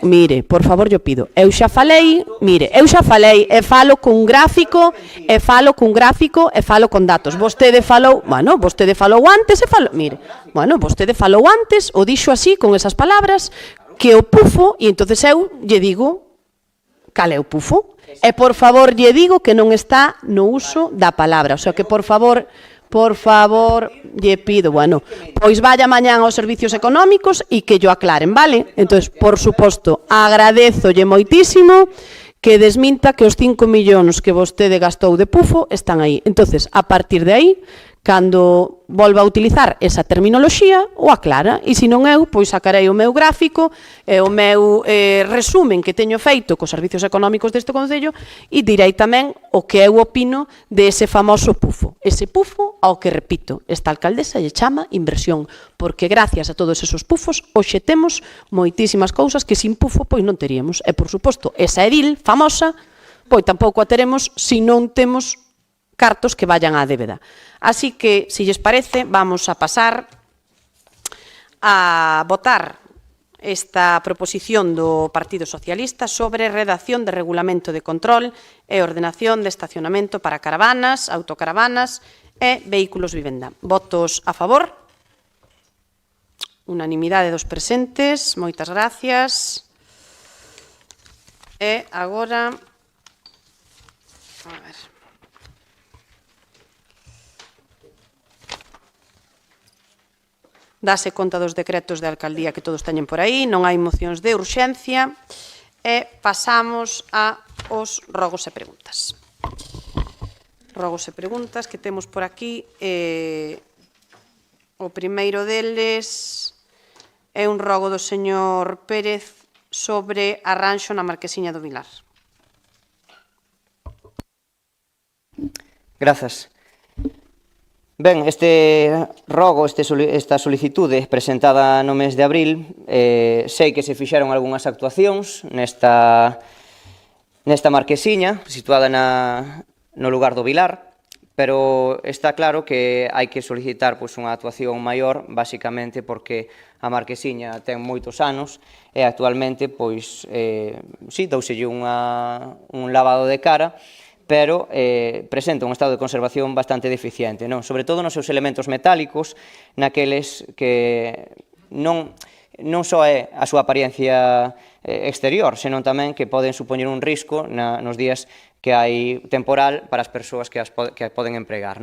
Mire, por favor, yo pido. Eu xa falei, mire, eu xa falei e falo cun gráfico, e falo con datos. Vostede falou antes e falou, mire, vostede falou antes, o dixo así, con esas palabras, que o pufo, e entonces eu lle digo cal é o pufo. E por favor, lle digo que non está no uso da palabra. O sea que, por favor, lle pido, pois vaya mañán aos servicios económicos e que yo aclaren, vale? Entonces, por suposto, agradezolle moitísimo que desminta que os 5 millóns que vostede gastou de pufo están aí. Entonces, a partir de aí, cando volva a utilizar esa terminoloxía, o aclara. E se non eu, pois sacarei o meu gráfico, o meu resumen que teño feito cos servicios económicos deste Concello e direi tamén o que eu opino de ese famoso pufo. Ese pufo ao que, repito, esta alcaldesa lle chama inversión, porque gracias a todos esos pufos hoxe temos moitísimas cousas que sin pufo pois non teríamos. E, por suposto, esa edil famosa, pois tampouco a teremos se non temos cartos que vayan á débeda. Así que, se lles parece, vamos a pasar a votar esta proposición do Partido Socialista sobre redacción de regulamento de control e ordenación de estacionamento para caravanas, autocaravanas e vehículos vivenda. Votos a favor? Unanimidade dos presentes. Moitas gracias. E agora... A ver... Dase conta dos decretos de alcaldía que todos teñen por aí, non hai mocións de urxencia e pasamos aos rogos e preguntas. Rogos e preguntas que temos por aquí. O primeiro deles é un rogo do señor Pérez sobre arranxo na Marquesiña do Vilar. Grazas. Ben, este rogo, esta solicitude presentada no mes de abril, sei que se fixeron algunhas actuacións nesta marquesiña, situada no lugar do Vilar, pero está claro que hai que solicitar unha actuación maior, basicamente porque a marquesiña ten moitos anos e actualmente, douselle un lavado de cara, pero presenta un estado de conservación bastante deficiente, sobre todo nos seus elementos metálicos, naqueles que non só é a súa apariencia exterior, senón tamén que poden supoñer un risco nos días que hai temporal para as persoas que poden empregar.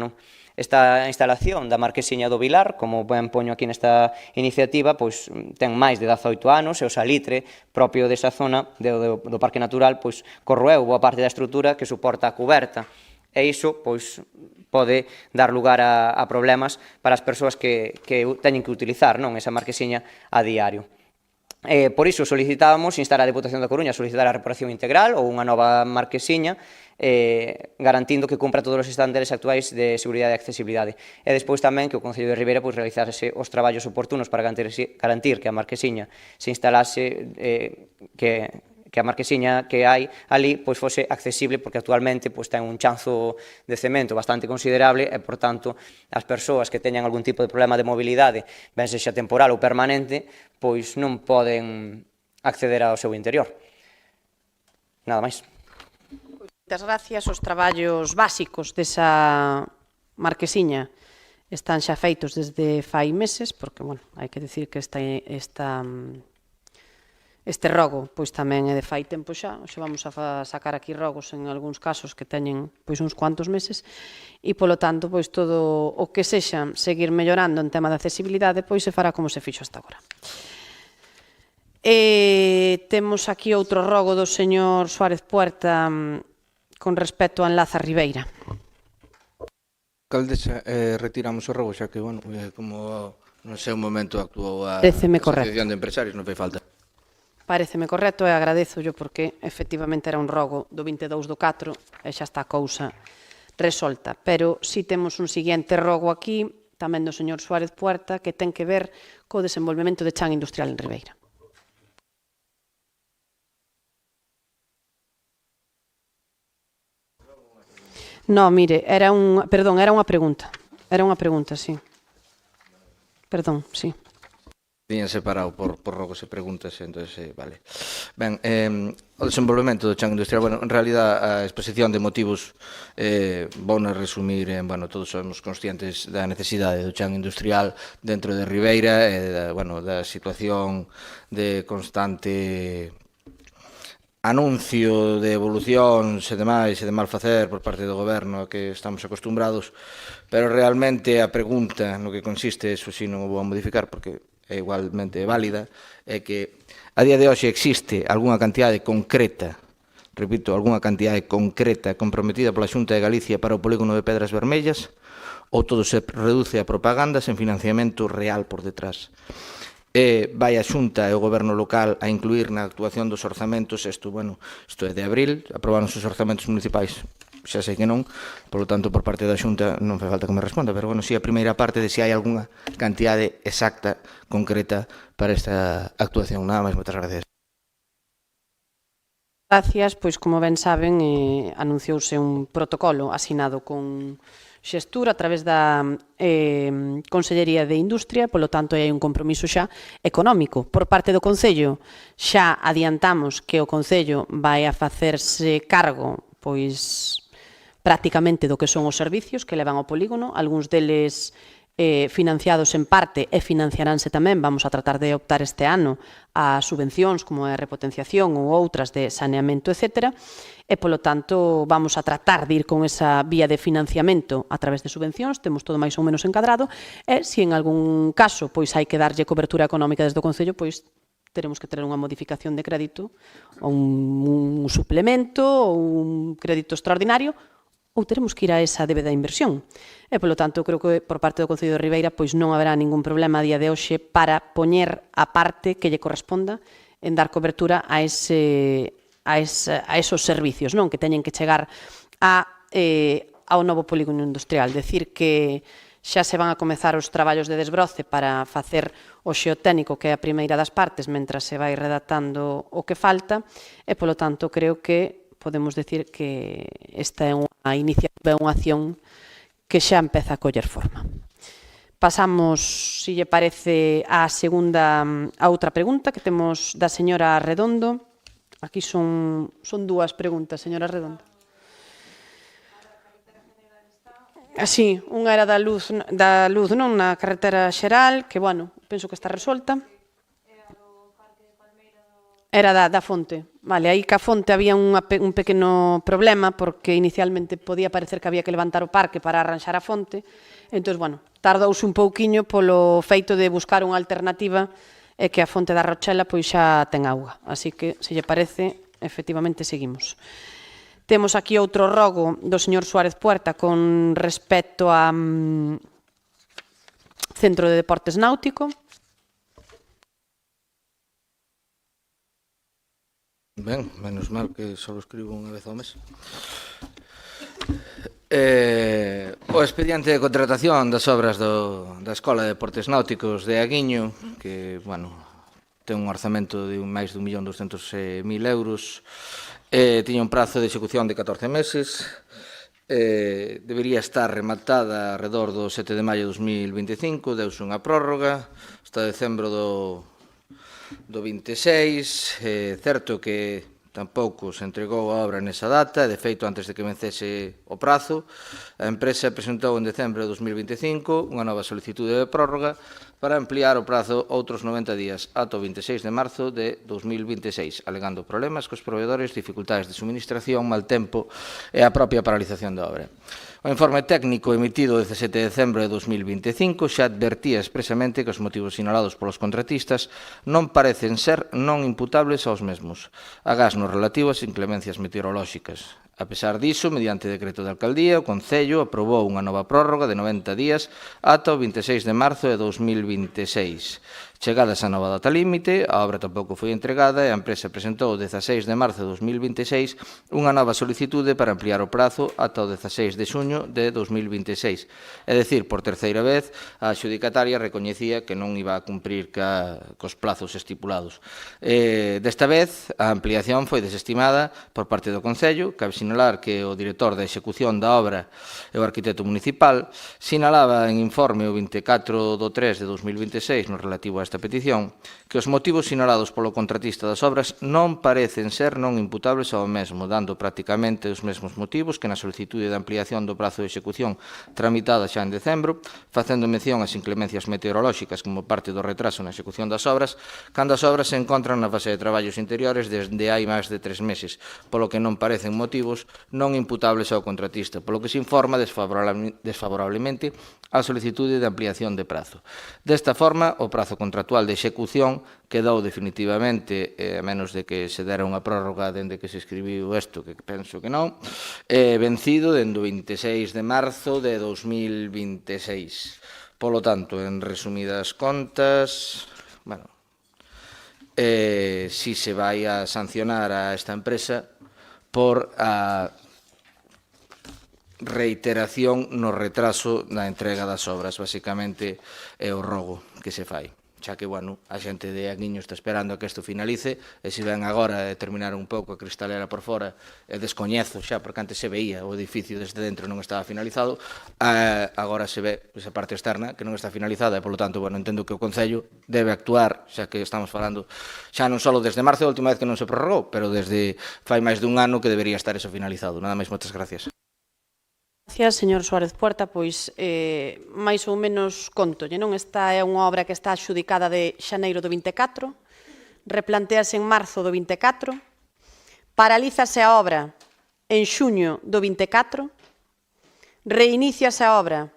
Esta instalación da Marquesiña do Vilar, como ben poño aquí nesta iniciativa, ten máis de 18 anos e o salitre propio desa zona do Parque Natural corroeu boa parte da estrutura que suporta a cuberta. E iso pode dar lugar a problemas para as persoas que teñen que utilizar esa marquesiña a diario. Por iso solicitábamos instar a Deputación da Coruña a solicitar a reparación integral ou unha nova marquesiña, garantindo que cumpra todos os estándares actuais de seguridade e accesibilidade. E despois tamén que o Concello de Ribeira realizase os traballos oportunos para garantir que a marquesiña se instalase, que a marquesiña que hai ali fose accesible, porque actualmente ten un chanzo de cemento bastante considerable e, por tanto, as persoas que teñan algún tipo de problema de mobilidade, ben sexa temporal ou permanente, non poden acceder ao seu interior. Nada máis. Moitas gracias. Os traballos básicos desa marquesiña están xa feitos desde fai meses, porque, hai que dicir que este rogo tamén é de fai tempo xa. Xa vamos a sacar aquí rogos en algúns casos que teñen uns cuantos meses e, polo tanto, todo o que sexa seguir mellorando en tema de accesibilidade se fará como se fixo hasta agora. Temos aquí outro rogo do señor Suárez Puerta con respecto a Enlaza Ribeira. Alcaldesa, retiramos o rogo, xa que, como no seu momento actuou a Asociación de Empresarios, non fai falta. Paréceme correcto e agradezollo porque efectivamente era un rogo do 22/4 e xa está a cousa resolta. Pero si temos un seguinte rogo aquí, tamén do señor Suárez Puerta, que ten que ver co desenvolvemento de chan industrial en Ribeira. No, mire, era unha pregunta. Era unha pregunta, sí. Perdón, sí. Tiñan separado por rogos e preguntas, entón, vale. Ben, o desenvolvemento do chan industrial, bueno, en realidad a exposición de motivos vou a resumir en, bueno, todos somos conscientes da necesidade do chan industrial dentro de Ribeira e da situación de constante anuncio de evolucións e demais e de mal facer por parte do goberno a que estamos acostumbrados, pero realmente a pregunta no que consiste, eso sí non o vou a modificar porque é igualmente válida, é que a día de hoxe existe algunha cantidade concreta, repito, algunha cantidade concreta comprometida pola Xunta de Galicia para o polígono de Pedras Vermellas, ou todo se reduce a propaganda sen financiamento real por detrás. Vai a Xunta e o goberno local a incluir na actuación dos orzamentos, isto é de abril, aprobaron os orzamentos municipais, xa sei que non, polo tanto, por parte da Xunta non fai falta que me responda, pero, si a primeira parte de se hai algunha cantidade exacta, concreta, para esta actuación. Nada máis, moitas gracias. Gracias, pois como ben saben, anunciouse un protocolo asinado con Xestur a través da Consellería de Industria, polo tanto hai un compromiso xa económico. Por parte do Concello xa adiantamos que o Concello vai a facerse cargo, pois, prácticamente do que son os servicios que levan ao polígono, algúns deles financiados en parte e financiaránse tamén, vamos a tratar de optar este ano a subvencións como a repotenciación ou outras de saneamento, etc. E, polo tanto, vamos a tratar de ir con esa vía de financiamento a través de subvencións, temos todo máis ou menos encadrado, e se en algún caso pois hai que darlle cobertura económica desde o Concello, pois teremos que ter unha modificación de crédito, ou un suplemento, ou un crédito extraordinario, ou teremos que ir a esa débeda de inversión. E, polo tanto, creo que por parte do Concello de Ribeira pois non haberá ningún problema a día de hoxe para poñer a parte que lle corresponda en dar cobertura a esos servicios, non, que teñen que chegar ao novo polígono industrial. Decir que xa se van a comezar os traballos de desbroce para facer o xeotécnico, que é a primeira das partes, mentras se vai redactando o que falta, e, polo tanto, creo que podemos decir que esta é unha iniciativa, unha acción que xa empeza a coller forma. Pasamos, se lle parece, a outra pregunta que temos da señora Redondo. Aquí son dúas preguntas, señora Redondo. Así, unha era da luz non na carretera xeral, que, penso que está resolta. Era da fonte. Vale, aí ca fonte había un pequeno problema porque inicialmente podía parecer que había que levantar o parque para arranxar a fonte. Entón, tardouse un pouquiño polo feito de buscar unha alternativa e que a fonte da Rochela pois xa ten auga. Así que, se lle parece, efectivamente seguimos. Temos aquí outro rogo do señor Suárez Puerta con respecto a Centro de Deportes Náutico. Ben, menos mal que só escribo unha vez ao mes. O expediente de contratación das obras da Escola de Deportes Náuticos de Aguiño, que, ten un orzamento de máis de 1.200.000 euros, tiña un prazo de execución de 14 meses, debería estar rematada alrededor do 7 de maio de 2025, deuse unha prórroga hasta decembro do 26, certo que tampouco se entregou a obra nesa data, de feito, antes de que vencese o prazo, a empresa presentou en decembro de 2025 unha nova solicitude de prórroga para ampliar o prazo outros 90 días ata o 26 de marzo de 2026, alegando problemas cos proveedores, dificultades de suministración, mal tempo e a propia paralización da obra. O informe técnico emitido o 17 de decembro de 2025 xa advertía expresamente que os motivos sinalados polos contratistas non parecen ser non imputables aos mesmos, agás no relativo ás inclemencias meteorolóxicas. A pesar diso, mediante decreto de alcaldía, o Concello aprobou unha nova prórroga de 90 días ata o 26 de marzo de 2026. Chegada esa nova data límite, a obra tampouco foi entregada e a empresa presentou o 16 de marzo de 2026 unha nova solicitude para ampliar o prazo ata o 16 de xuño de 2026. É dicir, por terceira vez, a adxudicataria recoñecía que non iba a cumprir cos plazos estipulados. Desta vez, a ampliación foi desestimada por parte do Concello. Cabe sinalar que o director da execución da obra e o arquitecto municipal sinalaba en informe o 24 de 3 de 2026 no relativo a esta esta petición, que os motivos sinalados polo contratista das obras non parecen ser non imputables ao mesmo, dando prácticamente os mesmos motivos que na solicitude de ampliación do prazo de execución tramitada xa en decembro, facendo mención ás inclemencias meteorolóxicas como parte do retraso na execución das obras, cando as obras se encontran na fase de traballos interiores desde hai máis de 3 meses, polo que non parecen motivos non imputables ao contratista, polo que se informa desfavorablemente a solicitude de ampliación de prazo. Desta forma, o prazo contractual de execución quedou definitivamente, a menos de que se dera unha prórroga dende que se escribiu isto, que penso que non, vencido dende o 26 de marzo de 2026. Polo tanto, en resumidas contas, bueno, si se vai a sancionar a esta empresa por a reiteración no retraso na entrega das obras, basicamente é o rogo que se fai, xa que, bueno, a xente de Aguiño está esperando a que isto finalice, e se ven agora a terminar un pouco a cristalera por fora, e descoñezo xa, porque antes se veía o edificio desde dentro non estaba finalizado, agora se ve esa parte externa que non está finalizada, e, polo tanto, bueno, entendo que o Concello debe actuar, xa que estamos falando xa non só desde marzo, a última vez que non se prorrogou, pero desde fai máis dun ano que debería estar eso finalizado. Nada máis, moitas gracias. Gracias, señor Suárez Puerta. Pois, máis ou menos contolle, non? Esta é unha obra que está adxudicada de xaneiro do 24, replantease en marzo do 24, paralízase a obra en xuño do 24, reiníciase a obra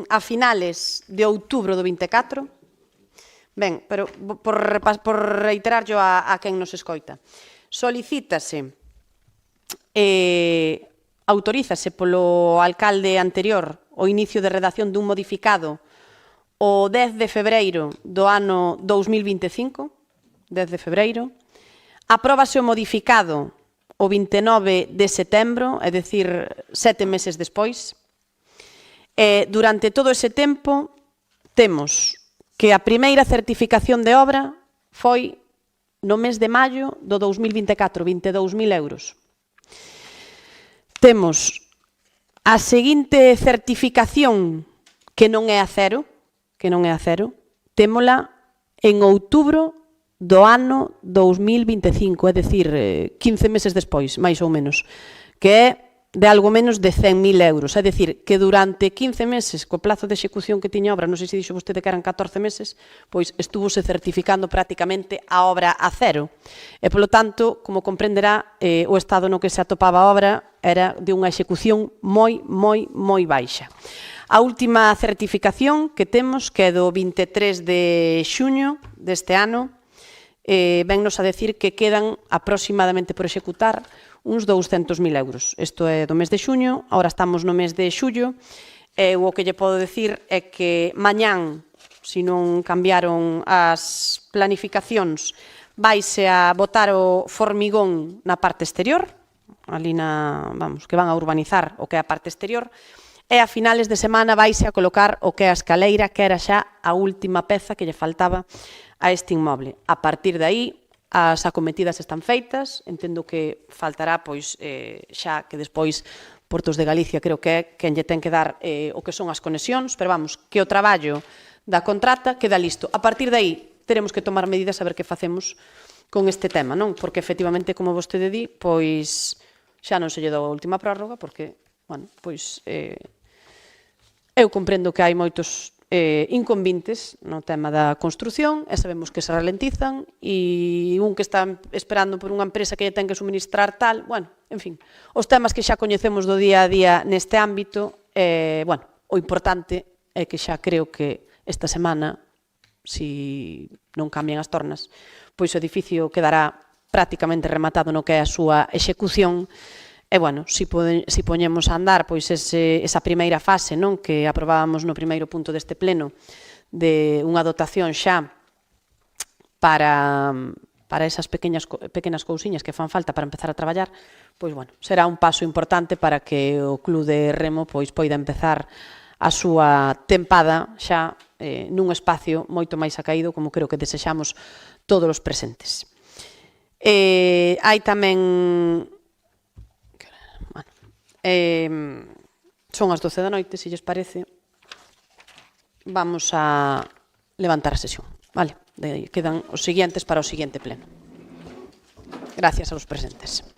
a finales de outubro do 24. Ben, pero por reiterarlo a quen nos escoita, solicítase, autorízase polo alcalde anterior o inicio de redacción dun modificado o 10 de febreiro do ano 2025, 10 de febreiro, apróbase o modificado o 29 de setembro, é dicir, 7 meses despois, e durante todo ese tempo temos que a primeira certificación de obra foi no mes de maio do 2024, 22.000 euros. Temos a seguinte certificación que non é a cero, témola en outubro do ano 2025, é dicir, 15 meses despois, máis ou menos, que é de algo menos de 100.000 euros. É dicir, que durante 15 meses, co plazo de execución que tiña a obra, non sei se dixo vostede que eran 14 meses, pois estúvose certificando prácticamente a obra a cero. E, polo tanto, como comprenderá, o estado no que se atopaba a obra era de unha execución moi baixa. A última certificación que temos, que é do 23 de xuño deste ano, vennos a decir que quedan aproximadamente por executar uns 200.000 euros. Isto é do mes de xuño, agora estamos no mes de xullo, e o que lle podo decir é que mañán, se non cambiaron as planificacións, vaise a botar o formigón na parte exterior, ali que van a urbanizar o que é a parte exterior, e a finales de semana vaise a colocar o que é a escaleira, que era xa a última peza que lle faltaba a este inmoble. A partir de aí, as acometidas están feitas, entendo que faltará, pois, xa que despois Portos de Galicia creo que é quen lle ten que dar o que son as conexións, pero vamos, que o traballo da contrata queda listo. A partir de aí, teremos que tomar medidas a ver que facemos con este tema, non? Porque, efectivamente, como vostede di, pois, xa non se lle dou a última prórroga, porque, bueno, pois, eu comprendo que hai moitos inconvintes no tema da construción e sabemos que se ralentizan e un que está esperando por unha empresa que lle ten que suministrar tal, bueno, en fin, os temas que xa coñecemos do día a día neste ámbito, bueno, o importante é que xa creo que esta semana, se non cambian as tornas, pois o edificio quedará prácticamente rematado no que é a súa execución. E, bueno, se poñemos a andar pois esa primeira fase, non, que aprobábamos no primeiro punto deste pleno, de unha dotación xa para esas pequenas cousiñas que fan falta para empezar a traballar, pois, bueno, será un paso importante para que o Club de Remo pois poida empezar a súa tempada xa nun espacio moito máis acaído, como creo que desexamos todos os presentes. Hai tamén... son as 12 da noite, se lles parece, vamos a levantar a sesión. Vale, quedan os siguientes para o siguiente pleno. Gracias a los presentes.